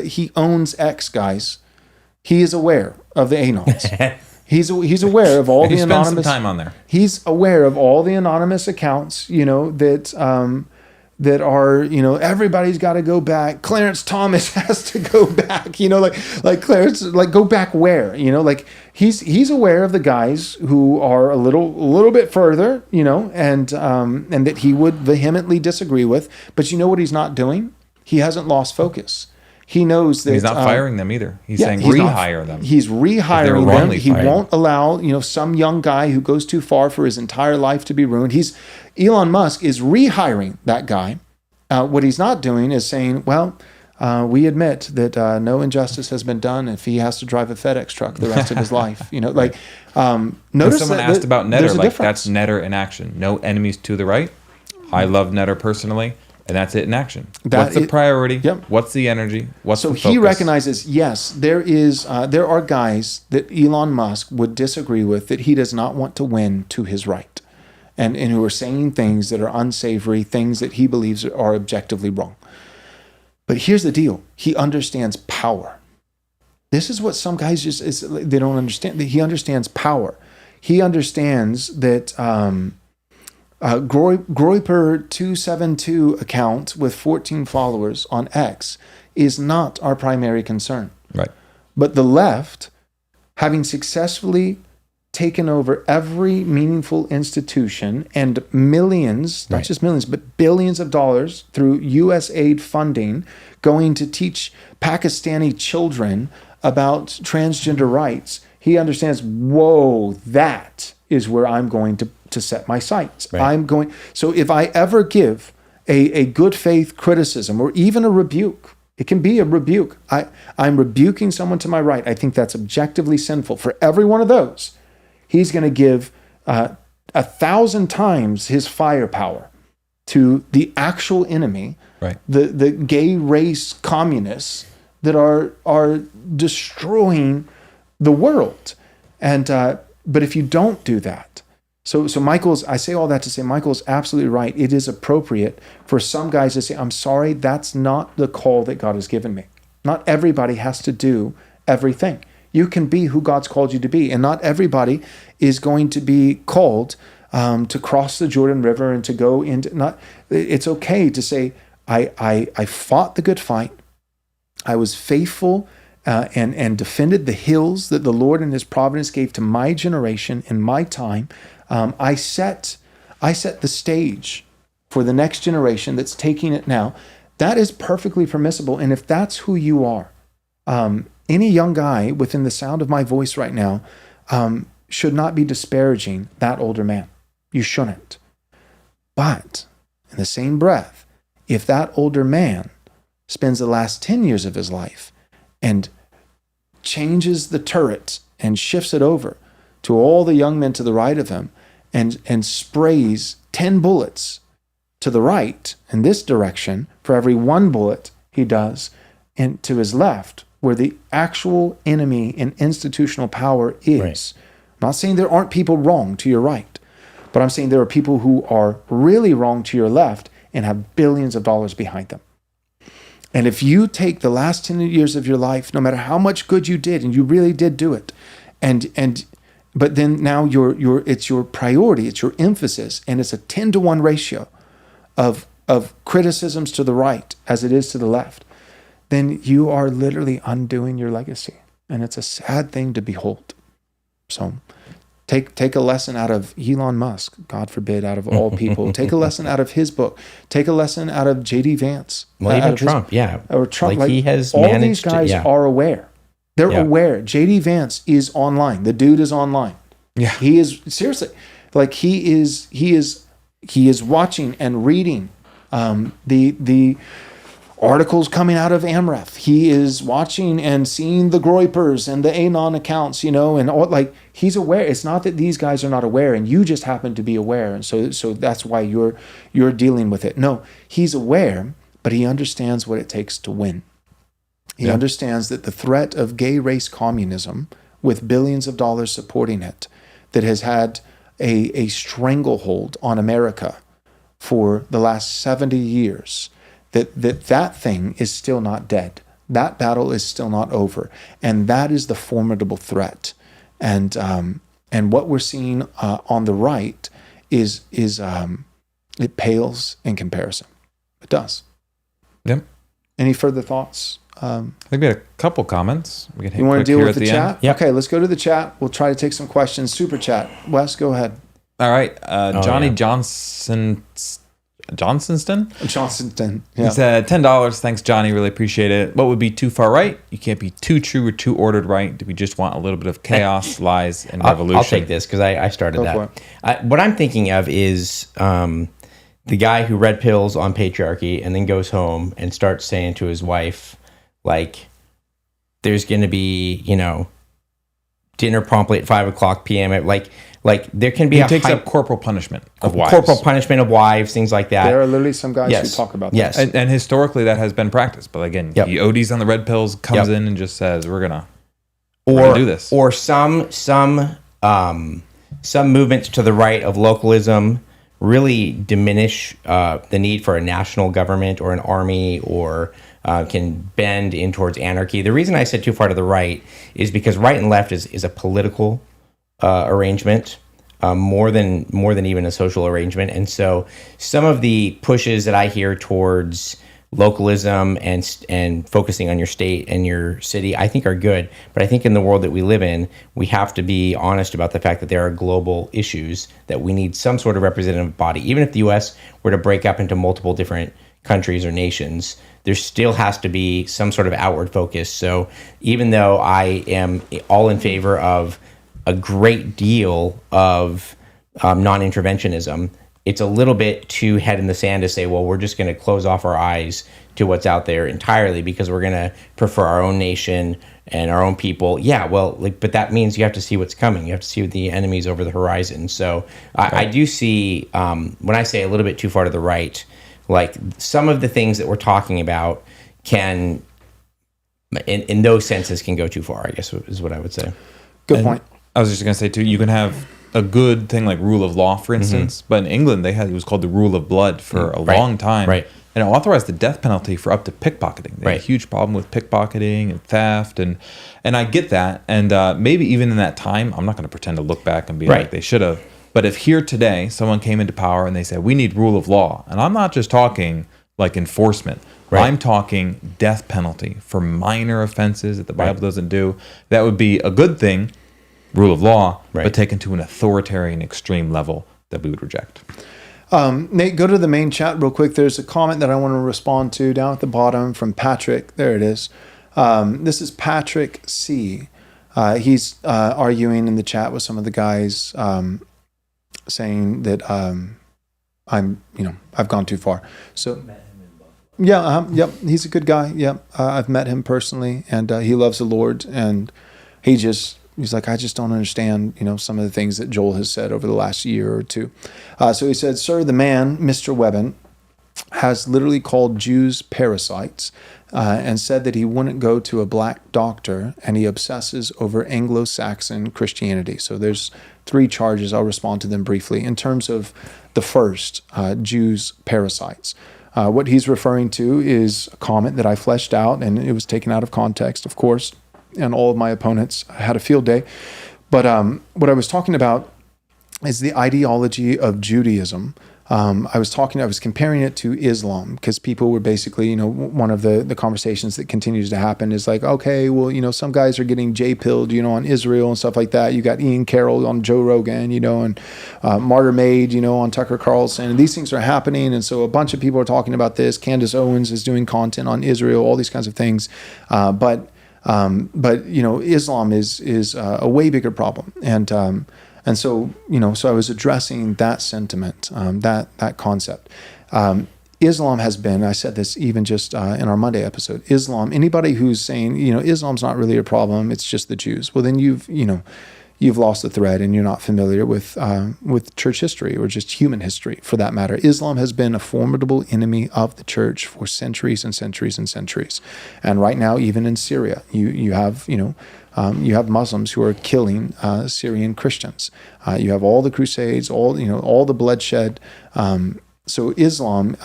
he owns X, guys. He is aware of the anons. He's aware of all the anonymous. Spent some time on there. He's aware of all the anonymous accounts, that are, everybody's got to go back. Clarence Thomas has to go back, like Clarence, like go back where, like he's aware of the guys who are a little bit further, and that he would vehemently disagree with. But you know what he's not doing? He hasn't lost focus. He knows that he's not firing them either. He's saying rehire them. He's rehiring them. He won't allow, some young guy who goes too far for his entire life to be ruined. Elon Musk is rehiring that guy. What he's not doing is saying, well, we admit that no injustice has been done if he has to drive a FedEx truck the rest of his life. Notice someone asked about Netter, like that's Netter in action. No enemies to the right. I love Netter personally. And that's it in action. What's the priority? Yep. What's the energy? What's the focus? So he recognizes, yes, there are guys that Elon Musk would disagree with, that he does not want to win to his right, and who are saying things that are unsavory, things that he believes are objectively wrong. But here's the deal: he understands power. This is what some guys they don't understand. He understands power. He understands that. Groiper 272 account with 14 followers on X is not our primary concern. Right. But the left, having successfully taken over every meaningful institution and millions, not just millions, but billions of dollars through U.S. aid funding, going to teach Pakistani children about transgender rights, he understands, whoa, that is where I'm going to set my sights. Right. So if I ever give a good faith criticism or even a rebuke, it can be a rebuke. I'm rebuking someone to my right. I think that's objectively sinful. For every one of those, he's going to give 1,000 times his firepower to the actual enemy, right? The gay race communists that are destroying the world. And but if you don't do that, so I say all that to say Michael's absolutely right. It is appropriate for some guys to say, I'm sorry, that's not the call that God has given me. Not everybody has to do everything. You can be who God's called you to be, and not everybody is going to be called to cross the Jordan River and to go into. It's okay to say, I fought the good fight. I was faithful and defended the hills that the Lord in His providence gave to my generation in my time. I set the stage for the next generation that's taking it now. That is perfectly permissible. And if that's who you are, any young guy within the sound of my voice right now should not be disparaging that older man. You shouldn't. But in the same breath, if that older man spends the last 10 years of his life and changes the turret and shifts it over to all the young men to the right of him and sprays 10 bullets to the right in this direction for every one bullet he does, and to his left where the actual enemy in institutional power is. Right. I'm not saying there aren't people wrong to your right, but I'm saying there are people who are really wrong to your left and have billions of dollars behind them. And if you take the last 10 years of your life, no matter how much good you did, and you really did do it, but then now it's your priority, it's your emphasis, and it's a 10-to-1 ratio of criticisms to the right as it is to the left, then you are literally undoing your legacy. And it's a sad thing to behold. So take a lesson out of Elon Musk, God forbid, out of all people. Take a lesson out of his book. Take a lesson out of J.D. Vance. Well, even Trump, Or Trump. Like he has all managed these guys to, are aware. They're aware. J.D. Vance is online. The dude is online. Yeah. He is, seriously, like he is watching and reading the articles coming out of Amref. He is watching and seeing the Groypers and the Anon accounts, and all, like, he's aware. It's not that these guys are not aware and you just happen to be aware. And so that's why you're dealing with it. No, he's aware, but he understands what it takes to win. He understands that the threat of gay race communism, with billions of dollars supporting it, that has had a stranglehold on America for the last 70 years, that thing is still not dead. That battle is still not over. And that is the formidable threat. And what we're seeing on the right is it pales in comparison. It does. Yep. Any further thoughts? I think we had a couple comments. We can hit you want to quick deal here with at the chat? Yep. Okay, let's go to the chat. We'll try to take some questions. Super chat. Wes, go ahead. All right. Johnny Johnston. Johnston. Yeah. He said $10. Thanks, Johnny. Really appreciate it. What would be too far right? You can't be too true or too ordered right. Do we just want a little bit of chaos, lies, and revolution? I'll take this because I started that. What I'm thinking of is the guy who red pills on patriarchy and then goes home and starts saying to his wife, like, there's going to be, dinner promptly at 5:00 p.m. Like there can be he takes up corporal punishment of wives. Corporal punishment of wives, things like that. There are literally some guys who talk about that. Yes. And historically that has been practiced. But again, he ODs on the red pills, comes in and just says, we're gonna do this. Or some movements to the right of localism really diminish the need for a national government or an army, or can bend in towards anarchy. The reason I said too far to the right is because right and left is a political arrangement, more than even a social arrangement. And so some of the pushes that I hear towards localism and focusing on your state and your city, I think are good. But I think in the world that we live in, we have to be honest about the fact that there are global issues that we need some sort of representative body. Even if the U.S. were to break up into multiple different countries or nations, there still has to be some sort of outward focus. So even though I am all in favor of a great deal of non-interventionism, it's a little bit too head in the sand to say, well, we're just going to close off our eyes to what's out there entirely because we're going to prefer our own nation and our own people. Yeah, well, but that means you have to see what's coming. You have to see the enemies over the horizon. So I do see, when I say a little bit too far to the right, like some of the things that we're talking about can, in those senses, can go too far, I guess is what I would say. Good point. I was just going to say, too, you can have a good thing like rule of law, for instance, but in England, it was called the rule of blood for a long time. Right. And it authorized the death penalty for up to pickpocketing. They had a huge problem with pickpocketing and theft. And I get that. And maybe even in that time, I'm not going to pretend to look back and be like they should have. But if here today, someone came into power and they said, we need rule of law. And I'm not just talking like enforcement. I'm talking death penalty for minor offenses that the Bible doesn't do. That would be a good thing. Rule of law, but taken to an authoritarian extreme level that we would reject. Nate, go to the main chat real quick. There's a comment that I want to respond to down at the bottom from Patrick. There it is. This is Patrick C. He's arguing in the chat with some of the guys, saying that I've gone too far. So he's a good guy. I've met him personally, and he loves the Lord, and he's like, I just don't understand, some of the things that Joel has said over the last year or two. So he said, sir, the man, Mr. Webben, has literally called Jews parasites. and said that he wouldn't go to a black doctor, and he obsesses over Anglo-Saxon Christianity. So there's 3 charges. I'll respond to them briefly. In terms of the first, Jews parasites. What he's referring to is a comment that I fleshed out, and it was taken out of context, of course, and all of my opponents had a field day. But what I was talking about is the ideology of Judaism. I was comparing it to Islam, because people were basically, one of the conversations that continues to happen is like, okay, well, some guys are getting J-pilled, on Israel and stuff like that. You got Ian Carroll on Joe Rogan, and Martyr Made, on Tucker Carlson. And these things are happening. And so a bunch of people are talking about this. Candace Owens is doing content on Israel, all these kinds of things. But Islam is a way bigger problem. And so, so I was addressing that sentiment, that concept. Islam has been, I said this even just in our Monday episode, anybody who's saying, Islam's not really a problem, it's just the Jews. Well, then you've lost the thread, and you're not familiar with church history, or just human history for that matter. Islam has been a formidable enemy of the church for centuries and centuries and centuries. And right now, even in Syria, you have Muslims who are killing Syrian Christians. You have all the crusades, all the bloodshed. So Islam,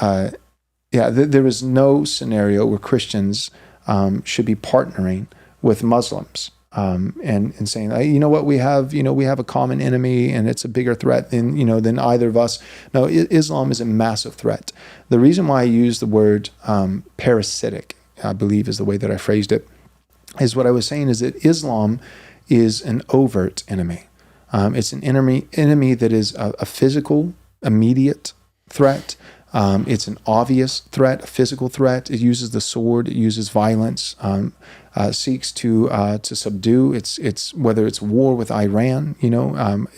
there is no scenario where Christians should be partnering with Muslims and saying, you know what, we have a common enemy, and it's a bigger threat than either of us. No, Islam is a massive threat. The reason why I use the word parasitic, I believe is the way that I phrased it, is what I was saying is that Islam is an overt enemy. It's an enemy that is a physical, immediate threat. It's an obvious threat, a physical threat. It uses the sword. It uses violence. Seeks to subdue. It's whether it's war with Iran.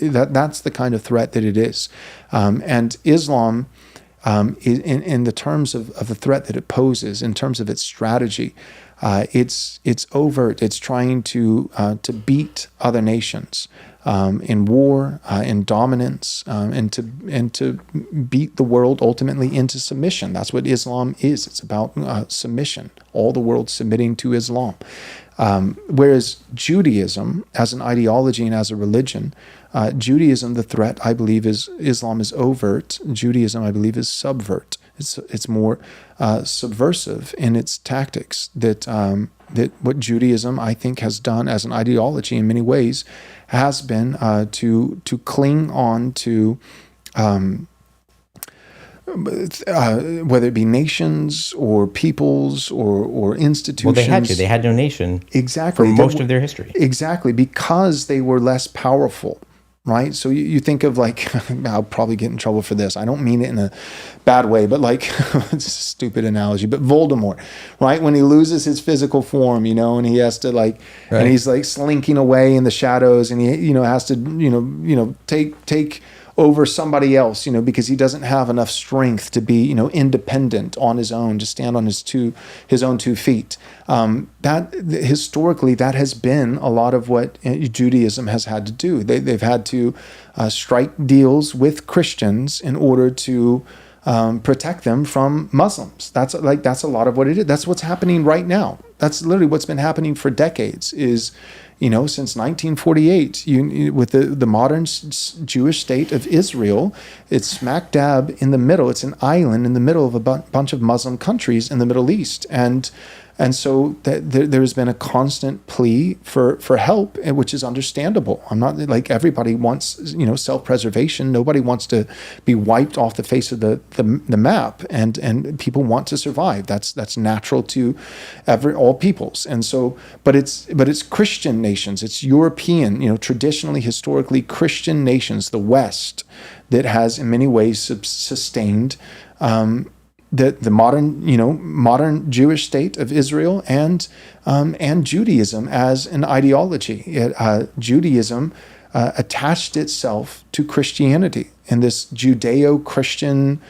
That's the kind of threat that it is. And Islam, in the terms of the threat that it poses, in terms of its strategy, it's overt. It's trying to beat other nations in war, in dominance, and to beat the world ultimately into submission. That's what Islam is. It's about submission. All the world submitting to Islam. Whereas Judaism, as an ideology and as a religion, Judaism, the threat, I believe, is Islam is overt. Judaism, I believe, is subvert. It's more subversive in its tactics. That what Judaism, I think, has done as an ideology in many ways has been to cling on to whether it be nations or peoples or institutions. Well, they had to. They had no nation. Exactly. For most of their history. Exactly, because they were less powerful. Right? So you think of I'll probably get in trouble for this. I don't mean it in a bad way, but it's a stupid analogy, but Voldemort, right? When he loses his physical form, and he has to right. And he's slinking away in the shadows, and he, has to, take over somebody else, because he doesn't have enough strength to be, independent on his own, to stand on his own 2 feet. That historically, that has been a lot of what Judaism has had to do. They've had to strike deals with Christians in order to protect them from Muslims. That's a lot of what it is. That's what's happening right now. That's literally what's been happening for decades. Is since 1948, with the modern Jewish state of Israel, it's smack dab in the middle. It's an island in the middle of a bunch of Muslim countries in the Middle East, and so there's been a constant plea for help, which is understandable. I'm not everybody wants self-preservation. Nobody wants to be wiped off the face of the map, and people want to survive. That's natural to all peoples. And so, but it's Christian nations. It's European, traditionally, historically Christian nations, the West, that has in many ways sustained the modern Jewish state of Israel and Judaism as an ideology. Judaism attached itself to Christianity in this Judeo-Christian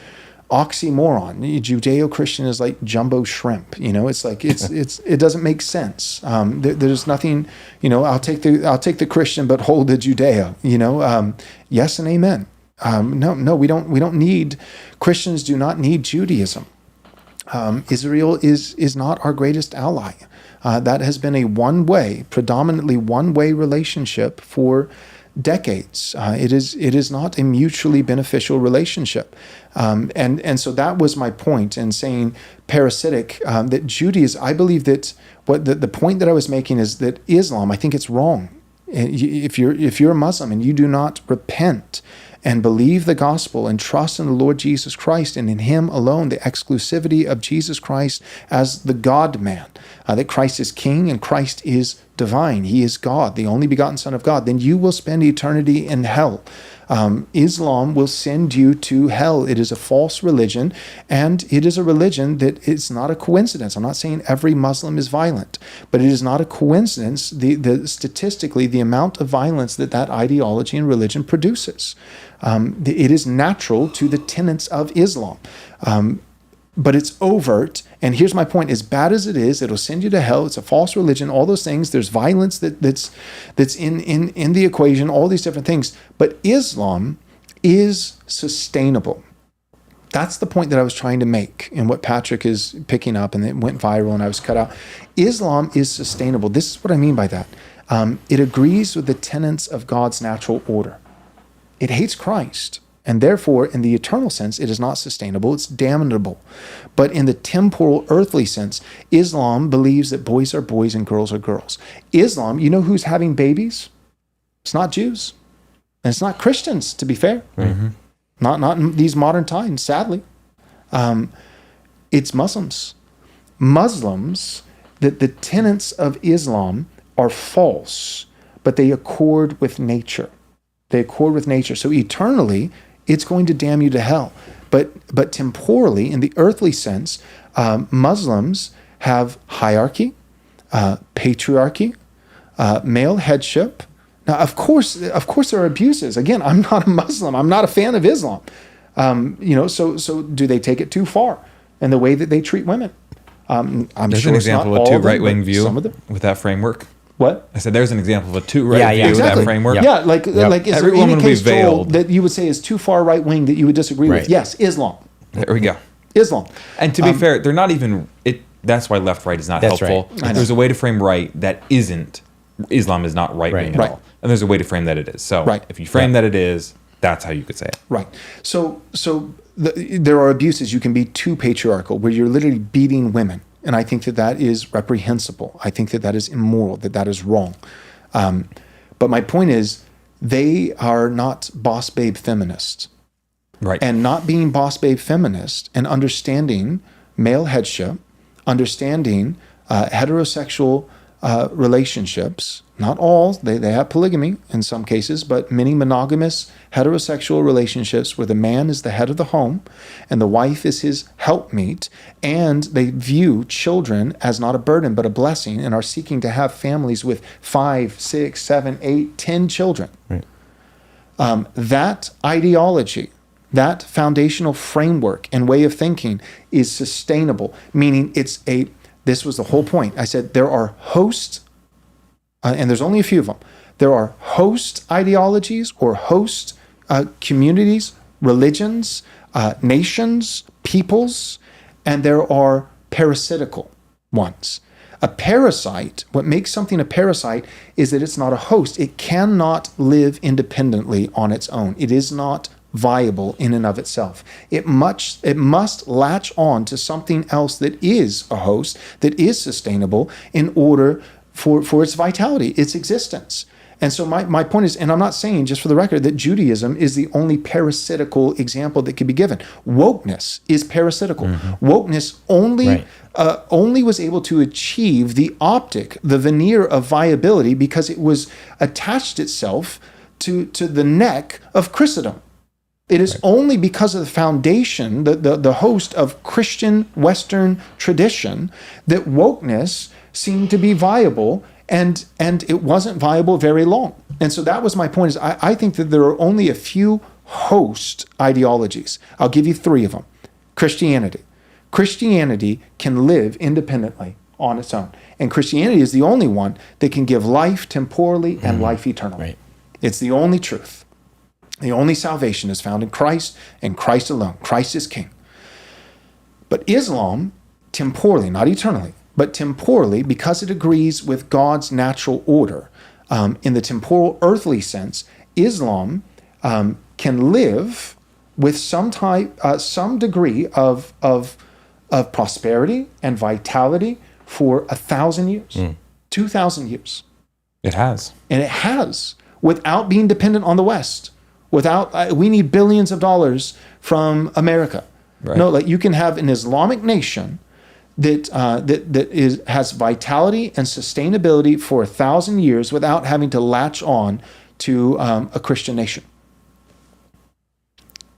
oxymoron. Judeo-Christian is like jumbo shrimp. It doesn't make sense. There's nothing. I'll take the Christian, but hold the Judeo. Yes and amen. No, we don't need. Christians do not need Judaism. Israel is not our greatest ally. That has been a predominantly one-way relationship for decades. It is not a mutually beneficial relationship. And so that was my point in saying parasitic, that Judaism, I believe that the point that I was making is that Islam, I think it's wrong. If you're a Muslim and you do not repent and believe the gospel and trust in the Lord Jesus Christ and in him alone, the exclusivity of Jesus Christ as the God-man, that Christ is king and Christ is divine. He is God, the only begotten Son of God. Then you will spend eternity in hell. Islam will send you to hell. It is a false religion, and it is a religion that it's not a coincidence. I'm not saying every Muslim is violent, but it is not a coincidence, statistically, the amount of violence that ideology and religion produces. It is natural to the tenets of Islam. But it's overt, and here's my point: as bad as it is, it'll send you to hell. It's a false religion. All those things. There's violence that's in the equation. All these different things. But Islam is sustainable. That's the point that I was trying to make, and what Patrick is picking up, and it went viral, and I was cut out. Islam is sustainable. This is what I mean by that. It agrees with the tenets of God's natural order. It hates Christ. And therefore, in the eternal sense, it is not sustainable, it's damnable. But in the temporal, earthly sense, Islam believes that boys are boys and girls are girls. Islam, you know who's having babies? It's not Jews. And it's not Christians, to be fair. Mm-hmm. Not in these modern times, sadly. It's Muslims. Muslims, that the tenets of Islam are false, but they accord with nature. They accord with nature. So eternally, it's going to damn you to hell. But temporally, in the earthly sense, Muslims have hierarchy, patriarchy, male headship. Now, of course, there are abuses. Again, I'm not a Muslim. I'm not a fan of Islam. So do they take it too far in the way that they treat women? There's an example of a too right-wing view with that framework. What? I said there's an example of a too right view with that framework. Yeah, like is there any case that you would say is too far right wing that you would disagree with? Yes, Islam. There we go. Islam. And to be fair, they're not even it. That's why left right is not helpful. Right. There's a way to frame right that isn't. Islam is not right wing at all, and there's a way to frame that it is. So if you frame that it is, that's how you could say it. Right. So there are abuses. You can be too patriarchal, where you're literally beating women. And I think that is reprehensible. I think that is immoral, that is wrong. But my point is, they are not boss babe feminists. Right. And not being boss babe feminist and understanding male headship, understanding heterosexual relationships, not all, they have polygamy in some cases, but many monogamous heterosexual relationships where the man is the head of the home and the wife is his helpmeet, and they view children as not a burden but a blessing and are seeking to have families with 5, 6, 7, 8, 10 children. Right. That ideology, that foundational framework and way of thinking is sustainable, meaning this was the whole point. I said there are hosts, and there's only a few of them. There are host ideologies or host communities, religions, nations, peoples, and there are parasitical ones. A parasite, what makes something a parasite is that it's not a host. It cannot live independently on its own. It is not viable in and of itself. It must latch on to something else that is a host, that is sustainable in order for its vitality, its existence. And so my point is, and I'm not saying, just for the record, that Judaism is the only parasitical example that could be given. Wokeness is parasitical. Mm-hmm. Wokeness only was able to achieve the veneer of viability because it was attached itself to the neck of Christendom. It is only because of the foundation, the host of Christian Western tradition, that wokeness seemed to be viable, and it wasn't viable very long. And so that was my point, is I think that there are only a few host ideologies. I'll give you 3 of them. Christianity. Christianity can live independently on its own. And Christianity is the only one that can give life temporally and life eternally. Right. It's the only truth. The only salvation is found in Christ and Christ alone. Christ is King. But Islam temporally, not eternally, but temporally, because it agrees with God's natural order. In the temporal, earthly sense, Islam can live with some degree of prosperity and vitality for 1,000 years, 2,000 years. It has. And it has, without being dependent on the West. Without, we need billions of dollars from America. Right. No, like you can have an Islamic nation that has vitality and sustainability for 1,000 years without having to latch on to a Christian nation.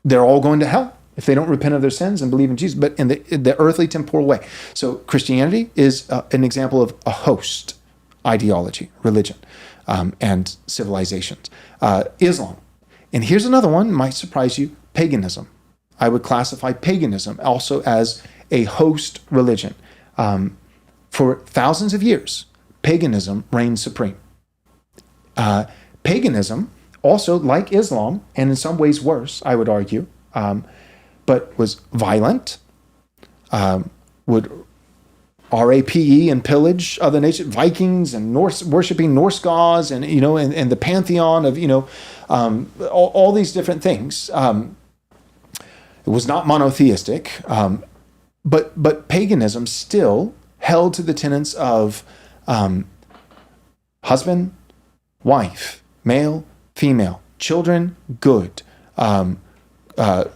They're all going to hell if they don't repent of their sins and believe in Jesus, but in the earthly temporal way. So Christianity is an example of a host ideology, religion, and civilizations. Islam. And here's another one, might surprise you, paganism. I would classify paganism also as a host religion. For thousands of years, paganism reigned supreme. Paganism, also like Islam, and in some ways worse, I would argue, but was violent, would rape and pillage other nations, Vikings and Norse, worshiping Norse gods, and and the pantheon of all these different things. It was not monotheistic, but paganism still held to the tenets of husband, wife, male, female, children, good.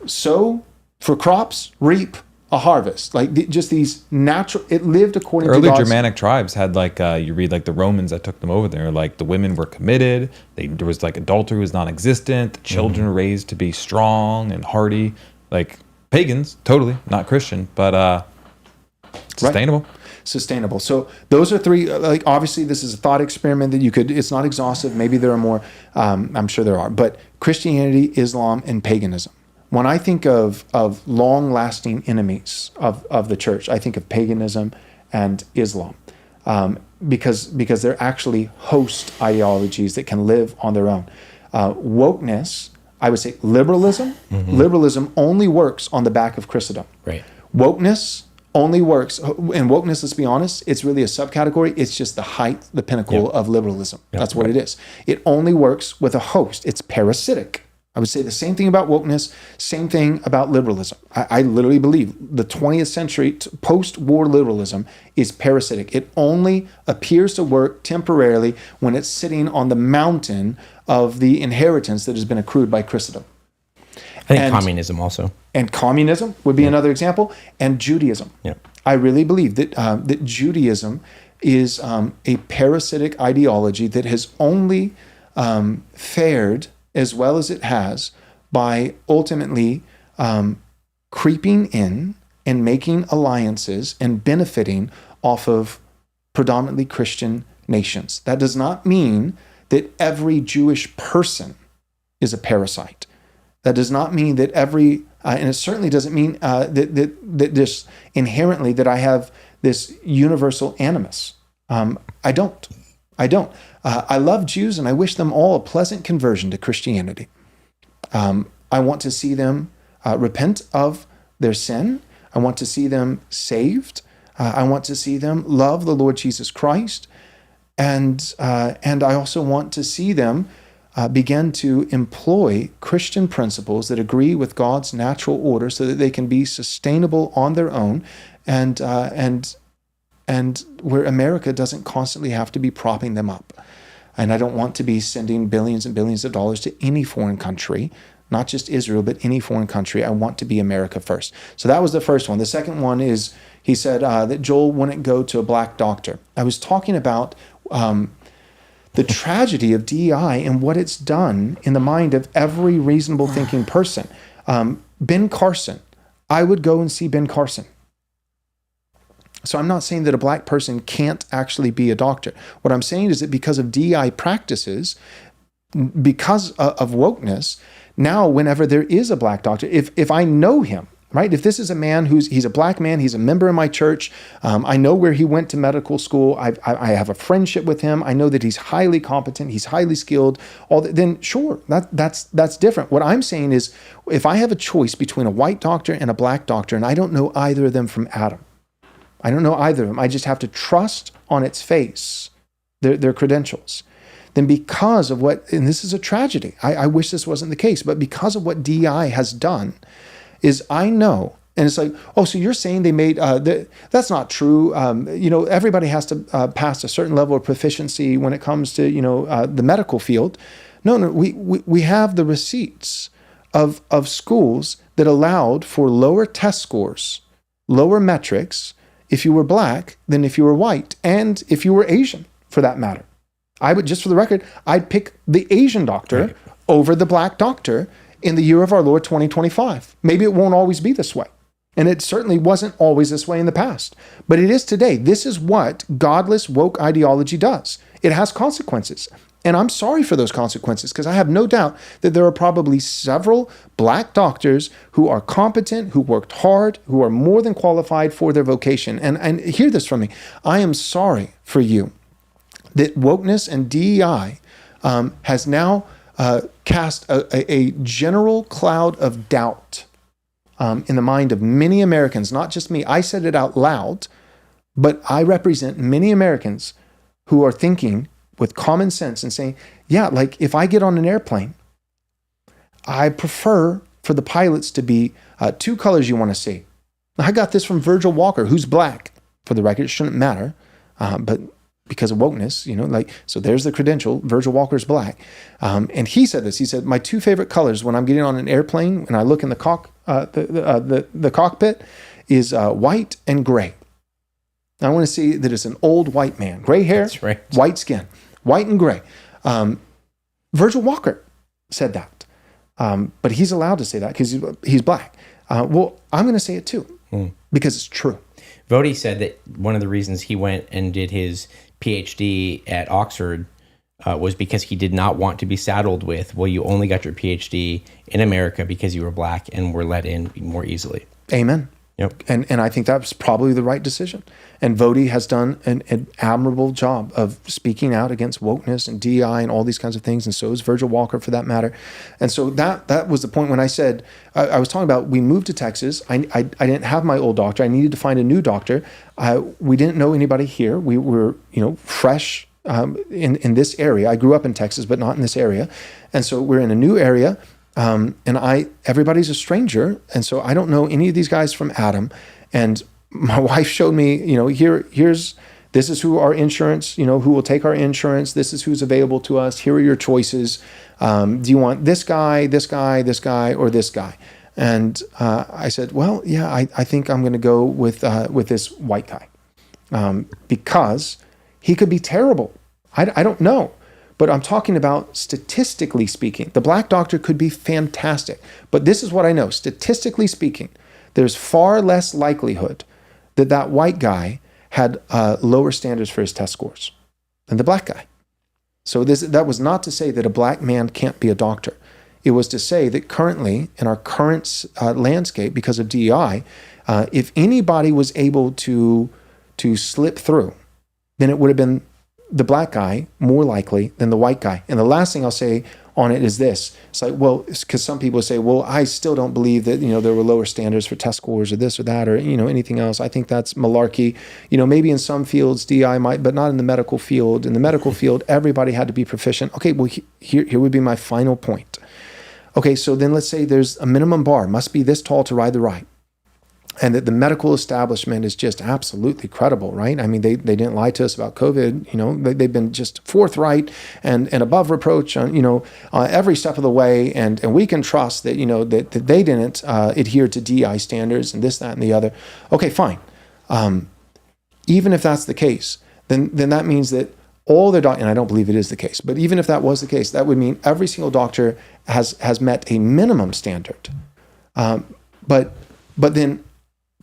Sow for crops, reap a harvest. Like just these natural, it lived according to God's... Early Germanic tribes had you read the Romans that took them over there, the women were committed, there was adultery was non-existent, the children were raised to be strong and hardy. Pagans, totally, not Christian, but sustainable. Right. Sustainable. So those are three, obviously this is a thought experiment that it's not exhaustive. Maybe there are more, I'm sure there are, but Christianity, Islam, and paganism. When I think of long-lasting enemies of the church, I think of paganism and Islam, because they're actually host ideologies that can live on their own. Wokeness, I would say liberalism. Liberalism only works on the back of Christendom. Right. Wokeness only works, and wokeness, let's be honest, it's really a subcategory. It's just the pinnacle of liberalism. That's what it is. It only works with a host. It's parasitic. I would say the same thing about wokeness, same thing about liberalism. I literally believe the 20th century post-war liberalism is parasitic. It only appears to work temporarily when it's sitting on the mountain of the inheritance that has been accrued by Christendom. I think communism also. And communism would be another example, and Judaism. Yeah. I really believe that Judaism is a parasitic ideology that has only fared as well as it has by ultimately creeping in and making alliances and benefiting off of predominantly Christian nations. That does not mean that every Jewish person is a parasite. That does not mean that and it certainly doesn't mean that just inherently that I have this universal animus. I don't. I love Jews and I wish them all a pleasant conversion to Christianity. I want to see them repent of their sin. I want to see them saved. I want to see them love the Lord Jesus Christ. And I also want to see them begin to employ Christian principles that agree with God's natural order so that they can be sustainable on their own and where America doesn't constantly have to be propping them up. And I don't want to be sending billions and billions of dollars to any foreign country, not just Israel, but any foreign country. I want to be America first. So that was the first one. The second one is, he said that Joel wouldn't go to a black doctor. I was talking about the tragedy of DEI and what it's done in the mind of every reasonable thinking person. Ben Carson, I would go and see Ben Carson. So I'm not saying that a black person can't actually be a doctor. What I'm saying is that because of DEI practices, because of wokeness, now whenever there is a black doctor, if I know him, right? If this is a man he's a black man, he's a member of my church, I know where he went to medical school, I have a friendship with him, I know that he's highly competent, he's highly skilled, then sure, that's different. What I'm saying is, if I have a choice between a white doctor and a black doctor, and I don't know either of them from Adam, I don't know either of them. I just have to trust on its face their credentials. Then because of what, and this is a tragedy, I wish this wasn't the case, but because of what DEI has done, is I know, and it's like, oh, so you're saying they made, that's not true. Everybody has to pass a certain level of proficiency when it comes to, the medical field. No, we have the receipts of schools that allowed for lower test scores, lower metrics, if you were black than if you were white, and if you were Asian, for that matter. I would, just for the record, I'd pick the Asian doctor over the black doctor in the year of our Lord 2025. Maybe it won't always be this way. And it certainly wasn't always this way in the past. But it is today. This is what godless woke ideology does. It has consequences. And I'm sorry for those consequences, because I have no doubt that there are probably several black doctors who are competent, who worked hard, who are more than qualified for their vocation. And hear this from me. I am sorry for you that wokeness and DEI has now cast a general cloud of doubt in the mind of many Americans, not just me. I said it out loud, but I represent many Americans who are thinking with common sense and saying, yeah, like if I get on an airplane, I prefer for the pilots to be two colors you want to see. I got this from Virgil Walker, who's black. For the record, it shouldn't matter, but because of wokeness, so there's the credential. Virgil Walker's black. And he said this. He said, my two favorite colors when I'm getting on an airplane and I look in the cockpit is white and gray. I want to see that it's an old white man. Gray hair, That's right. White skin, white and gray. Virgil Walker said that. But he's allowed to say that because he's black. Well, I'm going to say it too because it's true. Vody said that one of the reasons he went and did his PhD at Oxford was because he did not want to be saddled with, well, you only got your PhD in America because you were black and were let in more easily. Amen. Yep. And I think that was probably the right decision. And Vody has done an admirable job of speaking out against wokeness and DEI and all these kinds of things. And so is Virgil Walker, for that matter. And so that was the point when I said, I was talking about, we moved to Texas. I didn't have my old doctor. I needed to find a new doctor. We didn't know anybody here. We were, fresh in this area. I grew up in Texas, but not in this area. And so we're in a new area. Everybody's a stranger. And so I don't know any of these guys from Adam. And my wife showed me, this is who our insurance, who will take our insurance. This is who's available to us. Here are your choices. Do you want this guy, this guy, this guy, or this guy? And I said, well, yeah, I think I'm going to go with this white guy because he could be terrible. I don't know. But I'm talking about statistically speaking. The black doctor could be fantastic. But this is what I know. Statistically speaking, there's far less likelihood that white guy had lower standards for his test scores than the black guy. So that was not to say that a black man can't be a doctor. It was to say that currently, in our current landscape, because of DEI, if anybody was able to slip through, then it would have been the black guy more likely than the white guy. And the last thing I'll say on it is this. It's like, well, because some people say, well, I still don't believe that, there were lower standards for test scores or this or that or, anything else. I think that's malarkey. Maybe in some fields DI might, but not in the medical field. In the medical field, everybody had to be proficient. Okay, well, here would be my final point. Okay, so then let's say there's a minimum bar, must be this tall to ride the ride. And that the medical establishment is just absolutely credible, right? I mean, they didn't lie to us about COVID. They've been just forthright and above reproach on every step of the way, and we can trust that that they didn't adhere to DEI standards and this, that, and the other. Okay, fine. Even if that's the case, then that means that all their doctors, and I don't believe it is the case, but even if that was the case, that would mean every single doctor has met a minimum standard. But then,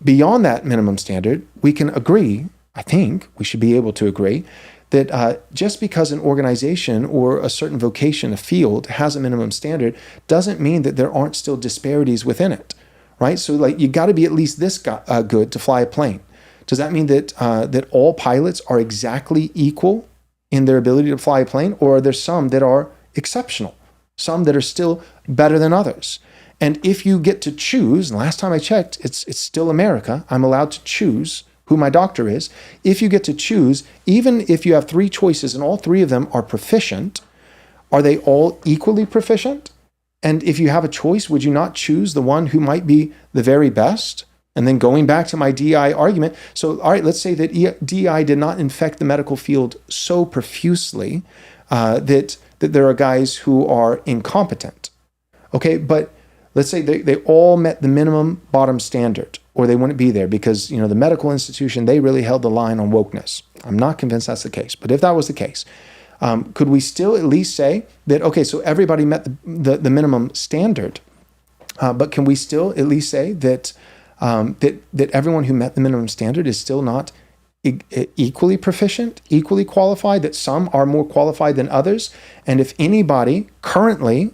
beyond that minimum standard, we can agree, I think we should be able to agree, that just because an organization or a certain vocation, a field, has a minimum standard, doesn't mean that there aren't still disparities within it, right? So like you got to be at least this good to fly a plane. Does that mean that all pilots are exactly equal in their ability to fly a plane, or are there some that are exceptional, some that are still better than others? And if you get to choose, and last time I checked, it's still America, I'm allowed to choose who my doctor is, if you get to choose, even if you have 3 choices and all 3 of them are proficient, are they all equally proficient? And if you have a choice, would you not choose the one who might be the very best? And then going back to my DI argument, so all right, let's say that DI did not infect the medical field so profusely that there are guys who are incompetent. Okay, but let's say they all met the minimum bottom standard, or they wouldn't be there because, the medical institution, they really held the line on wokeness. I'm not convinced that's the case, but if that was the case, could we still at least say that, okay, so everybody met the minimum standard, but can we still at least say that that everyone who met the minimum standard is still not equally proficient, equally qualified, that some are more qualified than others? And if anybody currently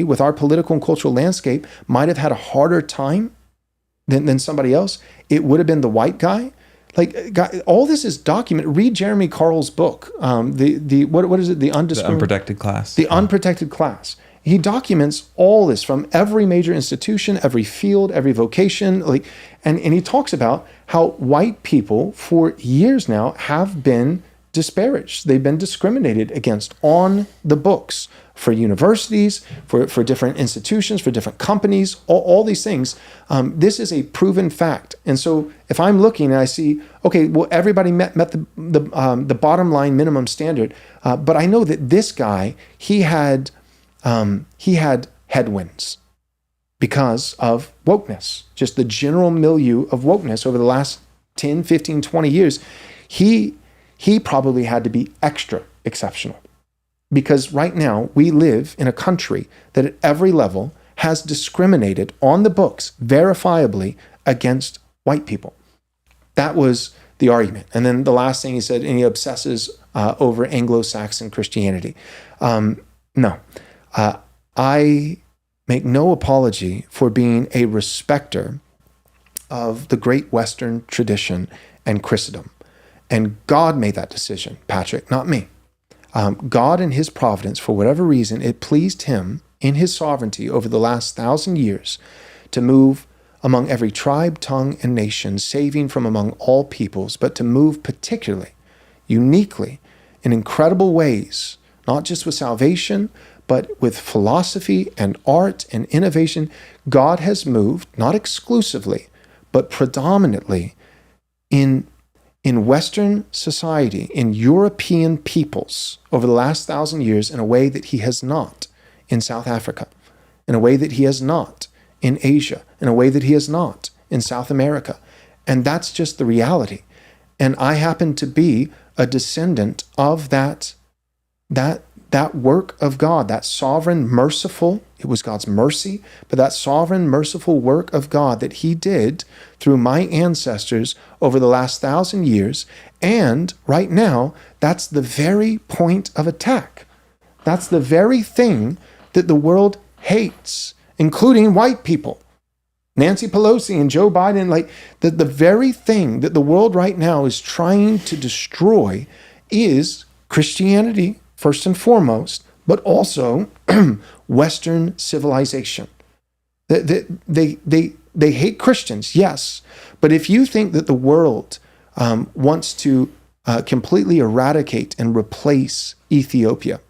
with our political and cultural landscape might have had a harder time than somebody else, it would have been the white guy. All this is documented. Read Jeremy Carl's book. What is it? The unprotected class. The unprotected class. He documents all this from every major institution, every field, every vocation, and he talks about how white people for years now have been disparaged. They've been discriminated against on the books for universities, for different institutions, for different companies, all these things. This is a proven fact. And so if I'm looking and I see, okay, well, everybody met the bottom line minimum standard, but I know that this guy, he had headwinds because of wokeness, just the general milieu of wokeness over the last 10, 15, 20 years. He probably had to be extra exceptional because right now we live in a country that at every level has discriminated on the books verifiably against white people. That was the argument. And then the last thing he said, and he obsesses over Anglo-Saxon Christianity. No. I make no apology for being a respecter of the great Western tradition and Christendom. And God made that decision, Patrick, not me. God in his providence, for whatever reason, it pleased him in his sovereignty over the last 1,000 years to move among every tribe, tongue, and nation, saving from among all peoples, but to move particularly, uniquely, in incredible ways, not just with salvation, but with philosophy and art and innovation. God has moved, not exclusively, but predominantly in Western society, in European peoples over the last 1,000 years in a way that he has not in South Africa, in a way that he has not in Asia, in a way that he has not in South America. And that's just the reality. And I happen to be a descendant of that work of God, that sovereign, merciful, it was God's mercy, but that sovereign, merciful work of God that he did through my ancestors over the last 1,000 years. And right now, that's the very point of attack. That's the very thing that the world hates, including white people. Nancy Pelosi and Joe Biden, the very thing that the world right now is trying to destroy is Christianity, first and foremost, but also Western civilization. They hate Christians, yes, but if you think that the world wants to completely eradicate and replace Ethiopia,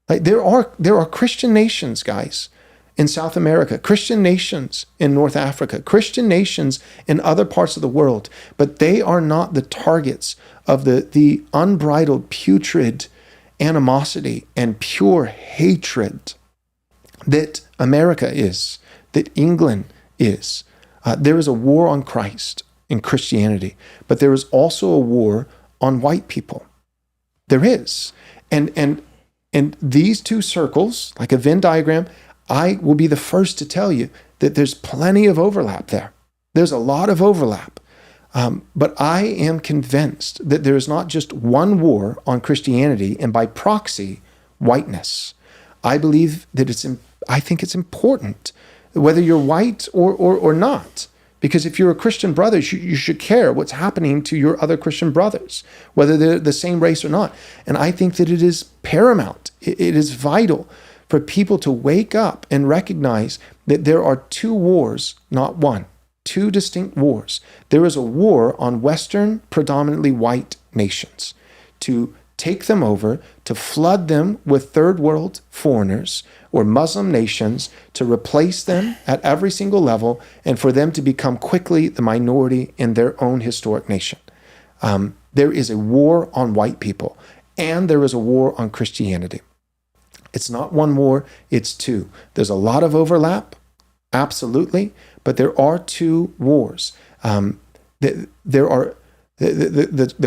there are Christian nations, guys, in South America, Christian nations in North Africa, Christian nations in other parts of the world, but they are not the targets of the unbridled, putrid animosity and pure hatred that America is, that England is. There is a war on Christ in Christianity, but there is also a war on white people. There is. And these two circles, like a Venn diagram, I will be the first to tell you that there's plenty of overlap there. There's a lot of overlap. But I am convinced that there is not just one war on Christianity and by proxy, whiteness. I believe that I think it's important, whether you're white or not, because if you're a Christian brother, you should care what's happening to your other Christian brothers, whether they're the same race or not. And I think that it is paramount. It is vital for people to wake up and recognize that there are two wars, not one. two distinct wars. There is a war on Western, predominantly white nations to take them over, to flood them with third world foreigners or Muslim nations, to replace them at every single level, and for them to become quickly the minority in their own historic nation. There is a war on white people, and there is a war on Christianity. It's not one war, it's two. There's a lot of overlap, absolutely, but there are two wars. The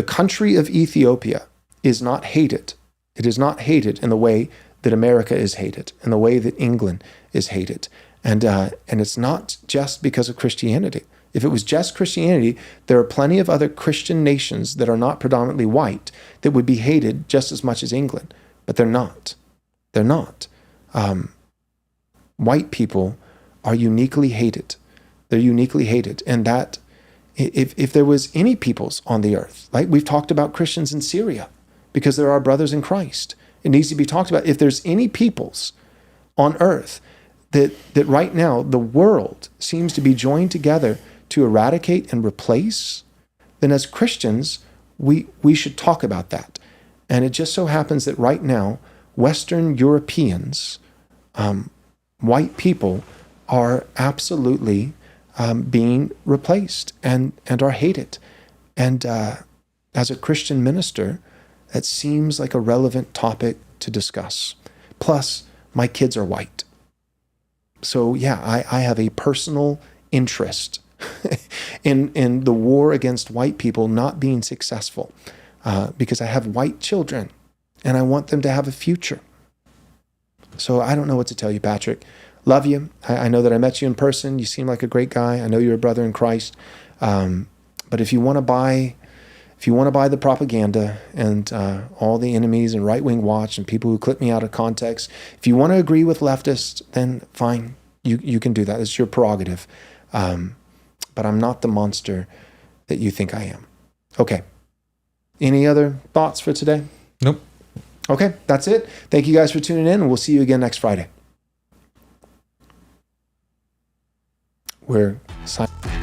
country of Ethiopia is not hated. It is not hated in the way that America is hated, in the way that England is hated. And it's not just because of Christianity. If it was just Christianity, there are plenty of other Christian nations that are not predominantly white that would be hated just as much as England, but they're not. They're not. White people are uniquely hated. They're uniquely hated. And that, if there was any peoples on the earth, like we've talked about Christians in Syria, because they're our brothers in Christ, it needs to be talked about. If there's any peoples on earth that right now the world seems to be joined together to eradicate and replace, then as Christians, we should talk about that. And it just so happens that right now, Western Europeans, white people, are absolutely being replaced and are hated. And as a Christian minister, that seems like a relevant topic to discuss. Plus, my kids are white. So yeah, I have a personal interest in the war against white people not being successful because I have white children and I want them to have a future. So I don't know what to tell you, Patrick. Love you. I know that I met you in person. You seem like a great guy. I know you're a brother in Christ. But if you want to buy the propaganda and all the enemies and right-wing watch and people who clip me out of context, if you want to agree with leftists, then fine. You can do that. It's your prerogative. But I'm not the monster that you think I am. Okay. Any other thoughts for today? Nope. Okay, that's it. Thank you guys for tuning in, and we'll see you again next Friday. We're signing.